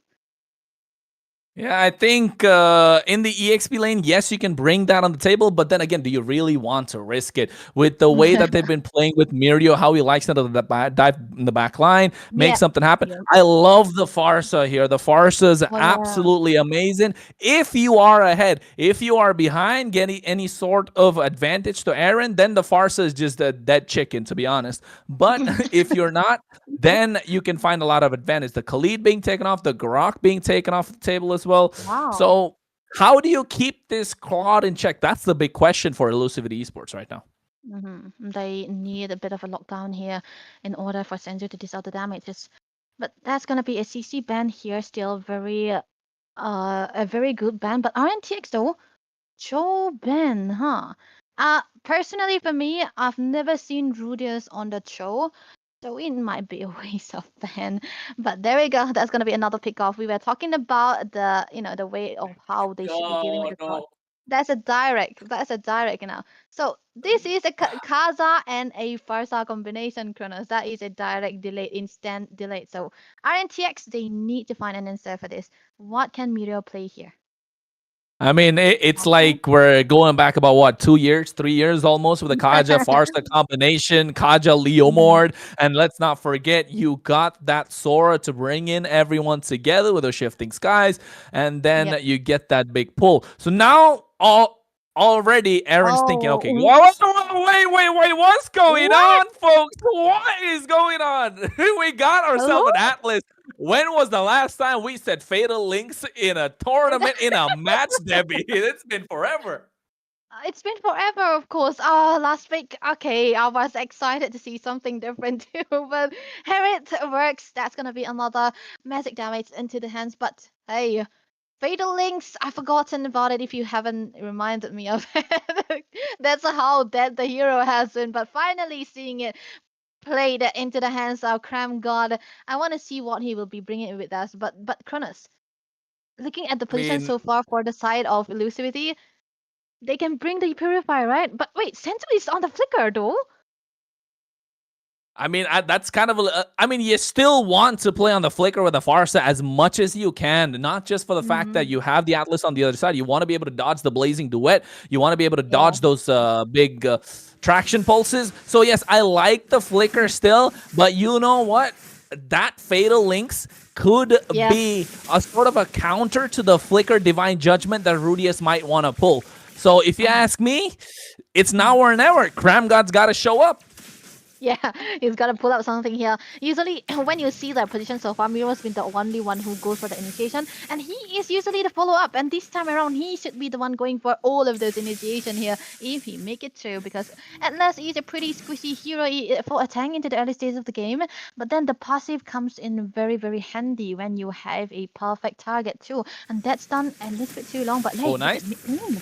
Yeah, I think in the EXP lane, yes, you can bring that on the table, but then again, do you really want to risk it? With the way that they've been playing with Mirio, how he likes to dive in the back line, make Yeah. something happen. Yeah. I love the Farsa here. The Farsa is Oh yeah. absolutely amazing. If you are ahead, if you are behind, getting any sort of advantage to Aaron, then the Farsa is just a dead chicken, to be honest. But if you're not, then you can find a lot of advantage. The Khalid being taken off, the Grok being taken off the table as well. Wow. So how do you keep this Claude in check? That's the big question for Elusivity Esports right now. They need a bit of a lockdown here in order for Senju to dissolve the damages. But that's gonna be a CC ban here, still a very good ban. But RNTX though, Cho ban, huh? Personally for me, I've never seen Rudius on the Cho. So it might be a waste of ban. But there we go. That's gonna be another pick off. We were talking about the way of how they should be dealing with the crowd. That's a direct. So this is a Kaza and a Farsa combination, Kronos. That is a direct delay, instant delay. So RNTX, they need to find an answer for this. What can Mirio play here? I mean, it's like we're going back about what, 2 years, 3 years almost with the Kaja Farsa combination, Kaja Leomord, and let's not forget you got that Sora to bring in everyone together with the shifting skies, and then you get that big pull. So now already Aaron's thinking, okay, wait, what's going on, folks? What is going on? We got ourselves an Atlas. When was the last time we said Fatal Links in a tournament, in a match, Debbie? It's been forever. It's been forever, of course. Last week, okay, I was excited to see something different too, but here it works. That's gonna be another magic damage into the hands. But hey, Fatal Links, I've forgotten about it if you haven't reminded me of it. That's how dead the hero has been. But finally seeing it played into the hands of Cram God, I want to see what he will be bringing with us. But Kronos, looking at the I position mean, so far for the side of Elusivity, they can bring the Purifier, right? But wait, Sentinel is on the Flicker though. that's kind of. I mean, you still want to play on the Flicker with the Farsa as much as you can, not just for the fact that Mm-hmm. you have the Atlas on the other side. You want to be able to dodge the Blazing Duet. You want to be able to Yeah. dodge those big traction pulses. So yes, I like the Flicker still, but you know what? That Fatal Links could be Yes. a sort of a counter to the Flicker Divine Judgment that Rudius might want to pull. So if you Uh-huh. ask me, it's now or never. Cram God's got to show up. Yeah, he's got to pull out something here. Usually, when you see that position so far, Miro's been the only one who goes for the initiation, and he is usually the follow-up. And this time around, he should be the one going for all of those initiation here if he make it through. Because Atlas is a pretty squishy hero for a tank into the early stages of the game. But then the passive comes in very, very handy when you have a perfect target too. And that's done a little bit too long. But Oh, hey, look nice. at me.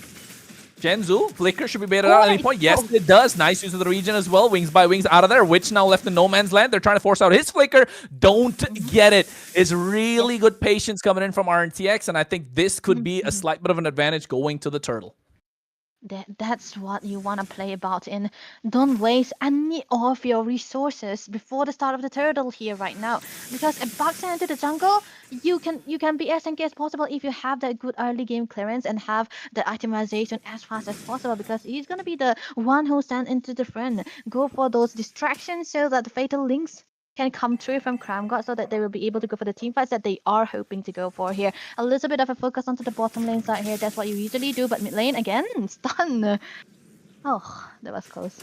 Genzu, Flicker should be baited Oh, out at any it's point. Yes, so it does. Nice use of the region as well. Wings by Wings out of there. Witch now left in no man's land. They're trying to force out his Flicker. Don't Mhm. get it. It's Yeah. really good patience coming in from RNTX, and I think this could be a Mhm. slight bit of an advantage going to the Turtle. That's what you want to play about in. Don't waste any of your resources before the start of the turtle here right now. Because a Buxen into the jungle, you can be as tanky as possible if you have that good early game clearance and have the itemization as fast as possible, because he's gonna be the one who stand into the front. Go for those distractions so that the fatal links can come through from Crown God, so that they will be able to go for the team fights that they are hoping to go for here. A little bit of a focus onto the bottom lane side here. That's what you usually do, but mid lane again, stun. Oh, that was close.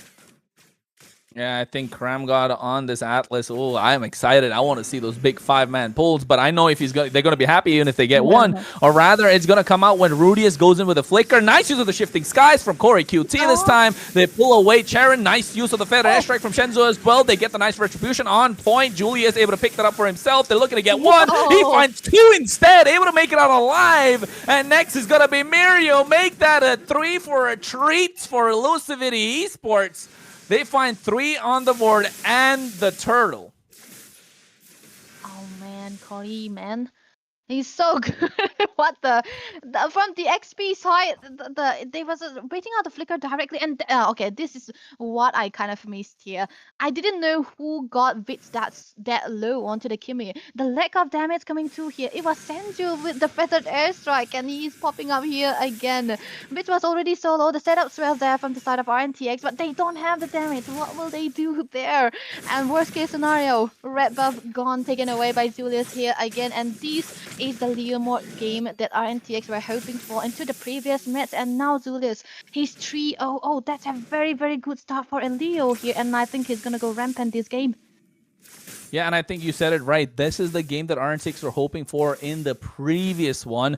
Yeah, I think Cram God on this Atlas. Oh, I'm excited. I want to see those big 5-man pulls, but I know if they're going to be happy even if they get one, or rather, it's going to come out when Rudius goes in with a Flicker. Nice use of the Shifting Skies from Corey QT this time. They pull away Charon. Nice use of the Feather Airstrike from Shenzo as well. They get the nice retribution on point. Julia is able to pick that up for himself. They're looking to get one. He finds two instead, able to make it out alive. And next is going to be Mirio. Make that a 3 for a treat for Elusivity Esports. They find 3 on the board and the turtle. Oh man, Corey, man. He's so good. What from the XP side, they was waiting out the flicker directly, and okay, this is what I kind of missed here. I didn't know who got bits that low onto the Kimi. The lack of damage coming through here. It was Senju with the feathered airstrike, and he's popping up here again. Bits was already so low. The setups were there from the side of RNTX, but they don't have the damage. What will they do there? And worst case scenario, red buff gone, taken away by Julius here again, and these is the Leo mode game that RNTX were hoping for into the previous match, and now Julius, he's 3-0-0. That's a very, very good start for a Leo here, and I think he's gonna go rampant this game. Yeah, and I think you said it right. This is the game that RNTX were hoping for in the previous one.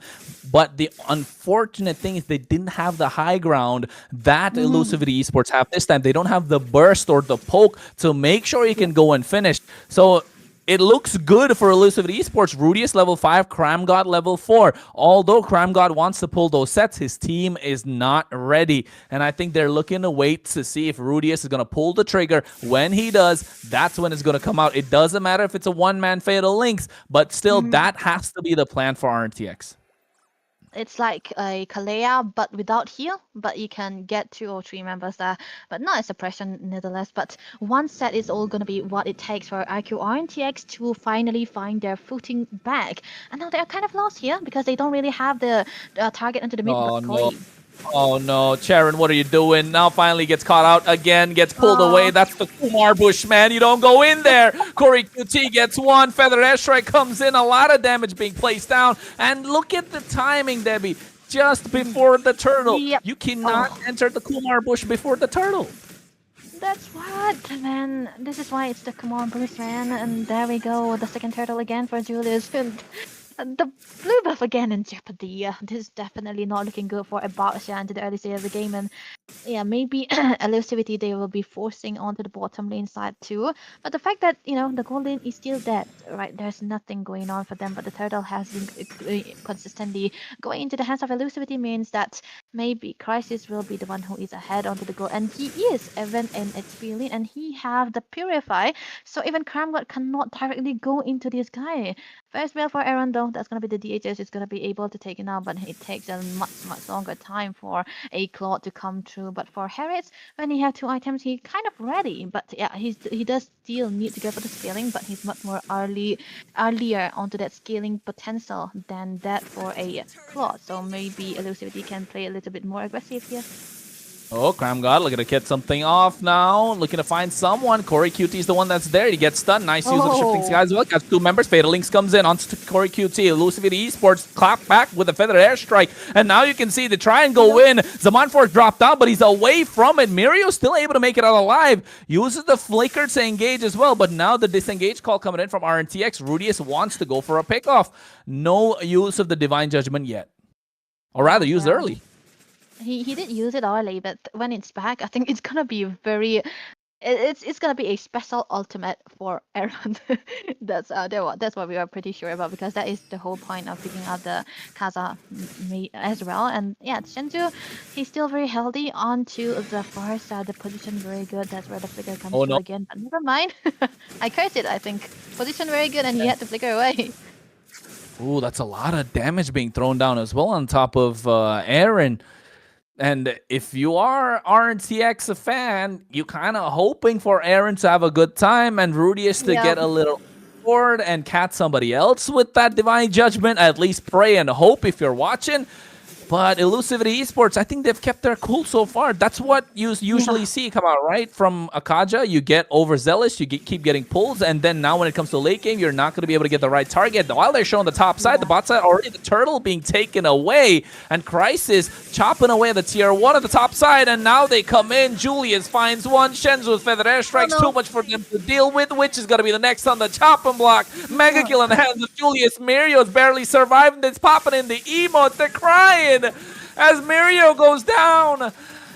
But the unfortunate thing is they didn't have the high ground that Elusivity Esports have this time. They don't have the burst or the poke to make sure you can go and finish. So it looks good for Elusivity Esports. Rudius level 5, Cram God level 4. Although Cram God wants to pull those sets, his team is not ready. And I think they're looking to wait to see if Rudius is going to pull the trigger. When he does, that's when it's going to come out. It doesn't matter if it's a one-man Fatal Links, but still, that has to be the plan for RNTX. It's like a Kalea, but without heal, but you can get 2 or 3 members there, but not a suppression nevertheless. But one set is all going to be what it takes for IQ RNTX to finally find their footing back. And now they're kind of lost here because they don't really have the target into the mid. Oh, But no. Oh no, Charon, what are you doing? Now finally gets caught out again, gets pulled away. That's the Kumar Bush, man. You don't go in there. Corey QT gets one. Feather Airstrike comes in. A lot of damage being placed down. And look at the timing, Debbie. Just before the turtle. Yep. You cannot enter the Kumar Bush before the turtle. That's what, man. This is why it's the Kumar Bush, man. And there we go. The second turtle again for Julius. The blue buff again in jeopardy. This is definitely not looking good for a Barsha into the early stage of the game, and yeah, maybe elusivity they will be forcing onto the bottom lane side too. But the fact that the gold lane is still dead, right? There's nothing going on for them. But the turtle has been consistently going into the hands of elusivity means that maybe Crisis will be the one who is ahead onto the goal, and he is even in HP lane, and he have the purify, so even Cramgod cannot directly go into this guy. First build for Aaron though, that's gonna be the DHS is gonna be able to take it out, but it takes a much longer time for a Claude to come through. But for Harriet, when he have 2 items, he kind of ready. But yeah, he does still need to go for the scaling, but he's much more earlier onto that scaling potential than that for a Claude. So maybe Elusivity can play a little bit more aggressive here. Oh, Cramgod looking to get something off now. Looking to find someone. Corey QT is the one that's there. He gets stunned. Nice use of the shifting sky as well. Got 2 members. Fatal Links comes in onto Corey QT. Elusivity Esports clap back with a feathered airstrike. And now you can see the try and go in. Zaman Force dropped down, but he's away from it. Mirio still able to make it out alive. Uses the flicker to engage as well. But now the disengage call coming in from RNTX. Rudius wants to go for a pickoff. No use of the Divine Judgment yet. Or rather, used early. He did use it early, but when it's back, I think it's gonna be very. It's gonna be a special ultimate for Aaron. That's what we are pretty sure about, because that is the whole point of picking out the Kaza as well. And yeah, Shenju, he's still very healthy onto the first the position very good. That's where the flicker comes through again. But never mind. I cursed it. I think position very good, and he had to flicker away. Ooh, that's a lot of damage being thrown down as well on top of Aaron. And if you are RNTX a fan, you kind of hoping for Aaron to have a good time and Rudius to get a little bored and catch somebody else with that Divine Judgment. At least pray and hope if you're watching. But Elusivity Esports, I think they've kept their cool so far. That's what you usually see come out, right? From Akaja, you get overzealous, you keep getting pulls, and then now when it comes to late game, you're not going to be able to get the right target. While they're showing the top side, the bot side, already the turtle being taken away, and Crisis chopping away the tier 1 at the top side, and now they come in. Julius finds one. Shenzu with feather airstrikes, too much for them to deal with, which is going to be the next on the chopping block. Mega kill in the hands of Julius. Mirio's barely surviving. It's popping in the emotes. They're crying as Mirio goes down.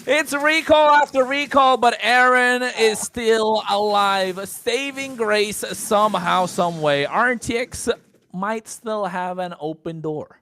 It's recall after recall, but Aaron is still alive. Saving grace somehow, some way. RNTX might still have an open door.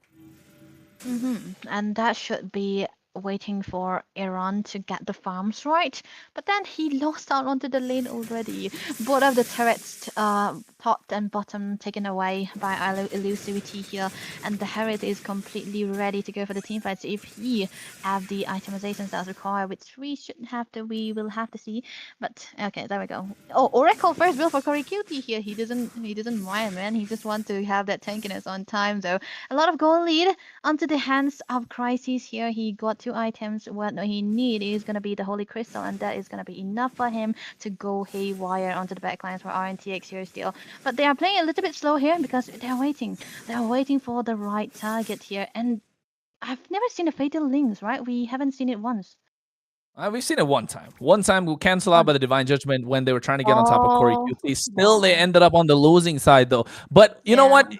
And that should be waiting for Aaron to get the farms right, but then he lost out onto the lane already. Both of the turrets, top and bottom, taken away by Elusivity here, and the Herod is completely ready to go for the team fights if he have the itemizations that's required, which we shouldn't have to. We will have to see. But okay, there we go. Oh, Oracle first build for Corey Cutie here. He doesn't mind, man. He just wants to have that tankiness on time though. A lot of goal lead onto the hands of Crisis here. He got 2 items. What he need is gonna be the Holy Crystal, and that is gonna be enough for him to go haywire onto the backlines for RNTX here still. But they are playing a little bit slow here because they're waiting. They're waiting for the right target here, and I've never seen a Fatal Links, right? We haven't seen it once. We've seen it one time. One time we cancel out by the Divine Judgment when they were trying to get on top of Corey QT. Still, they ended up on the losing side though. But you know what?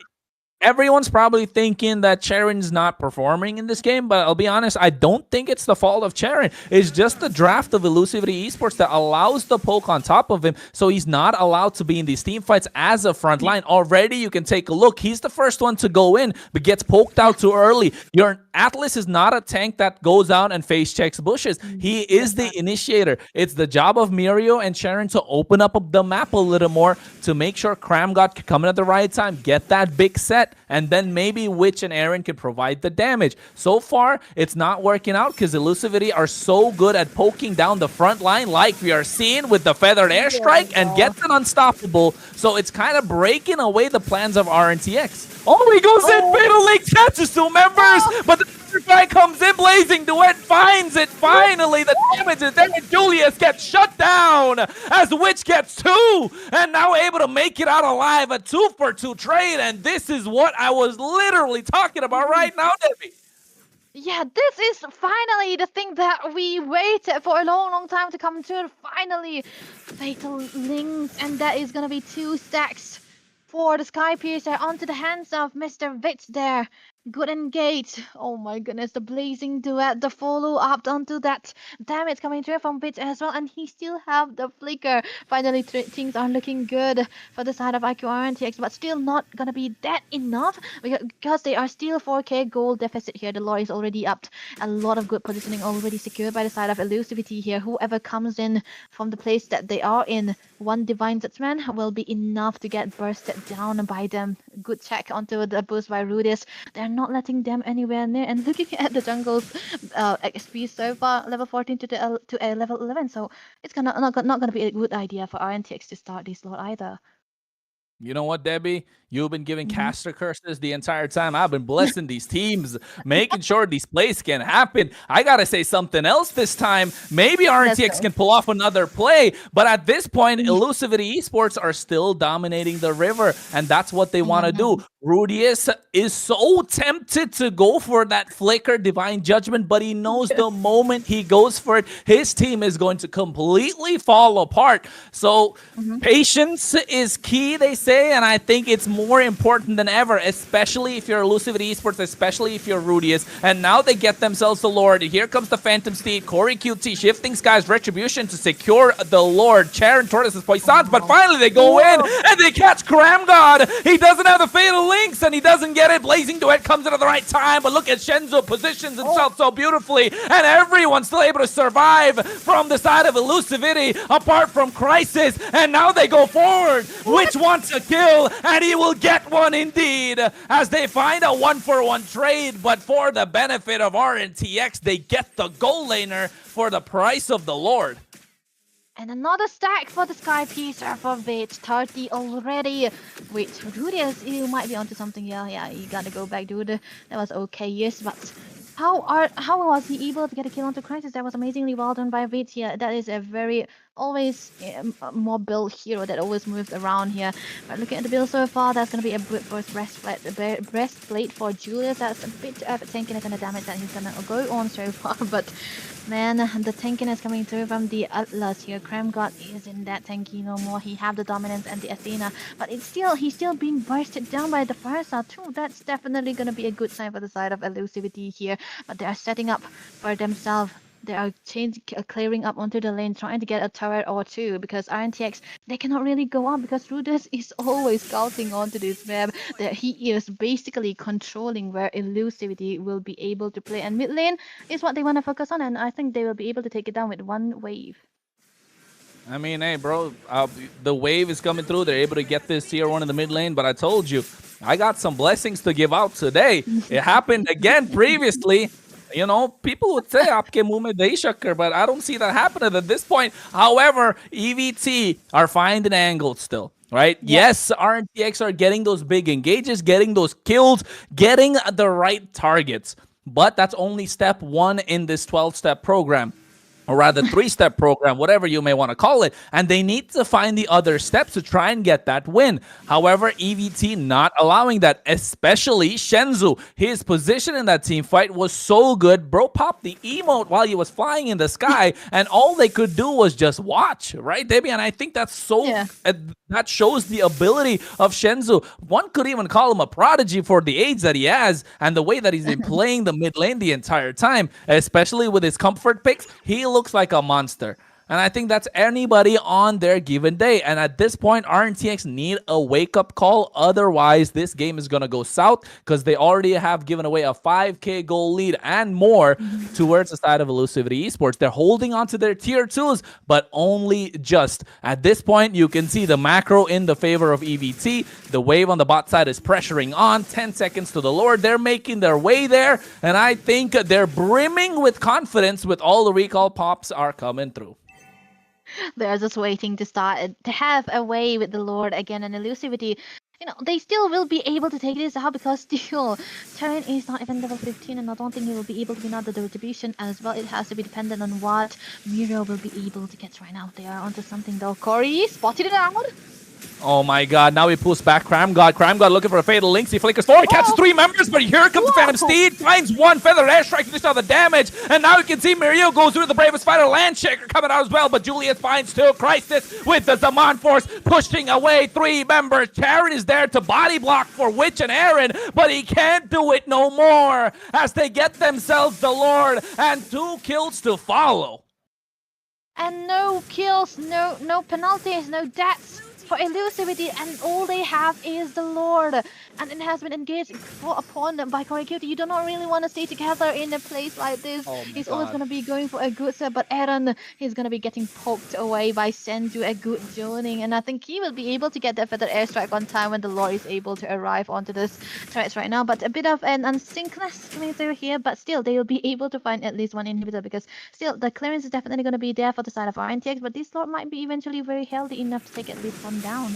Everyone's probably thinking that Charon's not performing in this game, but I'll be honest, I don't think it's the fault of Charon. It's just the draft of Elusivity Esports that allows the poke on top of him, so he's not allowed to be in these team fights as a front line. Already, you can take a look. He's the first one to go in, but gets poked out too early. Your Atlas is not a tank that goes out and face checks bushes. He is the initiator. It's the job of Mirio and Charon to open up the map a little more to make sure Cramgod can come in at the right time, get that big set, and then maybe Witch and Aaron can provide the damage. So far, it's not working out because Elusivity are so good at poking down the front line like we are seeing with the feathered airstrike and gets it unstoppable. So it's kind of breaking away the plans of RNTX. Oh, he goes in, Fatal Link catches 2 members, but the third guy comes in blazing. Duet finds it finally. The damage is there, and Julius gets shut down as Witch gets 2 and now able to make it out alive. A 2-for-2 trade, and this is what I was literally talking about right now, Debbie. Yeah, this is finally the thing that we waited for a long time to come to. Finally, Fatal Links, and that is gonna be 2 stacks for the Sky Piercer onto the hands of Mr. Vitz there. Good engage. Oh my goodness, the blazing duet, the follow up onto that damage coming through from Vitz as well, and he still have the flicker. Finally, things are looking good for the side of IQ RNTX, but still not gonna be that enough because they are still 4k gold deficit here. The lore is already up. A lot of good positioning already secured by the side of Elusivity here. Whoever comes in from the place that they are in, one Divine Judgment will be enough to get bursted down by them. Good check onto the boost by Rudis. They're not letting them anywhere near. And looking at the jungle's XP so far, level 14 to a level 11. So it's not gonna be a good idea for RNTX to start this lot either. You know what, Debbie? You've been giving Mhm. caster curses the entire time. I've been blessing these teams, making sure these plays can happen. I gotta say something else this time. Maybe RNTX can pull off another play, but at this point, Elusivity Esports are still dominating the river, and that's what they want to do. Rudius is so tempted to go for that flicker Divine Judgment, but he knows the moment he goes for it, his team is going to completely fall apart. So patience is key, they say, and I think it's more important than ever, especially if you're Elusivity Esports, especially if you're Rudius. And now they get themselves the Lord. Here comes the Phantom Steed, Corey QT, Shifting Skies, Retribution to secure the Lord. Charon Tortoise's Poissons, but finally they go in and they catch Cram God. He doesn't have the Fatal Links and he doesn't get it. Blazing Duet comes in at the right time, but look at Shenzo positions himself so beautifully, and everyone's still able to survive from the side of Elusivity, apart from Crisis, and now they go forward. Which wants a kill, and he will get one indeed, as they find a 1-for-1 trade, but for the benefit of RNTX, they get the goal laner for the price of the Lord. And another stack for the Sky Piercer for Vich. 30 already. Wait, Rudius, you might be onto something. Yeah, you gotta go back, dude. That was okay, yes, but how was he able to get a kill onto Crisis? That was amazingly well done by Vich here. That is a very always mobile hero that always moves around here. But looking at the build so far, that's going to be a brute force breastplate for Julius. That's a bit of tankiness and the damage that he's going to go on so far. But man, the tankiness coming through from the Atlas here. Cram God isn't that tanky no more. He have the dominance and the Athena, but he's still being bursted down by the Firestar too. That's definitely going to be a good sign for the side of Elusivity here. But they are setting up for themselves. They are clearing up onto the lane, trying to get a turret or two, because RNTX, they cannot really go up because Rudis is always scouting onto this map. That he is basically controlling where Elusivity will be able to play. And mid lane is what they want to focus on, and I think they will be able to take it down with one wave. I mean, hey, bro, the wave is coming through. They're able to get this tier 1 in the mid lane, but I told you, I got some blessings to give out today. It happened again previously. You know, people would say "Aapke muh mein dahi shakkar," but I don't see that happening at this point. However, EVT are finding angles still, right? Yes, RNTX are getting those big engages, getting those kills, getting the right targets. But that's only step 1 in this 12-step program. Or rather 3-step program, whatever you may want to call it. And they need to find the other steps to try and get that win. However, EVT not allowing that, especially Shenzu. His position in that team fight was so good. Bro popped the emote while he was flying in the sky, and all they could do was just watch, right, Debbie? And I think that's so... that shows the ability of Shenzu. One could even call him a prodigy for the age that he has and the way that he's been playing the mid lane the entire time, especially with his comfort picks. He looks like a monster. And I think that's anybody on their given day. And at this point, RNTX need a wake-up call. Otherwise, this game is going to go south because they already have given away a 5k goal lead and more towards the side of Elusivity Esports. They're holding on to their tier 2s, but only just. At this point, you can see the macro in the favor of EVT. The wave on the bot side is pressuring on. 10 seconds to the Lord. They're making their way there. And I think they're brimming with confidence with all the recall pops are coming through. They're just waiting to start to have a way with the Lord again, and Elusivity. You know, they still will be able to take this out because still, Terran is not even level 15, and I don't think he will be able to win out the distribution as well. It has to be dependent on what Miro will be able to get right now. They are onto something though. Corey spotted it out. Oh my god, now he pulls back Cramgod. Cramgod looking for a fatal links. He flickers forward, catches 3 members, but here comes the Phantom Steed. Finds 1 feather airstrike to dish out the damage. And now you can see Mirio goes through the bravest fighter. Landshaker coming out as well, but Julius finds 2. Crisis with the Zaman Force pushing away 3 members. Charon is there to body block for Witch and Aaron, but he can't do it no more as they get themselves the Lord and 2 kills to follow. And no kills, no penalties, no deaths for Elusivity, and all they have is the Lord. And it has been engaged upon them by Korikuti. You do not really want to stay together in a place like this. He's always going to be going for a good set, but Aaron, he's going to be getting poked away by Senju, a good joining. And I think he will be able to get that feather airstrike on time when the Lord is able to arrive onto this turrets right now. But a bit of an unsynchronous coming through here, but still they will be able to find at least 1 inhibitor, because still the clearance is definitely going to be there for the side of RNTX, but this Lord might be eventually very healthy enough to take at least 1 down.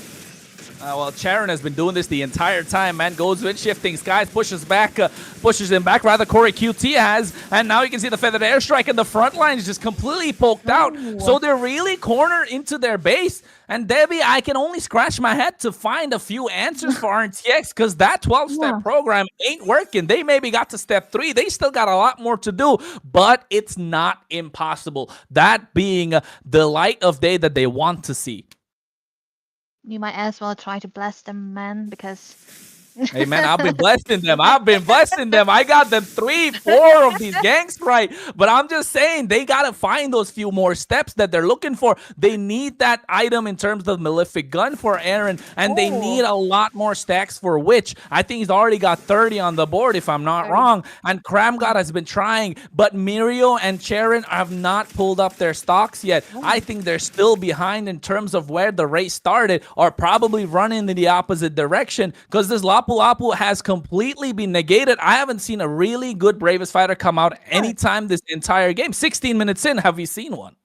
Well, Charon has been doing this the entire time, man. Goes with shifting skies, pushes him back. Rather, Corey QT has, and now you can see the feathered airstrike, and the front line is just completely poked out. So they're really cornered into their base. And Debbie, I can only scratch my head to find a few answers for RTX, because that 12-step program ain't working. They maybe got to step 3. They still got a lot more to do, but it's not impossible. That being the light of day that they want to see. You might as well try to bless them, man, because... Hey, man, I've been blessing them. I got them 3, 4 of these ganks right. But I'm just saying, they got to find those few more steps that they're looking for. They need that item in terms of Malefic Gun for Aaron, and they need a lot more stacks for Witch. I think he's already got 30 on the board, if I'm not wrong. And Cramgod has been trying, but Mirio and Charon have not pulled up their stocks yet. I think they're still behind in terms of where the race started, or probably running in the opposite direction, because this Lapu Lapu has completely been negated. I haven't seen a really good Bravest fighter come out anytime this entire game. 16 minutes in, have we seen one?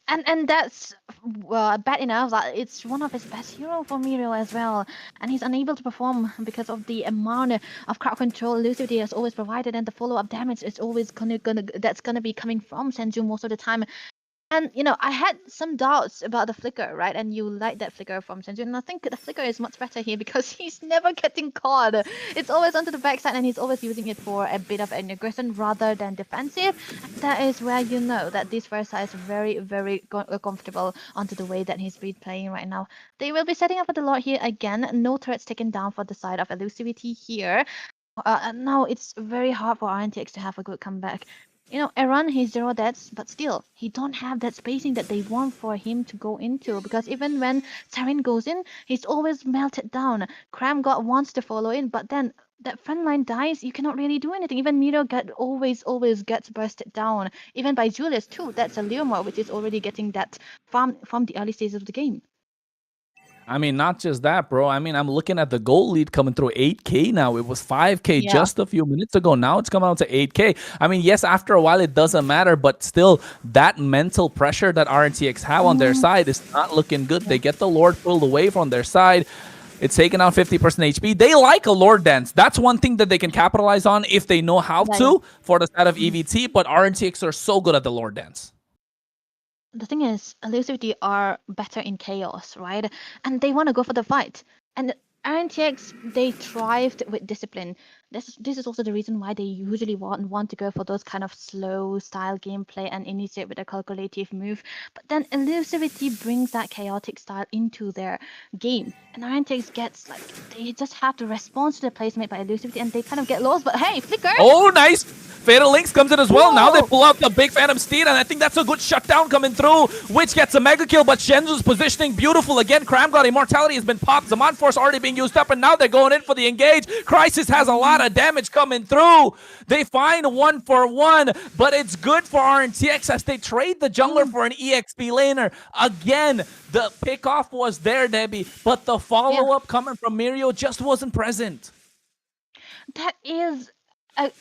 and that's bad enough that it's one of his best heroes for Mirio as well, and he's unable to perform because of the amount of crowd control Elusivity has always provided, and the follow-up damage is always gonna be coming from Senju most of the time. And, you know, I had some doubts about the flicker, right? And you like that flicker from Senju. And I think the flicker is much better here because he's never getting caught. It's always onto the backside, and he's always using it for a bit of an aggression rather than defensive. And that is where you know that this Versa is very, very comfortable onto the way that he's been playing right now. They will be setting up for the Lord here again. No turrets taken down for the side of Elusivity here. And now it's very hard for RNTX to have a good comeback. You know, Aaron, he's 0 deaths, but still, he don't have that spacing that they want for him to go into, because even when Sarin goes in, he's always melted down. Cramgod wants to follow in, but then that front line dies, you cannot really do anything. Even Miro always gets bursted down. Even by Julius too, that's a Leomore, which is already getting that from the early stages of the game. I mean, not just that, bro. I mean, I'm looking at the goal lead coming through 8K now. It was 5K just a few minutes ago. Now it's coming out to 8K. I mean, yes, after a while, it doesn't matter. But still, that mental pressure that RNTX have on their side is not looking good. They get the Lord pulled away from their side. It's taking out 50% HP. They like a Lord dance. That's one thing that they can capitalize on if they know how to for the side of EVT. But RNTX are so good at the Lord dance. The thing is, Elusivity are better in chaos, right? And they want to go for the fight. And RNTX, they thrived with discipline. This is also the reason why they usually want to go for those kind of slow style gameplay and initiate with a calculative move. But then Elusivity brings that chaotic style into their game. And RNTX gets, like, they just have to respond to the plays made by Elusivity, and they kind of get lost. But hey, flicker! Oh, nice! Fatal Links comes in as well. Now they pull out the big Phantom Steed, and I think that's a good shutdown coming through. Witch gets a mega kill, but Shenzu's positioning beautiful. Again, Cramgod Immortality has been popped. Zaman Force already being used up, and now they're going in for the engage. Crisis has a lot of damage coming through. They find 1-for-1, but it's good for RNTX as they trade the jungler for an EXP laner. Again, the pickoff was there, Debbie, but the follow-up coming from Mirio just wasn't present. That is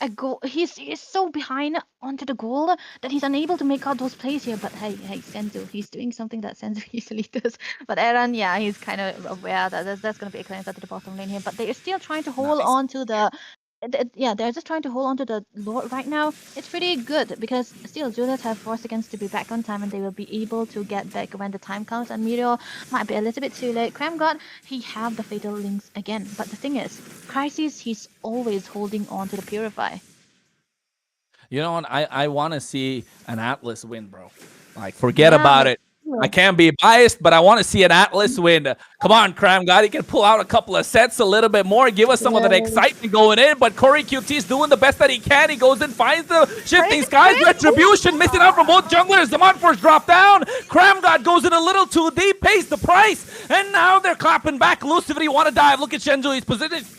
a goal. He's so behind onto the goal that he's unable to make out those plays here. But hey, Senzu, he's doing something that Senzu usually does. But Aaron, yeah, he's kind of aware that that's going to be a clearance out to the bottom lane here. But they're still trying to hold on to the Yeah, they're just trying to hold on to the Lord right now. It's pretty good because still Julius have 4 seconds to be back on time and they will be able to get back when the time comes. And Meteor might be a little bit too late. Cram God, he have the Fatal Links again. But the thing is, Crisis, he's always holding on to the Purify. You know what? I want to see an Atlas win, bro. Like, forget Yeah, about me it. I too. can't be biased, but I want to see an Atlas win. Come on, Cram God. He can pull out a couple of sets a little bit more, give us some of that Yes. excitement going in. But Corey QT is doing the best that he can. He goes in, finds the shifting Crazy skies. Chris! Retribution missing out from both junglers. The Monforce drop down. Cram God goes in a little too deep, pays the price. And now they're clapping back. Lucidity want to dive. Look at Shenju. He's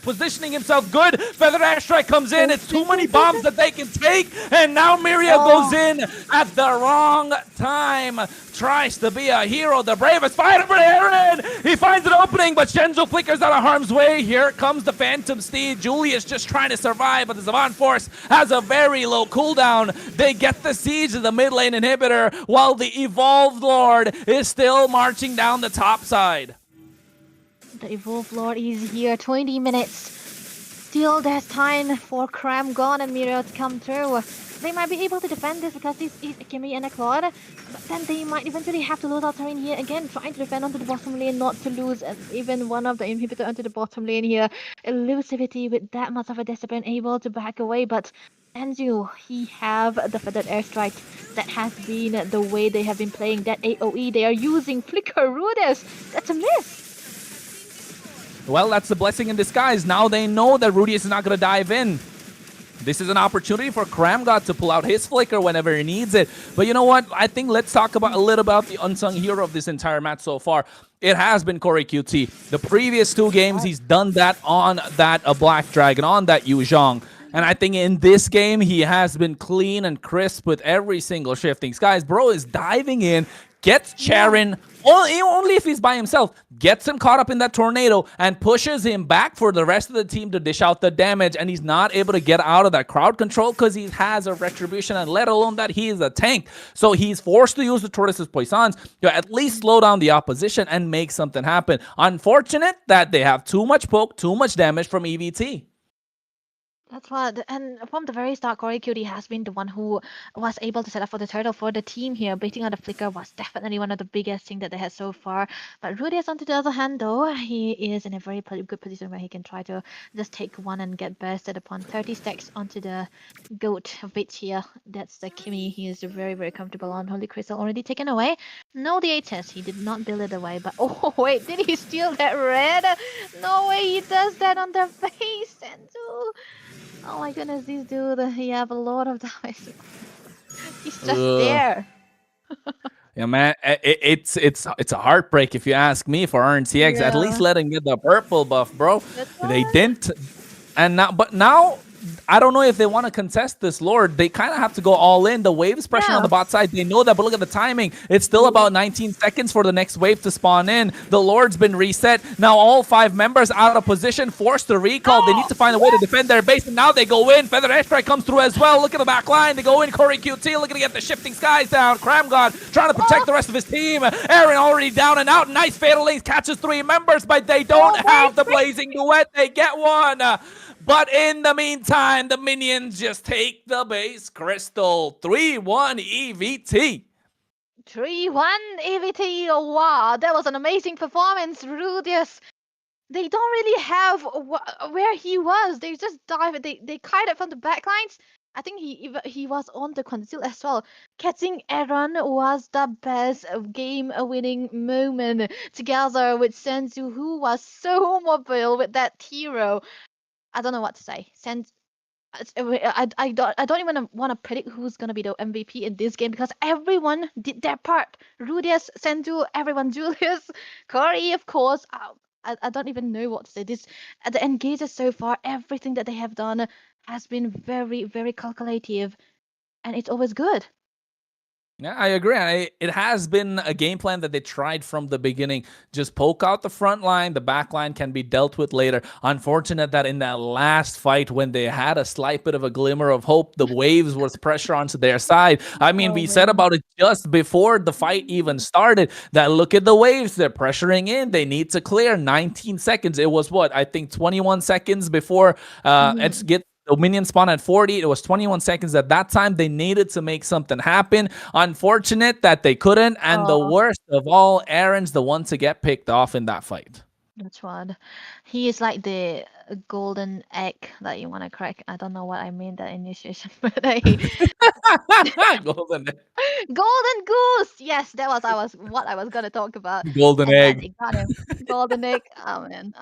positioning himself good. Feather Airstrike comes in. It's too many bombs that they can take. And now Miria goes in at the wrong time. Tries to be a hero, the bravest fighter for Aaron. He finds an opening, but Shenzo flickers out of harm's way. Here comes the Phantom Steed. Julius just trying to survive, but the Savant Force has a very low cooldown. They get the siege of the mid lane inhibitor, while the Evolved Lord is still marching down the top side. The Evolved Lord is here, 20 minutes. Still, there's time for Cram Gone and Mira to come through. They might be able to defend this because this is a Kimmy and a Claude, but then they might eventually have to lose out terrain here again, trying to defend onto the bottom lane, not to lose even one of the inhibitor onto the bottom lane here. Elusivity with that much of a discipline able to back away, but Anzu, he have the feathered airstrike. That has been the way they have been playing that AoE. They are using Flicker Rudis. That's a miss. Well, that's the blessing in disguise. Now they know that Rudius is not going to dive in. This is an opportunity for Cramgod to pull out his flicker whenever he needs it. But you know what? I think let's talk about a little about the unsung hero of this entire match so far. It has been Corey QT. The previous 2 games, he's done that on that Black Dragon, on that Yu Zhong. And I think in this game, he has been clean and crisp with every single shifting. Guys, bro is diving in, gets Charon, only if he's by himself, gets him caught up in that tornado and pushes him back for the rest of the team to dish out the damage. And he's not able to get out of that crowd control because he has a retribution, and let alone that he is a tank. So he's forced to use the Tortoise's Poissons to at least slow down the opposition and make something happen. Unfortunate that they have too much poke, too much damage from EVT. That's what, and from the very start, Corey Cutie has been the one who was able to set up for the turtle for the team here. Baiting on the flicker was definitely one of the biggest things that they had so far. But Rudius, on the other hand, though, he is in a very good position where he can try to just take one and get bursted upon 30 stacks onto the goat bit here. That's the Kimmy. He is very comfortable on. Holy Crystal already taken away. No DHS. He did not build it away. But oh wait, did he steal that red? No way he does that on the face. And oh my goodness, this dude, he have a lot of damage. He's just there. Yeah, man, it's a heartbreak if you ask me for RNCX. At least let him get the purple buff, bro. They didn't, and now I don't know if they want to contest this Lord. They kind of have to go all in. The wave's pressure on the bot side. They know that, but look at the timing. It's still about 19 seconds for the next wave to spawn in. The Lord's been reset. Now all 5 members out of position, forced to recall. They need to find a way to defend their base, and now they go in. Feather Airstrike comes through as well. Look at the back line. They go in. Corey QT looking to get the shifting skies down. Cramgod trying to protect the rest of his team. Aaron already down and out. Nice Fatal Links catches 3 members, but they don't have the Blazing Duet. They get one. But in the meantime, the minions just take the base. Crystal 3-1 EVT. 3-1 EVT. Oh, wow, that was an amazing performance, Rudius. They don't really have where he was. They just dive. They kited from the backlines. I think he was on the conceal as well. Catching Aaron was the best game-winning moment together with Senzu, who was so mobile with that hero. I don't know what to say. I don't even want to predict who's gonna be the MVP in this game because everyone did their part. Rudius, Sendu, everyone, Julius, Corey, of course. I don't even know what to say. The engages so far, everything that they have done has been very calculative, and it's always good. Yeah, I agree. It has been a game plan that they tried from the beginning. Just poke out the front line. The back line can be dealt with later. Unfortunate that in that last fight, when they had a slight bit of a glimmer of hope, the waves was pressure onto their side. I mean, we said about it just before the fight even started, that look at the waves. They're pressuring in. They need to clear 19 seconds. It was what? I think 21 seconds before it The minion spawn at 40. It was 21 seconds at that time. They needed to make something happen. Unfortunate that they couldn't. And the Oh, worst of all, Aaron's the one to get picked off in that fight. that's what. He is like the golden egg that you want to crack. I don't know what I mean that initiation, but Golden, golden goose. Yes, that was what I was gonna talk about, golden and then egg. it got him. Golden egg. Oh man,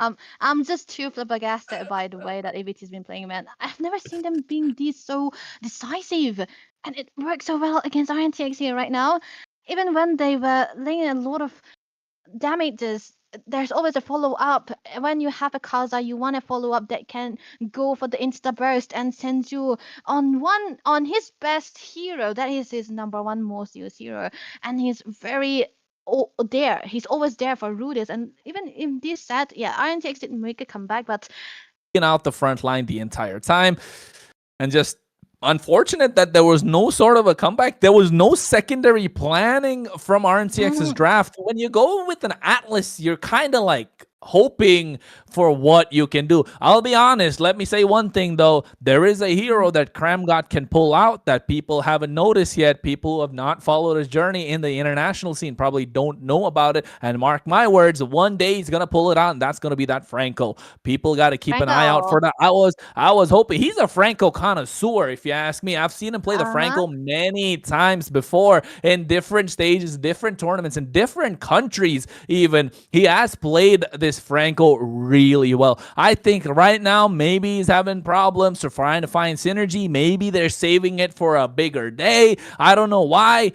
I'm just too flabbergasted by the way that AVT's been playing, man. I've never seen them being this so decisive, and it works so well against RNTX here right now. Even when they were laying a lot of damages, there's always a follow up. When you have a Kaza, you want a follow up that can go for the insta burst and send you on his best hero. That is his number one most used hero, and he's very there. He's always there for Rudis, and even in this set, yeah, RNTX didn't make a comeback, but Out the front line the entire time, and just unfortunate that there was no sort of a comeback. There was no secondary planning from RNTX's draft. When you go with an Atlas, you're kind of like hoping for what you can do. I'll be honest. Let me say one thing though. There is a hero that Kramgot can pull out that people haven't noticed yet. People who have not followed his journey in the international scene probably don't know about it. And mark my words, one day he's gonna pull it out, and that's gonna be that Franco. People got to keep an eye out for that. I was hoping. He's a Franco connoisseur, if you ask me. I've seen him play the Franco many times before in different stages, different tournaments, in different countries. Even he has played this Franco really well. I think right now maybe he's having problems or trying to find synergy. Maybe they're saving it for a bigger day. I don't know why.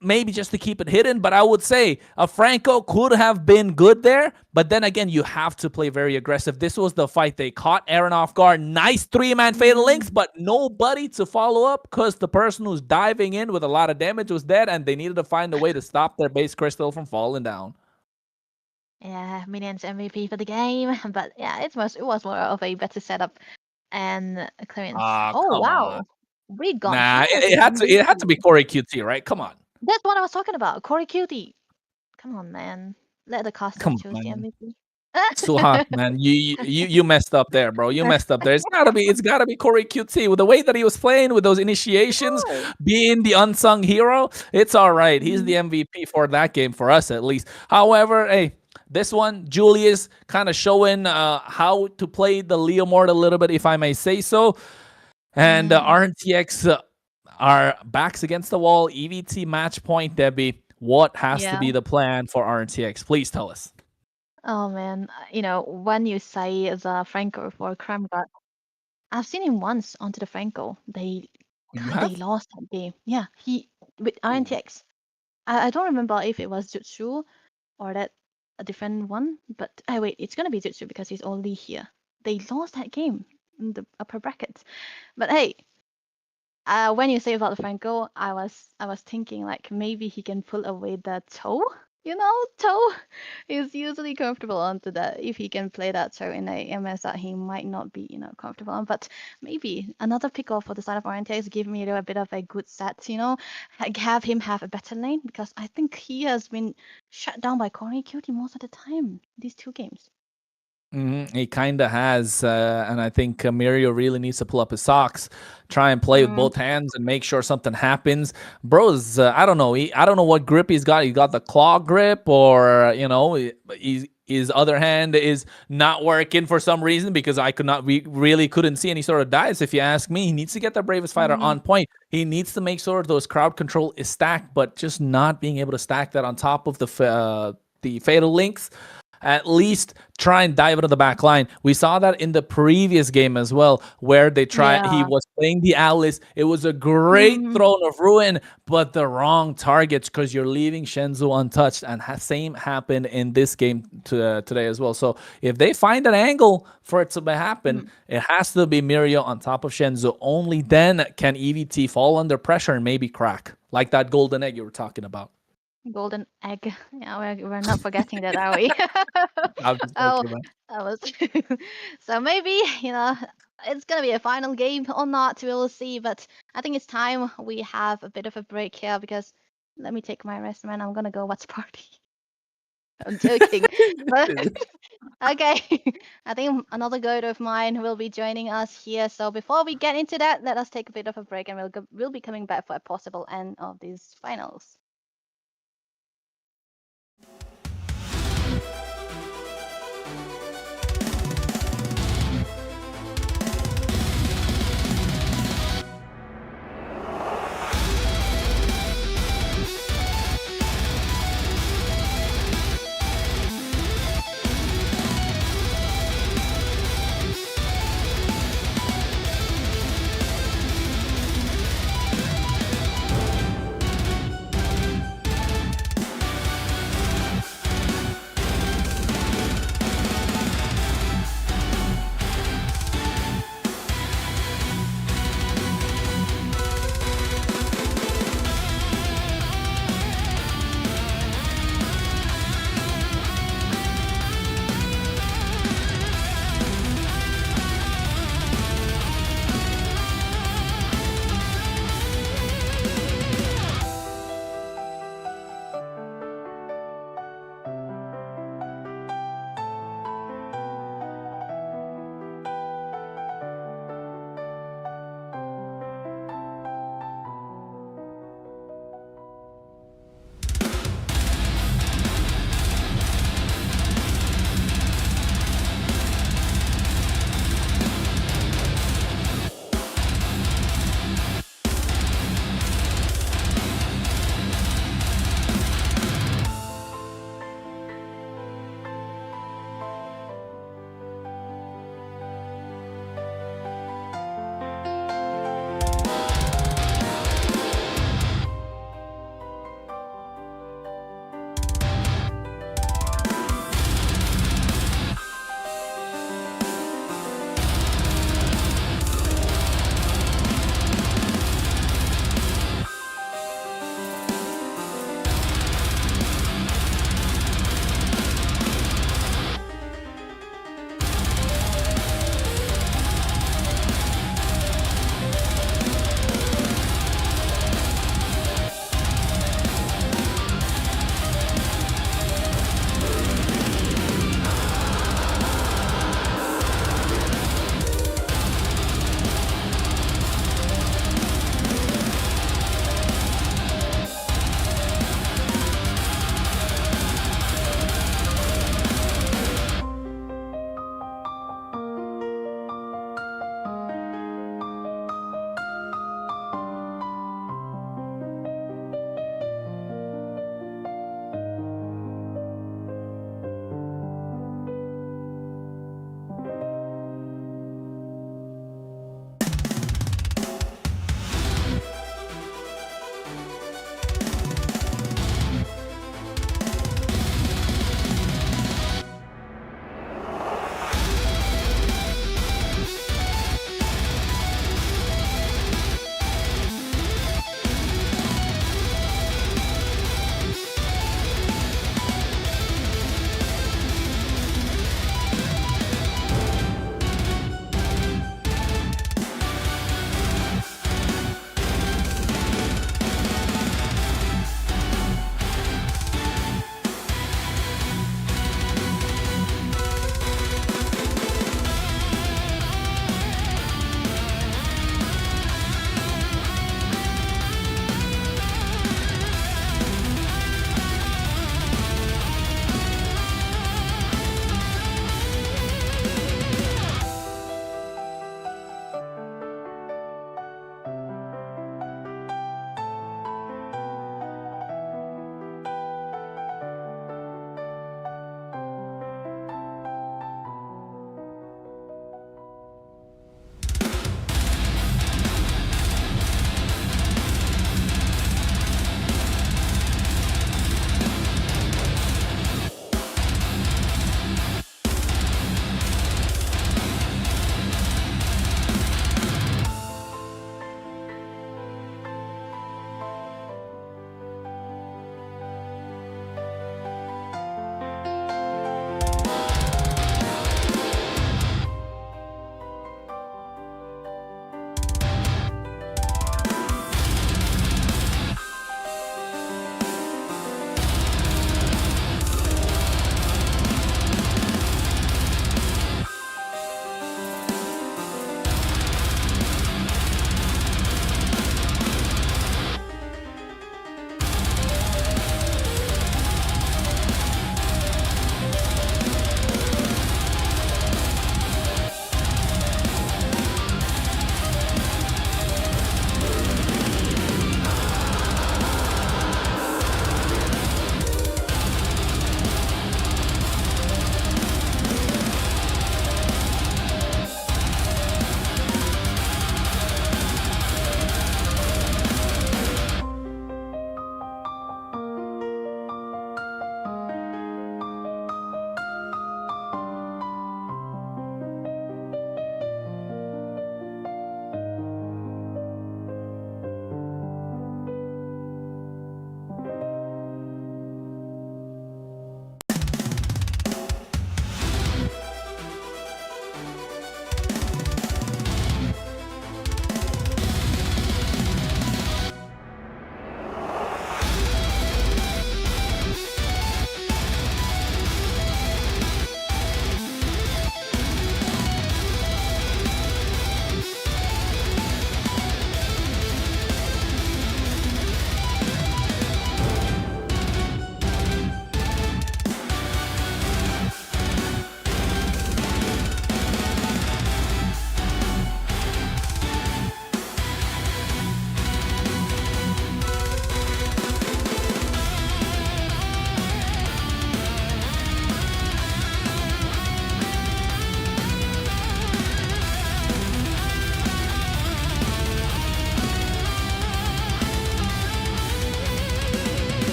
Maybe just to keep it hidden, but I would say a Franco could have been good there. But then again, you have to play very aggressive. This was the fight. They caught Aaron off guard. Nice three-man fatal links, but nobody to follow up because the person who's diving in with a lot of damage was dead, and they needed to find a way to stop their base crystal from falling down. yeah, Minions MVP for the game. But yeah, it was more of a better setup and clearance. Ah, Oh come on. wow, we got Nah, him as it had to. It had to be MVP. Corey QT, right? Come on, That's what I was talking about. Corey Cutie. Come on, man. Let the casters come choose on, the man. MVP. Suha, man, you messed up there, bro. You messed up there. It's gotta be Corey QT with the way that he was playing with those initiations, Oh. being the unsung hero. It's all right. He's the Mhm. MVP for that game for us at least. However, hey, this one, Julius kind of showing how to play the Leo Mort a little bit, if I may say so. And RNTX are backs against the wall. EVT match point, Debbie. What has to Yeah. be the plan for RNTX? Please tell us. Oh man, when you say the Franco for Crime God, I've seen him once onto the Franco. You They have? lost that game. Yeah, he with INTX. I don't remember if it was Zutsu or that a different one, but wait, it's gonna be Zutsu because he's only here. They lost that game in the upper brackets. But hey, when you say about the Franco, I was thinking like maybe he can pull away the toe. Toe is usually comfortable onto that. If he can play that toe in a MS that he might not be, comfortable on. But maybe another pick off for the side of RNTX give me a bit of a good set, like have him have a better lane because I think he has been shut down by Corey Cutie most of the time these two games. He kind of has, and I think Mirio really needs to pull up his socks, try and play with both hands, and make sure something happens. Bro's, I don't know. I don't know what grip he's got. He got the claw grip, or his other hand is not working for some reason because I could not. We really couldn't see any sort of dives. If you ask me, he needs to get the bravest fighter on point. He needs to make sure those crowd control is stacked, but just not being able to stack that on top of the fatal links. At least try and dive into the back line. We saw that in the previous game as well, where they tried. He Yeah. was playing the Alice. It was a great Throne of Ruin, but the wrong targets because you're leaving Shenzhou untouched. And same happened in this game today as well. So if they find an angle for it to happen, it has to be Mirio on top of Shenzhou. Only then can EVT fall under pressure and maybe crack, like that golden egg you were talking about. Golden egg. Yeah, we're not forgetting that, are we? I'm just Oh, joking, man. that was so maybe it's gonna be a final game or not. We'll see. But I think it's time we have a bit of a break here because let me take my rest, man. I'm gonna go watch party. I'm joking. But okay, I think another goat of mine will be joining us here. So before we get into that, let us take a bit of a break, and we'll be coming back for a possible end of these finals.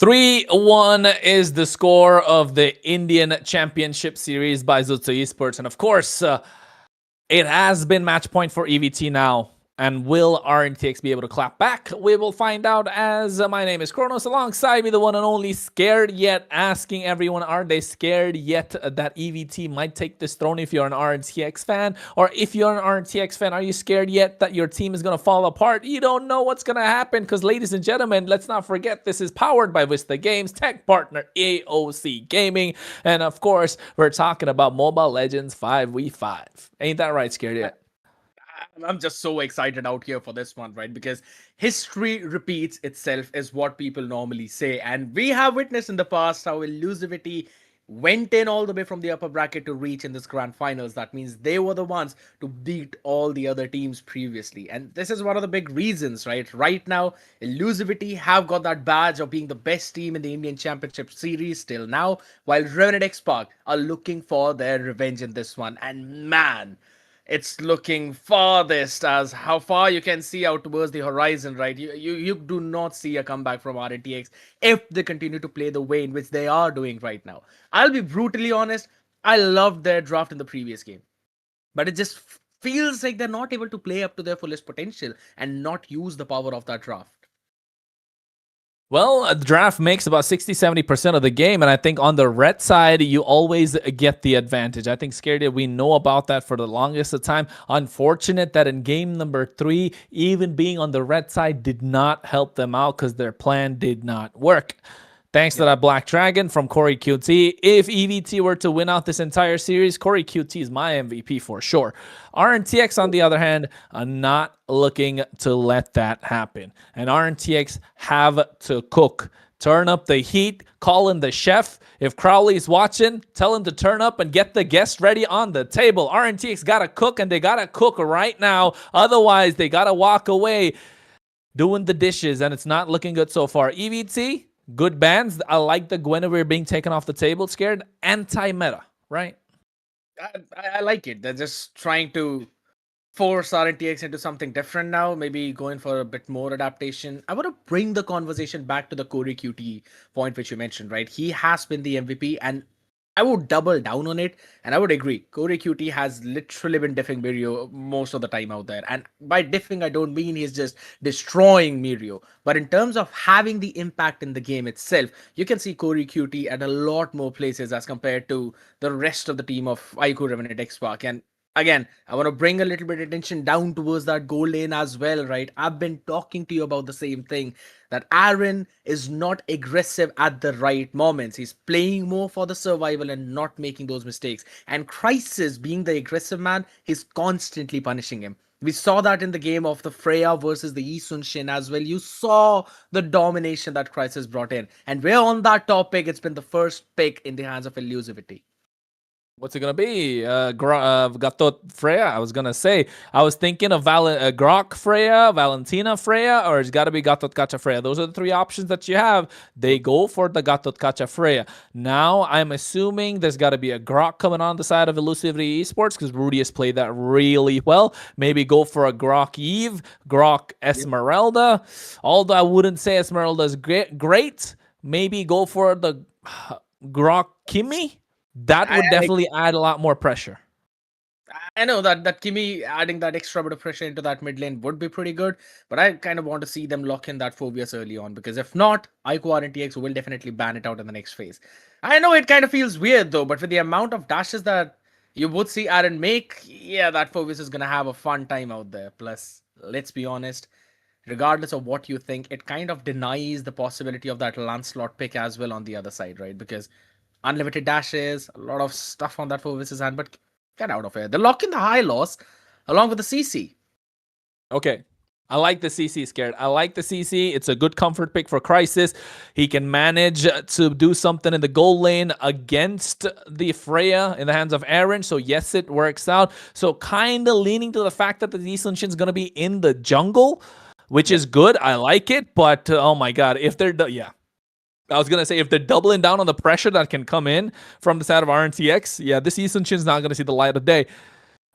3-1 is the score of the Indian Championship Series by Zutsu Esports. And of course, it has been match point for EVT now. And will RNTX be able to clap back? We will find out, as my name is Kronos. Alongside me, the one and only Scared Yet, asking everyone, are they scared yet that EVT might take this throne if you're an RNTX fan? Or if you're an RNTX fan, are you scared yet that your team is going to fall apart? You don't know what's going to happen because, ladies and gentlemen, let's not forget this is powered by Vista Games, tech partner AOC Gaming. And of course, we're talking about Mobile Legends 5v5. Ain't that right, Scared Yet? I'm just so excited out here for this one, right? Because history repeats itself, is what people normally say. And we have witnessed in the past how Elusivity went in all the way from the upper bracket to reach in this grand finals. That means they were the ones to beat all the other teams previously. And this is one of the big reasons, right? Right now, Elusivity have got that badge of being the best team in the Indian Championship Series still now, while Revenant X Park are looking for their revenge in this one. And man, it's looking farthest as how far you can see out towards the horizon, right? You do not see a comeback from RTX if they continue to play the way in which they are doing right now. I'll be brutally honest, I loved their draft in the previous game, but it just feels like they're not able to play up to their fullest potential and not use the power of that draft. Well, the draft makes about 60-70% of the game, and I think on the red side, you always get the advantage. I think Scared, we know about that for the longest of time. Unfortunate that in game number 3, even being on the red side did not help them out because their plan did not work. Thanks to that Black Dragon from Corey QT. If EVT were to win out this entire series, Corey QT is my MVP for sure. RNTX, on the other hand, are not looking to let that happen. And RNTX have to cook. Turn up the heat, call in the chef. If Crowley's watching, tell him to turn up and get the guests ready on the table. RNTX got to cook, and they got to cook right now. Otherwise, they got to walk away doing the dishes, and it's not looking good so far. EVT, good bans. I like the Guinevere being taken off the table. Scared, anti-meta, right? I like it. They're just trying to force RTX into something different now, maybe going for a bit more adaptation. I want to bring the conversation back to the Corey QT point which you mentioned, right? He has been the MVP, and I would double down on it, and I would agree. Corey QT has literally been diffing Mirio most of the time out there. And by diffing, I don't mean he's just destroying Mirio. But in terms of having the impact in the game itself, you can see Corey QT at a lot more places as compared to the rest of the team of Aiku Revenant X Park. And again, I want to bring a little bit of attention down towards that goal lane as well, right? I've been talking to you about the same thing, that Aaron is not aggressive at the right moments. He's playing more for the survival and not making those mistakes. And Crisis, being the aggressive man, he's constantly punishing him. We saw that in the game of the Freya versus the Isun Shin as well. You saw the domination that Crisis brought in. And we're on that topic. It's been the first pick in the hands of Elusivity. What's it gonna be? Gatot Freya. I was gonna say. I was thinking of Grok Freya, Valentina Freya, or it's gotta be Gatot Kacha Freya. Those are the 3 options that you have. They go for the Gatot Kacha Freya. Now I'm assuming there's gotta be a Grok coming on the side of Elusivity Esports because Rudy has played that really well. Maybe go for a Grok Eve, Grok Esmeralda. Although I wouldn't say Esmeralda is great. Maybe go for the Grok Kimmy. That would definitely add a lot more pressure. I know that Kimi adding that extra bit of pressure into that mid lane would be pretty good, but I kind of want to see them lock in that Phobius early on, because if not, Ico RNTX will definitely ban it out in the next phase. I know it kind of feels weird though, but with the amount of dashes that you would see Aaron make, yeah, that Phobius is going to have a fun time out there. Plus, let's be honest, regardless of what you think, it kind of denies the possibility of that Lancelot pick as well on the other side, right? Because unlimited dashes, a lot of stuff on that Phobius' hand, but get out of here. They lock in the high loss along with the CC. Okay. I like the CC, Scared. I like the CC. It's a good comfort pick for Crisis. He can manage to do something in the goal lane against the Freya in the hands of Aaron. So yes, it works out. So kind of leaning to the fact that the Eastern Shin's going to be in the jungle, which is good. I like it. But oh my God, if they're... I was going to say, if they're doubling down on the pressure that can come in from the side of RNTX, yeah, this Eastern Shin's not going to see the light of day.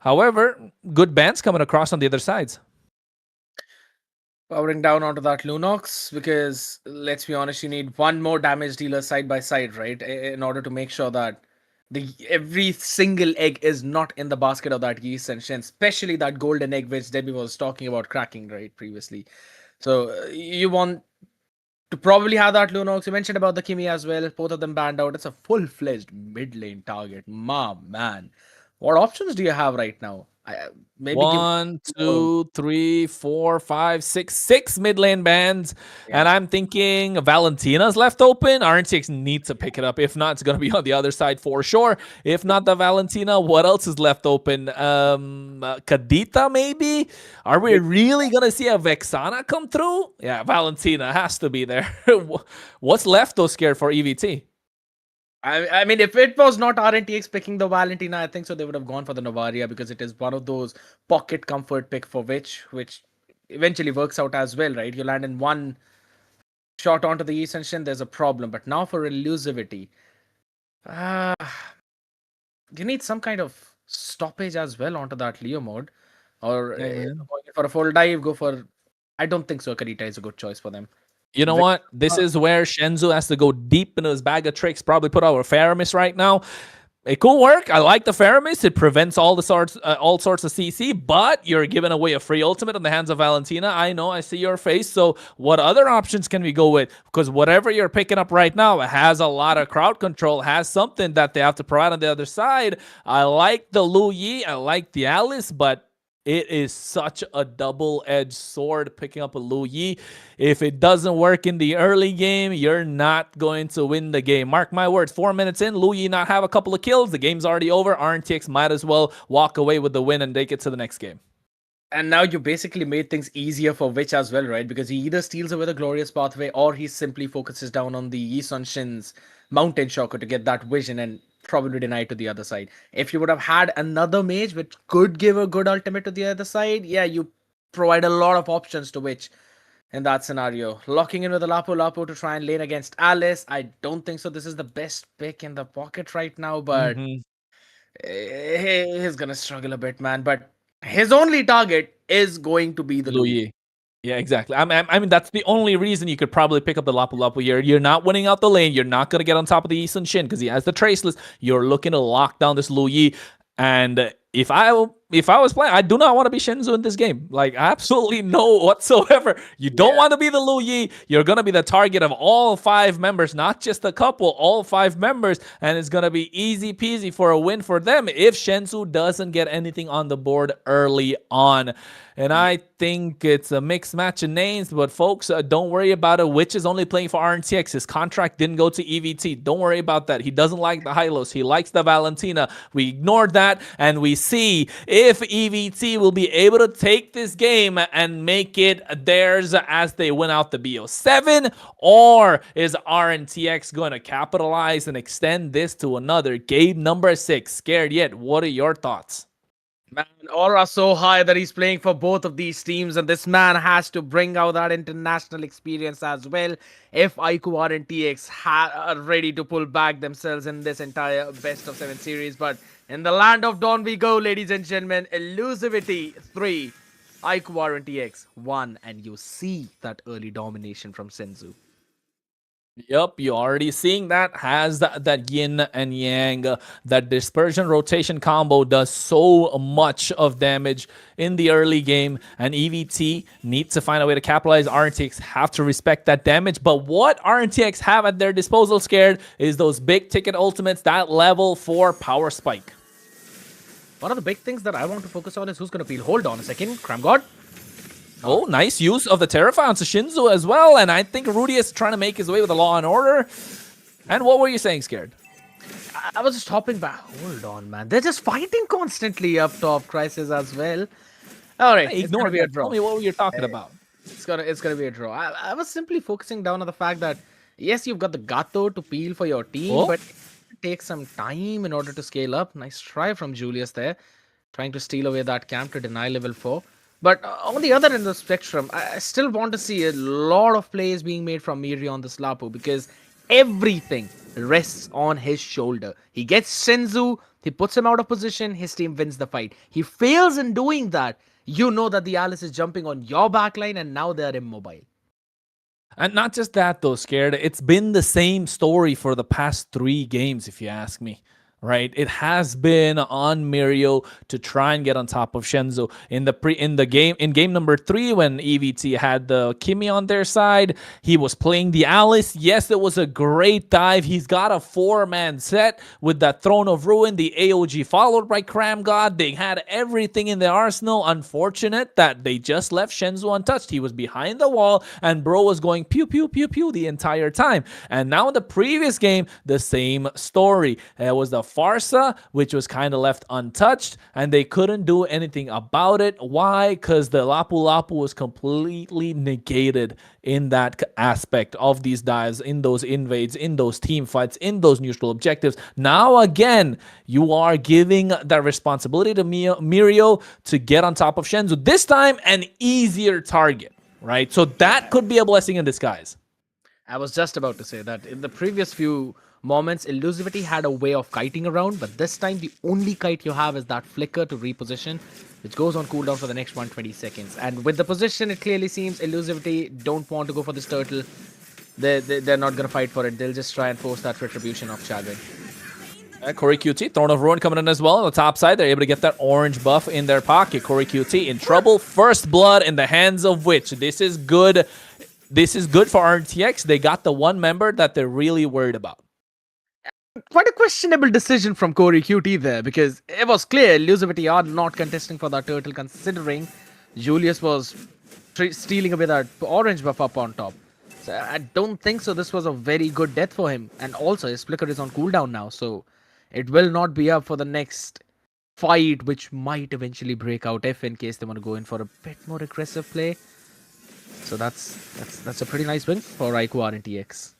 However, good bans coming across on the other sides. Powering down onto that Lunox because let's be honest, you need one more damage dealer side by side, right? In order to make sure that the every single egg is not in the basket of that yeast and Shen, especially that golden egg which Debbie was talking about cracking right previously. So you want to probably have that Lunox. You mentioned about the Kimi as well. Both of them banned out. It's a full-fledged mid lane target. Ma man, what options do you have right now? Maybe give. One, two, three, four, five, six, six mid lane bans. And Yeah. I'm thinking Valentina's left open. RNTX needs to pick it up. If not, it's going to be on the other side for sure. If not the Valentina, what else is left open? Kadita, maybe? Are we really going to see a Vexana come through? Yeah, Valentina has to be there. What's left, though, scared for EVT? I mean, if it was not RNTX picking the Valentina, I think so they would have gone for the Novaria because it is one of those pocket comfort pick for which eventually works out as well, right? You land in one shot onto the Ascension, there's a problem. But now for elusivity, uh, you need some kind of stoppage as well onto that Leo mode. Or Yeah. going for a full dive, go for. I don't think so. Karita is a good choice for them. You know Vic- what? This is where Shenzu has to go deep into his bag of tricks. Probably put out a Faramis right now. It could work. I like the Faramis. It prevents all sorts of CC, but you're giving away a free ultimate in the hands of Valentina. I know. I see your face. So what other options can we go with? Because whatever you're picking up right now has a lot of crowd control, has something that they have to provide on the other side. I like the Lu Yi. I like the Alice, but it is such a double-edged sword picking up a Lu Yi. If it doesn't work in the early game, you're not going to win the game. Mark my words, 4 minutes in, Lu Yi not have a couple of kills. The game's already over. RNTX might as well walk away with the win and take it to the next game. And now you basically made things easier for Witch as well, right? Because he either steals away the Glorious Pathway or he simply focuses down on the Yi Sun Shin's Mountain Shocker to get that vision and probably deny it to the other side. If you would have had another mage which could give a good ultimate to the other side, yeah, you provide a lot of options to Witch in that scenario. Locking in with the Lapu Lapu to try and lane against Alice. I don't think so. This is the best pick in the pocket right now, but he's gonna struggle a bit, man. But his only target is going to be the Lu Louis. Yi. Yeah, exactly. I mean, that's the only reason you could probably pick up the Lapu Lapu here. You're not winning out the lane. You're not going to get on top of the Eastern Shin because he has the Traceless. You're looking to lock down this Lu Yi. And if I was playing, I do not want to be Shenzu in this game. Like, absolutely no whatsoever. You don't want to be the Lu Yi. You're going to be the target of all 5 members, not just a couple, all 5 members. And it's going to be easy peasy for a win for them if Shenzu doesn't get anything on the board early on. And I think it's a mixed match of names, but folks, don't worry about it. Witch is only playing for RNTX. His contract didn't go to EVT. Don't worry about that. He doesn't like the Hylos. He likes the Valentina. We ignored that, and we see if EVT will be able to take this game and make it theirs as they win out the BO7, or is RNTX going to capitalize and extend this to another game number 6? Scared yet? What are your thoughts? Man, aura so high that he's playing for both of these teams, and this man has to bring out that international experience as well. If IQ and TX are ready to pull back themselves in this entire best of 7 series, but in the land of Dawn we go, ladies and gentlemen. Elusivity 3, IQ and TX 1, and you see that early domination from Senzu. Yep, you're already seeing that. Has that yin and yang, that dispersion rotation combo does so much of damage in the early game, and EVT needs to find a way to capitalize. RNTX have to respect that damage, but what RNTX have at their disposal, Scared, is those big ticket ultimates, that level 4 power spike. One of the big things that I want to focus on is who's going to peel. Hold on a second, Cram God. Oh, nice use of the Terrify on Shinzu as well. And I think Rudy is trying to make his way with the Law and Order. And what were you saying, Scared? I was just hopping back. Hold on, man. They're just fighting constantly up top. Crisis as well. All right, Hey, it's gonna ignore be a that. draw. Tell me what you're talking about. It's gonna be a draw. I was simply focusing down on the fact that yes, you've got the Gato to peel for your team, Oh. but it takes some time in order to scale up. Nice try from Julius there, trying to steal away that camp to deny level 4. But on the other end of the spectrum, I still want to see a lot of plays being made from Miri on this Lapu because everything rests on his shoulder. He gets Senzu He puts him out of position, his team wins the fight. He fails in doing that. You know that the Alice is jumping on your backline and now they are immobile. And not just that, though, Scared. It's been the same story for the past 3 games, if you ask me. Right, it has been on Mirio to try and get on top of Shenzhou in game number 3 when EVT had the Kimi on their side. He was playing the Alice. Yes, it was a great dive. He's got a 4-man set with that Throne of Ruin, the AOG followed by Cram God. They had everything in their arsenal. Unfortunate that they just left Shenzhou untouched. He was behind the wall and bro was going pew pew pew pew the entire time. And now in the previous game, the same story. It was the Farsa, which was kind of left untouched, and they couldn't do anything about it. Why? Because the Lapu Lapu was completely negated in that aspect of these dives, in those invades, in those team fights, in those neutral objectives. Now, again, you are giving that responsibility to Mirio to get on top of Shenzhou. This time, an easier target, right? So that could be a blessing in disguise. I was just about to say that in the previous few moments, Elusivity had a way of kiting around, but this time the only kite you have is that flicker to reposition, which goes on cooldown for the next 120 seconds. And with the position, it clearly seems Elusivity don't want to go for this turtle. They're not going to fight for it. They'll just try and force that retribution of Chagrin. Corey QT, Throne of Ruin coming in as well on the top side. They're able to get that orange buff in their pocket. Corey QT in trouble. First blood in the hands of Witch. This is good. This is good for RTX. They got the one member that they're really worried about. Quite a questionable decision from Corey QT there, because it was clear Elusivity are not contesting for that turtle, considering Julius was stealing away that orange buff up on top. So I don't think so. This was a very good death for him. And also his flicker is on cooldown now, so it will not be up for the next fight, which might eventually break out if in case they want to go in for a bit more aggressive play. So that's a pretty nice win for Raikou RNTX.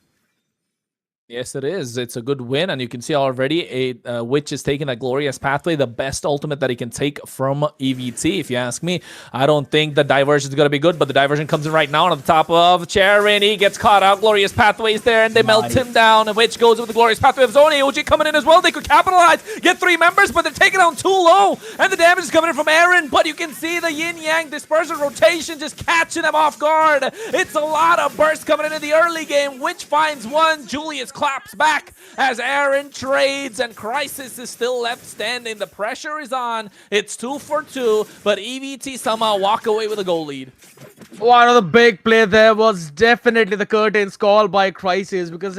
Yes, it is. It's a good win, and you can see already Witch is taking a glorious pathway, the best ultimate that he can take from EVT, if you ask me. I don't think the diversion is going to be good, but the diversion comes in right now on the top of Charin. He gets caught out. Glorious pathways there, and they melt him down. And Witch goes with the glorious pathway of his own. AOG coming in as well. They could capitalize, get 3 members, but they're taking down too low, and the damage is coming in from Aaron. But you can see the yin-yang dispersion rotation just catching them off guard. It's a lot of bursts coming in the early game. Witch finds one. Julius claps back as Aaron trades, and Crisis is still left standing. The pressure is on. It's 2 for 2, but EVT somehow walk away with a goal lead. One of the big play there was definitely the curtains call by Crisis, because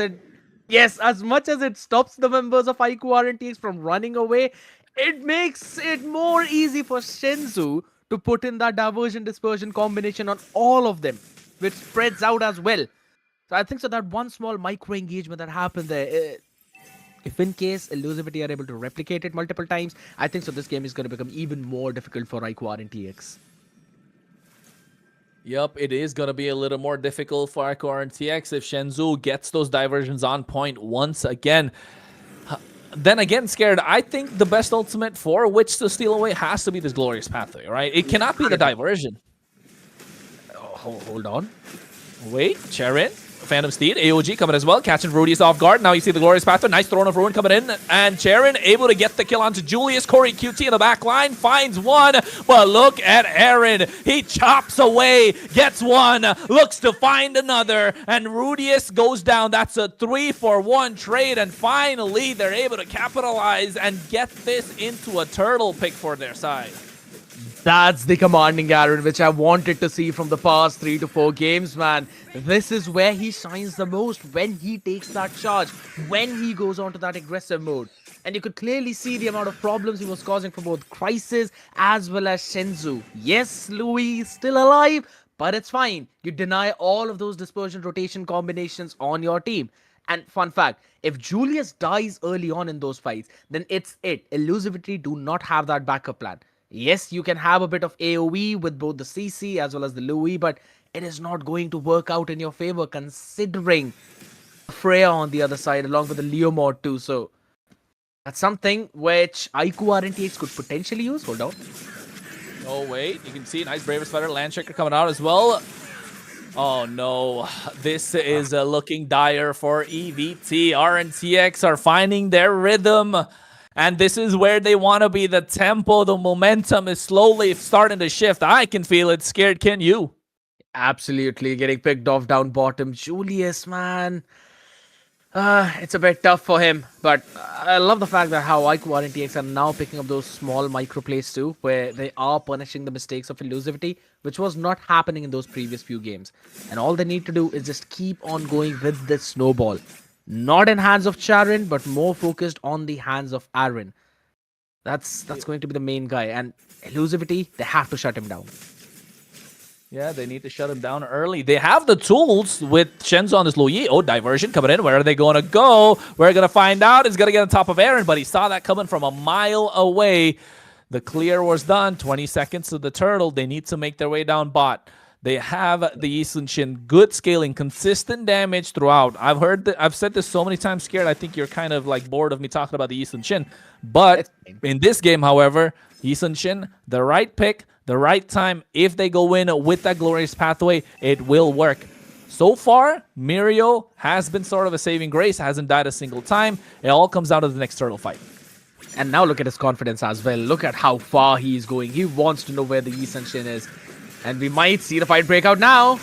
yes, as much as it stops the members of Raikou RNTX from running away, it makes it more easy for Shenzhou to put in that diversion dispersion combination on all of them, which spreads out as well. So I think so that one small micro engagement that happened there, if in case Elusivity are able to replicate it multiple times, I think so this game is going to become even more difficult for Raikou RNTX. Yep, it is going to be a little more difficult for Raikou RNTX if Shenzhou gets those diversions on point once again. Then again, Scared, I think the best ultimate for Witch to steal away has to be this glorious pathway, right? It cannot be the diversion. Hold on. Wait, Charin, Phantom Steed, AOG coming as well, catching Rudius off guard. Now you see the glorious pathway, nice Throne of Ruin coming in, and Charin able to get the kill onto Julius. Corey QT in the back line finds one, but look at Aaron. He chops away, gets one, looks to find another, and Rudius goes down. That's a 3-for-1 trade, and finally they're able to capitalize and get this into a turtle pick for their side. That's the commanding Aaron, which I wanted to see from the past 3 to 4 games, man. This is where he shines the most, when he takes that charge, when he goes on to that aggressive mode. And you could clearly see the amount of problems he was causing for both Crisis as well as Shenzhou. Yes, Louis is still alive, but it's fine. You deny all of those dispersion rotation combinations on your team. And fun fact, if Julius dies early on in those fights, then it's it. Elusivity do not have that backup plan. Yes, you can have a bit of AoE with both the CC as well as the Louis, but it is not going to work out in your favor considering Freya on the other side along with the Leo mod too. So that's something which Raikou RNTX could potentially use. Hold on. Oh, wait. You can see nice Bravest Fighter Landshaker coming out as well. Oh, no. This is looking dire for EVT. RNTX are finding their rhythm. And this is where they want to be. The tempo, the momentum is slowly starting to shift. I can feel it. Scared, can you? Absolutely getting picked off down bottom. Julius, man. It's a bit tough for him, but I love the fact that how IQ RNTX are now picking up those small micro plays too, where they are punishing the mistakes of elusivity, which was not happening in those previous few games. And all they need to do is just keep on going with this snowball. Not in hands of Charon, but more focused on the hands of Aaron. That's going to be the main guy. And elusivity, they have to shut him down. Yeah, they need to shut him down early. They have the tools with Shenzo on this low Yi. Oh, diversion coming in. Where are they going to go? We're going to find out. He's going to get on top of Aaron, but he saw that coming from a mile away. The clear was done. 20 seconds to the turtle. They need to make their way down bot. They have the Yi Sun-shin, good scaling, consistent damage throughout. I've said this so many times, Scared. I think you're kind of like bored of me talking about the Yi Sun-shin. But in this game, however, Yi Sun-shin, the right pick, the right time. If they go in with that glorious pathway, it will work. So far, Mirio has been sort of a saving grace, hasn't died a single time. It all comes down to the next turtle fight. And now look at his confidence as well. Look at how far he's going. He wants to know where the Yi Sun-shin is. And we might see the fight break out now.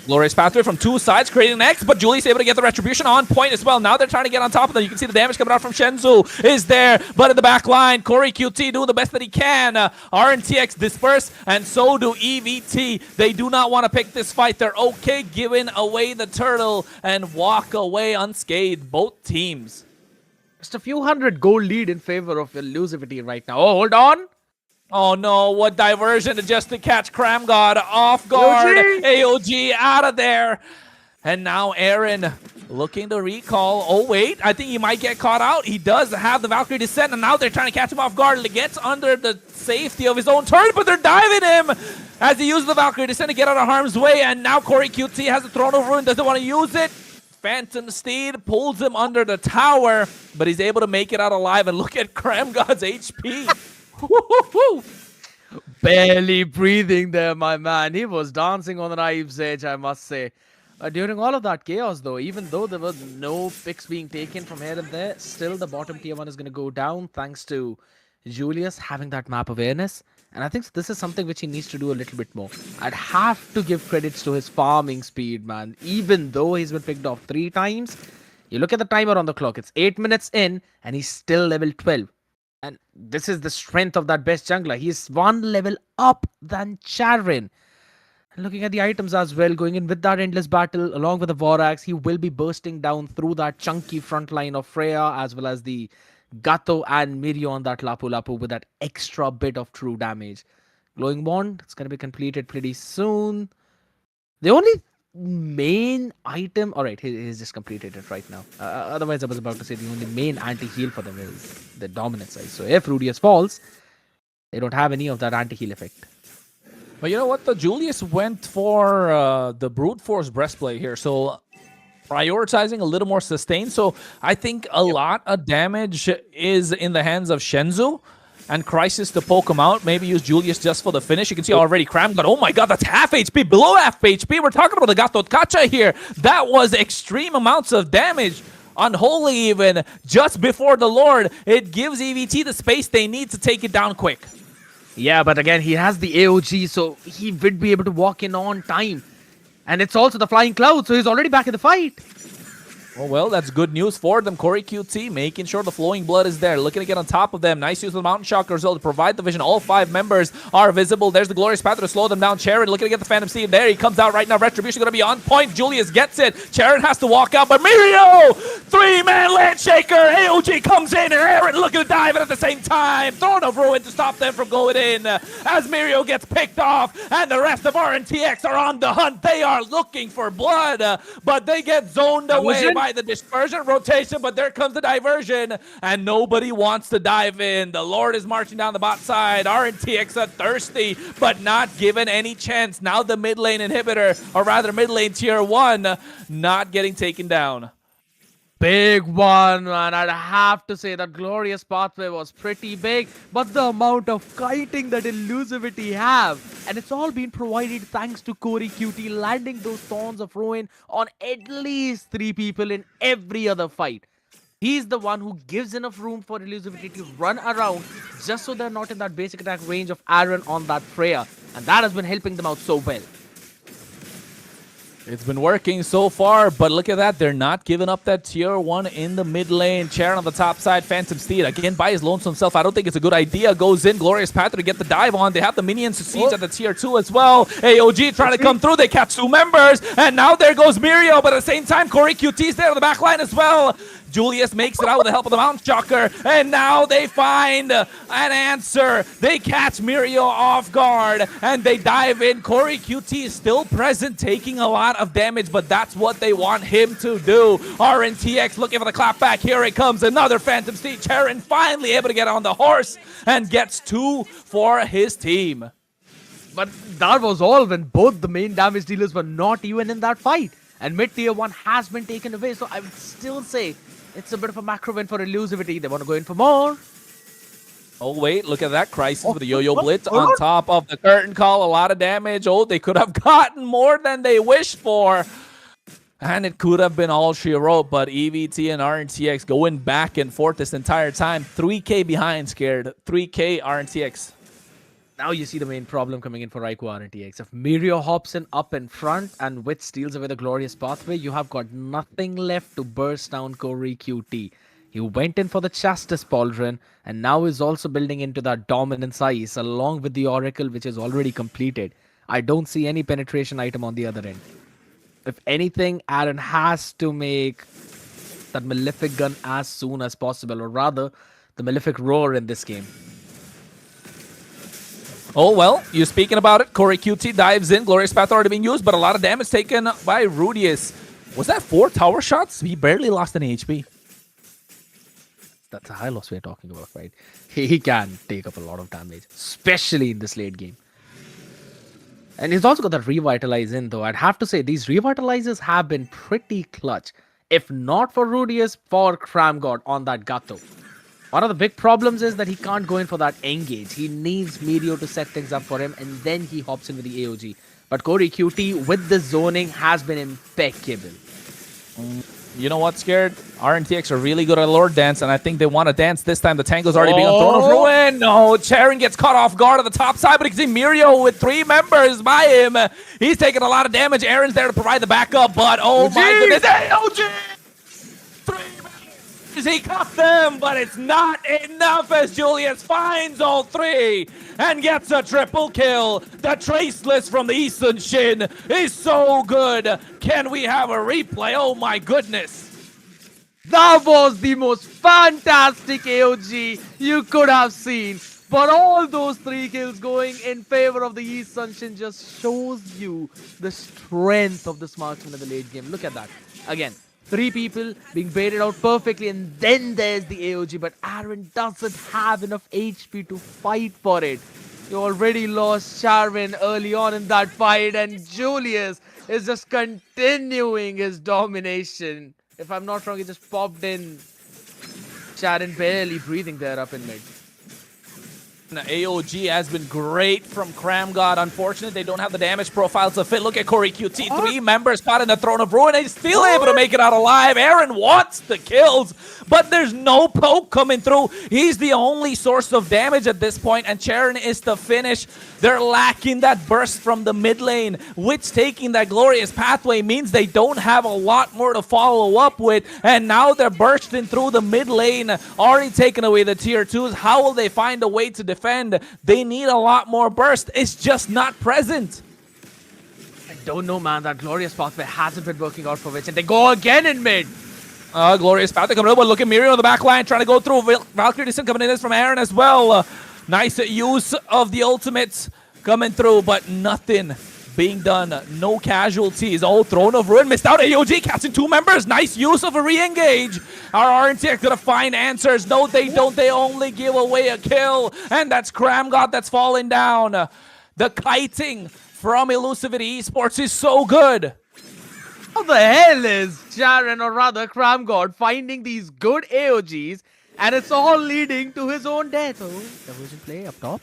Glorious pathway from two sides, creating an X, but Julie's able to get the retribution on point as well. Now they're trying to get on top of them. You can see the damage coming out from Shenzu is there, but in the back line, Corey QT doing the best that he can. RNTX disperse, and so do EVT. They do not want to pick this fight. They're okay giving away the turtle and walk away unscathed, both teams. Just a few hundred gold lead in favor of elusivity right now. Oh, hold on. Oh no, what diversion just to catch Cramgod off guard. AOG out of there. And now Aaron looking to recall. Oh wait, I think he might get caught out. He does have the Valkyrie descent, and now they're trying to catch him off guard. He gets under the safety of his own turret, but they're diving him as he uses the Valkyrie descent to get out of harm's way. And now Corey QT has the Throne of Ruin, doesn't want to use it. Phantom Steed pulls him under the tower, but he's able to make it out alive. And look at Cramgod's HP. Barely breathing there, my man. He was dancing on the knife's edge, I must say. During all of that chaos, though, even though there was no picks being taken from here and there, still the bottom tier 1 is going to go down thanks to Julius having that map awareness. And I think this is something which he needs to do a little bit more. I'd have to give credits to his farming speed, man. Even though he's been picked off 3 times, you look at the timer on the clock, it's 8 minutes in, and he's still level 12. And this is the strength of that best jungler. He's 1 level up than Charon. And looking at the items as well, going in with that endless battle, along with the Vorax, he will be bursting down through that chunky front line of Freya, as well as the Gato and Mirio on that Lapu Lapu with that extra bit of true damage. Glowing Wand, it's going to be completed pretty soon. The only main item, alright, he's just completed it right now. Otherwise, I was about to say the only main anti-heal for them is the dominant size. So if Rudius falls, they don't have any of that anti-heal effect. But you know what? The Julius went for the Brute Force breastplate here. So prioritizing a little more sustain. So I think a lot of damage is in the hands of Shenzu. And Crisis to poke him out. Maybe use Julius just for the finish. You can see already Cramgod. Oh my god, that's half HP. Below half HP. We're talking about the Gato Kacha here. That was extreme amounts of damage. Unholy even. Just before the Lord. It gives EVT the space they need to take it down quick. Yeah, but again, he has the AOG, so he would be able to walk in on time. And it's also the Flying Cloud, so he's already back in the fight. Oh, well, that's good news for them. Corey QT making sure the flowing blood is there. Looking to get on top of them. Nice use of the Mountain Shocker as well to provide the vision. All 5 members are visible. There's the Glorious Path to slow them down. Charon looking to get the Phantom Steed. There he comes out right now. Retribution going to be on point. Julius gets it. Charon has to walk out, but Mirio! 3-man land shaker. AOG comes in, and Aaron looking to dive in at the same time. Throne of Ruin to stop them from going in. As Mirio gets picked off, and the rest of RNTX are on the hunt. They are looking for blood, but they get zoned away by the dispersion rotation, but there comes the diversion, and nobody wants to dive in. The Lord is marching down the bot side. RNTX are thirsty, but not given any chance. Now the mid lane inhibitor, or rather mid lane tier 1, not getting taken down. Big one, man. I'd have to say that Glorious Pathway was pretty big, but the amount of kiting that elusivity have, and it's all been provided thanks to Corey QT landing those Thorns of Ruin on at least 3 people in every other fight. He's the one who gives enough room for Elusivity to run around just so they're not in that basic attack range of Aaron on that Freya. And that has been helping them out so well. It's been working so far, but look at that. They're not giving up that tier 1 in the mid lane. Charon on the top side, Phantom Steed, again by his lonesome self. I don't think it's a good idea. Goes in, Glorious Pathway to get the dive on. They have the minions to siege at the tier 2 as well. AOG trying to come through. They catch 2 members, and now there goes Mirio, but at the same time, Corey QT's there on the back line as well. Julius makes it out with the help of the Mountain Shocker, and now they find an answer. They catch Mirio off guard, and they dive in. Corey QT is still present, taking a lot of damage, but that's what they want him to do. RNTX looking for the clap back. Here it comes, another Phantom Steed. Charon finally able to get on the horse, and gets 2 for his team. But that was all when both the main damage dealers were not even in that fight. And mid tier 1 has been taken away, so I would still say it's a bit of a macro win for Elusivity. They want to go in for more. Oh, wait, look at that. Crisis with the Yo-Yo Blitz on top of the curtain call. A lot of damage. Oh, they could have gotten more than they wished for. And it could have been all she wrote, but EVT and RNTX going back and forth this entire time. 3K behind, scared. 3K RNTX. Now you see the main problem coming in for Raikou RNTX. If Mirio hops in up in front and Witch steals away the Glorious Pathway, you have got nothing left to burst down Corey QT. He went in for the Chastis Pauldron and now is also building into that Dominance Ice along with the Oracle, which is already completed. I don't see any penetration item on the other end. If anything, Aaron has to make that Malefic gun as soon as possible, or rather, the Malefic Roar in this game. Oh, well, you're speaking about it. Corey QT dives in. Glorious Path already being used, but a lot of damage taken by Rudius. Was that 4 tower shots? He barely lost any HP. That's a high loss we're talking about, right? He can take up a lot of damage, especially in this late game. And he's also got that Revitalize in, though. I'd have to say, these Revitalizers have been pretty clutch. If not for Rudius, for Cramgod on that Gato. One of the big problems is that he can't go in for that engage. He needs Mirio to set things up for him, and then he hops in with the AOG. But Corey QT with the zoning has been impeccable. You know what, Scared? RNTX are really good at Lord Dance, and I think they want to dance this time. The Tango's already being on Throne of Ruin. No, Charon gets caught off guard on the top side, but you can see Mirio with 3 members by him. He's taking a lot of damage. Aaron's there to provide the backup, but oh my goodness. AOG! 3 members. He caught them, but it's not enough as Julius finds all 3 and gets a triple kill. The Traceless from the Eastern Shin is so good. Can we have a replay? Oh my goodness. That was the most fantastic AOG you could have seen. But all those 3 kills going in favor of the East Sunshin just shows you the strength of this marksman in the late game. Look at that. Again, 3 people being baited out perfectly, and then there's the AOG. But Aaron doesn't have enough HP to fight for it. You already lost Charvin early on in that fight, and Julius is just continuing his domination. If I'm not wrong, he just popped in. Sharon barely breathing there up in mid. AOG has been great from Cramgod. Unfortunately, they don't have the damage profile to fit. Look at Corey QT. 3 members caught in the Throne of Ruin. He's still able to make it out alive. Aaron wants the kills, but there's no poke coming through. He's the only source of damage at this point, and Charon is the finish. They're lacking that burst from the mid lane, which taking that Glorious Pathway means they don't have a lot more to follow up with, and now they're bursting through the mid lane, already taking away the tier 2s. How will they find a way to defend? They need a lot more burst. It's just not present. I don't know, man. That Glorious Pathway hasn't been working out for Witch, and they go again in mid. Glorious Pathway coming over. Look at Mirio on the back line, trying to go through. Valkyrie Descent coming in this from Aaron as well. Nice use of the ultimates coming through, but nothing being done. No casualties. Oh, Throne of Ruin missed out. AOG catching 2 members. Nice use of a re-engage. Our RNTX gonna find answers. No, they don't. They only give away a kill. And that's Cramgod that's falling down. The kiting from Elusivity Esports is so good. How the hell is Jaren, or rather Cramgod, finding these good AOGs, and it's all leading to his own death? Oh, diversion play up top.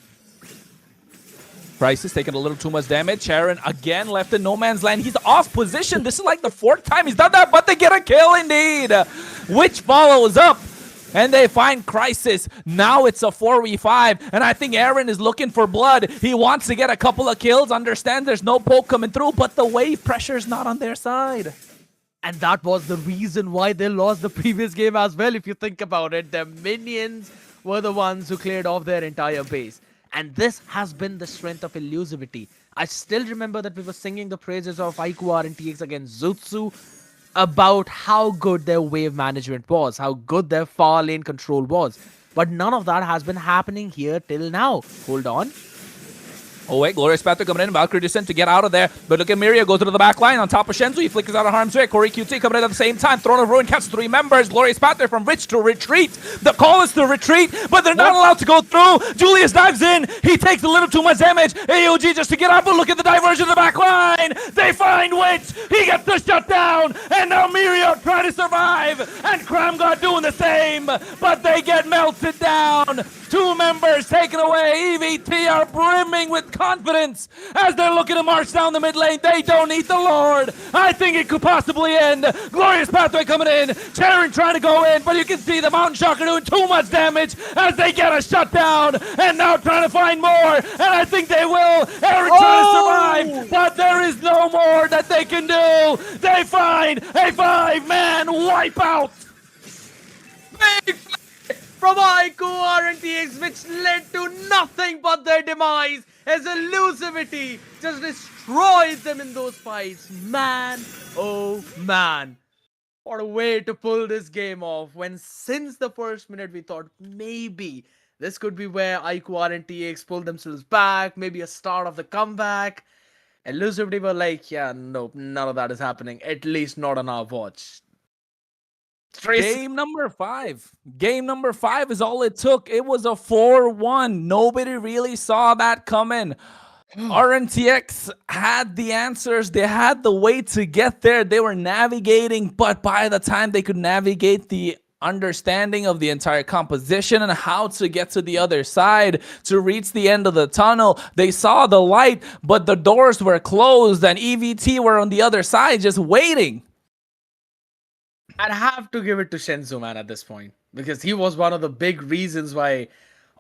Crisis taking a little too much damage. Charon again left in no man's land. He's off position. This is like the 4th time he's done that, but they get a kill indeed. Witch follows up. And they find Crisis. Now it's a 4v5. And I think Aaron is looking for blood. He wants to get a couple of kills. Understand there's no poke coming through, but the wave pressure is not on their side. And that was the reason why they lost the previous game as well, if you think about it. Their minions were the ones who cleared off their entire base. And this has been the strength of Elusivity. I still remember that we were singing the praises of IQ RNTX against Zutsu about how good their wave management was, how good their far lane control was. But none of that has been happening here till now. Hold on. Oh wait, Glorious Pathway coming in, Valkyrie Descent to get out of there. But look at Miria go through the back line on top of Shenzu. He flickers out of harm's way. Corey QT coming in at the same time. Throne of Ruin catches 3 members. Glorious Pathway from Rich to retreat. The call is to retreat, but they're not allowed to go through. Julius dives in. He takes a little too much damage. AOG just to get out, but look at the diversion of the back line. They find Witch. He gets the shutdown. And now Miria trying to survive. And Kramgod doing the same, but they get melted down. 2 members taken away. EVT are brimming with confidence as they're looking to march down the mid lane. They don't need the Lord. I think it could possibly end. Glorious Pathway coming in. Charon trying to go in, but you can see the Mountain Shocker doing too much damage as they get a shutdown. And now trying to find more. And I think they will. Eric trying to survive, but there is no more that they can do. They find a 5-man wipeout. Big from IQ RNTX, which led to nothing but their demise as Elusivity just destroyed them in those fights. Man, oh man. What a way to pull this game off when since the first minute we thought maybe this could be where IQ RNTX pulled themselves back, maybe a start of the comeback. Elusivity were like, yeah, nope, none of that is happening, at least not on our watch. Game number 5. Game number 5 is all it took. It was a 4-1. Nobody really saw that coming. RNTX had the answers. They had the way to get there. They were navigating, but by the time they could navigate the understanding of the entire composition and how to get to the other side to reach the end of the tunnel, they saw the light, but the doors were closed and EVT were on the other side just waiting. I'd have to give it to Shenzu, man, at this point, because he was one of the big reasons why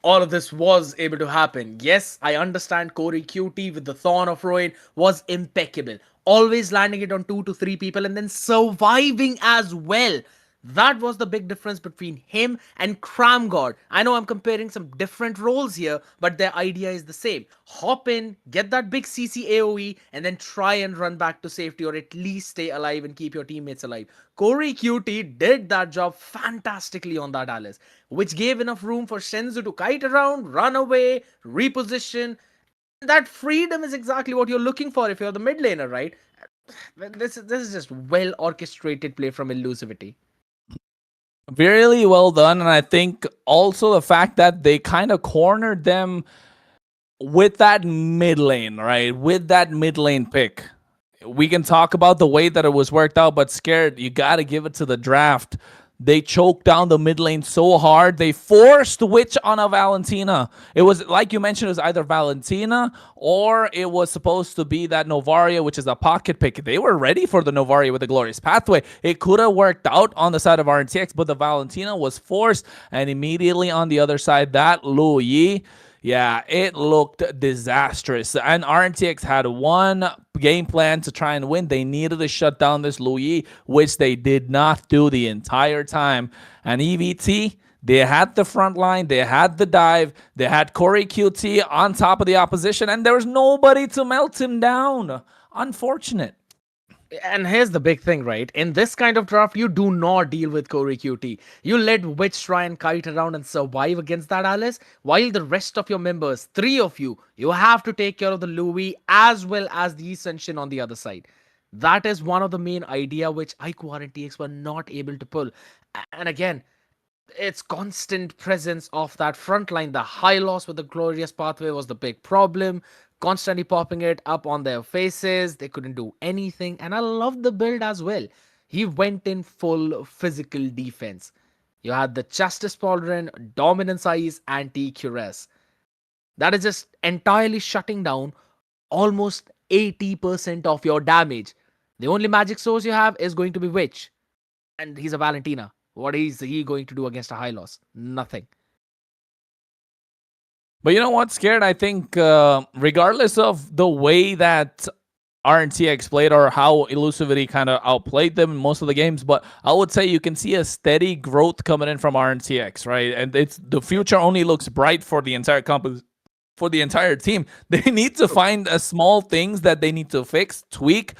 all of this was able to happen. Yes, I understand Corey QT with the Thorn of Ruin was impeccable, always landing it on 2 to 3 people and then surviving as well. That was the big difference between him and Kramgod. I know I'm comparing some different roles here, but their idea is the same. Hop in, get that big CC AoE, and then try and run back to safety or at least stay alive and keep your teammates alive. Corey QT did that job fantastically on that Alice, which gave enough room for Shenzu to kite around, run away, reposition. That freedom is exactly what you're looking for if you're the mid laner, right? This is just well orchestrated play from Elusivity. Really well done, and I think also the fact that they kind of cornered them with that mid lane, right? With that mid lane pick. We can talk about the way that it was worked out, but Scared, you got to give it to the draft. They choked down the mid lane so hard. They forced Witch on a Valentina. It was, like you mentioned, it was either Valentina or it was supposed to be that Novaria, which is a pocket pick. They were ready for the Novaria with the Glorious Pathway. It could have worked out on the side of RNTX, but the Valentina was forced. And immediately on the other side, that Lu Yi, yeah, it looked disastrous. And RNTX had one game plan to try and win. They needed to shut down this Lu Yi, which they did not do the entire time. And EVT, they had the front line, they had the dive, they had Corey QT on top of the opposition, and there was nobody to melt him down. Unfortunate. And here's the big thing, right? In this kind of draft, you do not deal with Corey QT. You let Witch try and kite around and survive against that Alice, while the rest of your members, 3 of you, you have to take care of the Louis as well as the Ascension on the other side. That is one of the main idea which IQ and TX were not able to pull. And again, its constant presence of that front line, the high loss with the Glorious Pathway was the big problem. Constantly popping it up on their faces. They couldn't do anything. And I love the build as well. He went in full physical defense. You had the Justice Pauldron, Dominance Eyes, Anti-Cuirass. That is just entirely shutting down almost 80% of your damage. The only magic source you have is going to be Witch. And he's a Valentina. What is he going to do against a high loss? Nothing. But you know what, Scared? I think regardless of the way that RNTX played or how Elusivity kind of outplayed them in most of the games, but I would say you can see a steady growth coming in from RNTX, right? And it's the future only looks bright for the entire for the entire team. They need to find small things that they need to fix, tweak,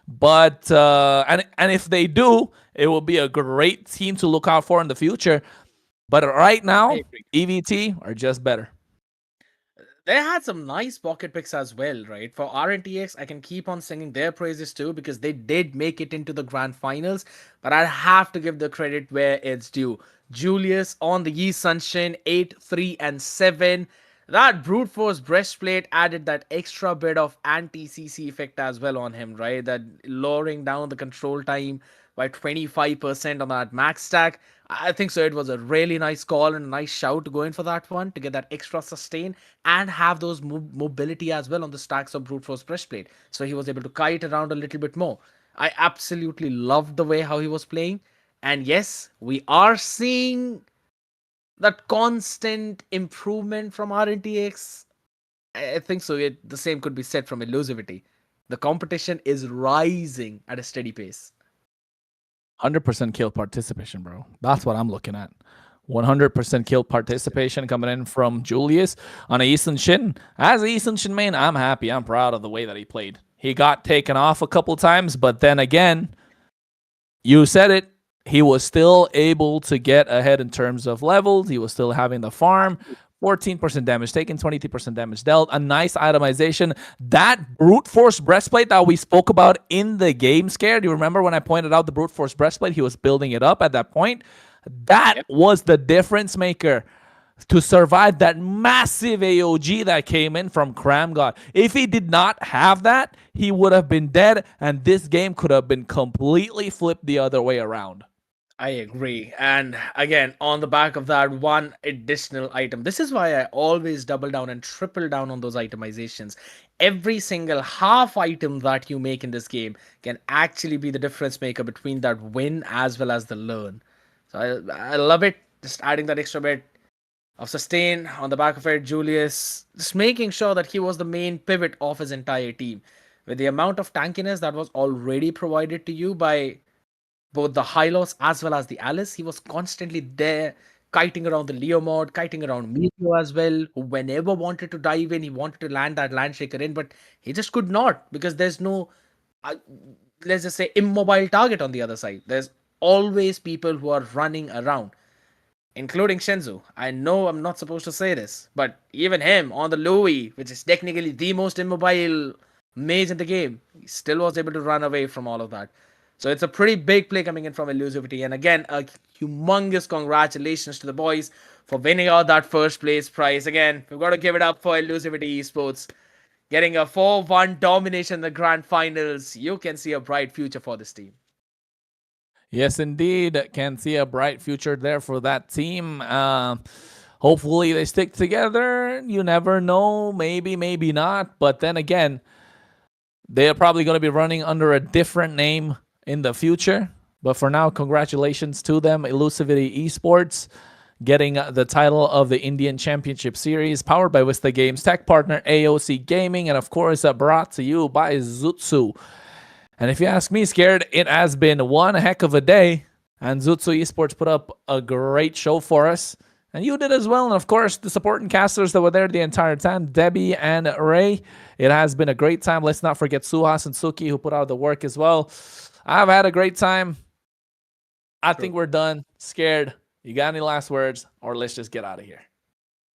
but and if they do, it will be a great team to look out for in the future. But right now, EVT are just better. They had some nice pocket picks as well, right? For RNTX, I can keep on singing their praises too because they did make it into the grand finals, but I have to give the credit where it's due. Julius on the Yi Sunshine, 8, 3, and 7. That brute force breastplate added that extra bit of anti-CC effect as well on him, right? That lowering down the control time by 25% on that max stack. I think so. It was a really nice call and a nice shout to go in for that one to get that extra sustain and have those mobility as well on the stacks of brute force breastplate. So he was able to kite around a little bit more. I absolutely loved the way how he was playing. And yes, we are seeing that constant improvement from RNTX. I think so. The same could be said from Elusivity. The competition is rising at a steady pace. 100% kill participation, bro. That's what I'm looking at. 100% kill participation coming in from Julius on a Eastern Shin. As a Eastern Shin main, I'm happy. I'm proud of the way that he played. He got taken off a couple times, but then again, you said it. He was still able to get ahead in terms of levels. He was still having the farm. 14% damage taken, 23% damage dealt. A nice itemization. That brute force breastplate that we spoke about in the game, Scared. You remember when I pointed out the brute force breastplate? He was building it up at that point. That was the difference maker to survive that massive AOG that came in from Cramgod. If he did not have that, he would have been dead, and this game could have been completely flipped the other way around. I agree. And again, on the back of that, one additional item. This is why I always double down and triple down on those itemizations. Every single half item that you make in this game can actually be the difference maker between that win as well as the learn. So I love it. Just adding that extra bit of sustain on the back of it. Julius just making sure that he was the main pivot of his entire team. With the amount of tankiness that was already provided to you by both the Hylos as well as the Alice. He was constantly there, kiting around the Leo mod, kiting around Meteor as well. Who whenever wanted to dive in, he wanted to land that Landshaker in, but he just could not because there's no, uh, let's just say, immobile target on the other side. There's always people who are running around, including Shenzu. I know I'm not supposed to say this, but even him on the Louis, which is technically the most immobile mage in the game, he still was able to run away from all of that. So it's a pretty big play coming in from Elusivity. And again, a humongous congratulations to the boys for winning out that first place prize. Again, we've got to give it up for Elusivity Esports. Getting a 4-1 domination in the grand finals. You can see a bright future for this team. Yes, indeed. Can see a bright future there for that team. Hopefully they stick together. You never know. Maybe, maybe not. But then again, they're probably going to be running under a different name in the future. But for now, congratulations to them. Elusivity Esports getting the title of the Indian Championship Series, powered by Vista Games, tech partner AOC Gaming, and of course brought to you by Zutsu. And if you ask me, Scared, it has been one heck of a day, and Zutsu Esports put up a great show for us. And you did as well. And of course, the supporting casters that were there the entire time, Debbie and Ray. It has been a great time. Let's not forget Suhas and Suki, who put out the work as well. I've had a great time. I think we're done. Scared. You got any last words? Or let's just get out of here.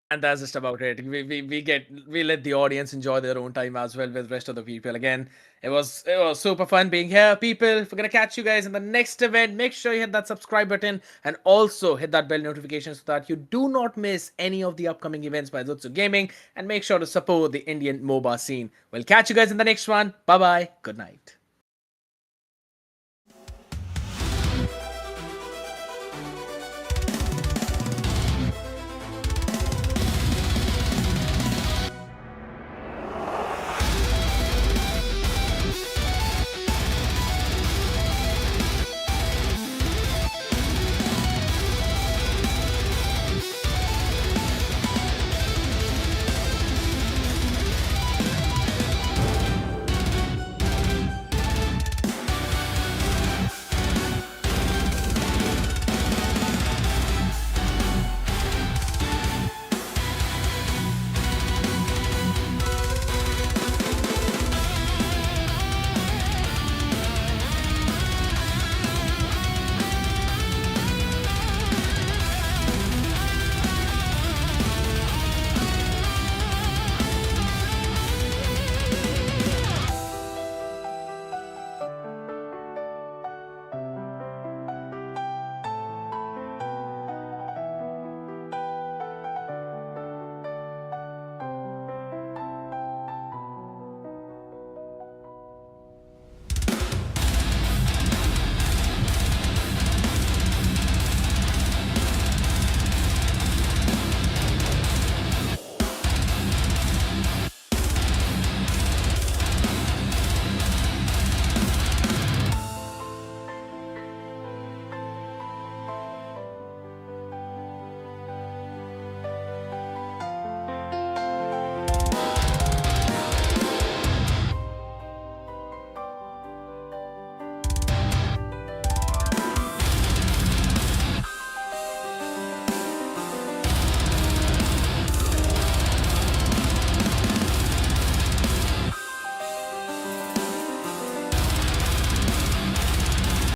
And that's just about it. We let the audience enjoy their own time as well with the rest of the people. Again, it was super fun being here, people. We're gonna catch you guys in the next event. Make sure you hit that subscribe button and also hit that bell notification so that you do not miss any of the upcoming events by Zutsu Gaming. And make sure to support the Indian MOBA scene. We'll catch you guys in the next one. Bye bye. Good night.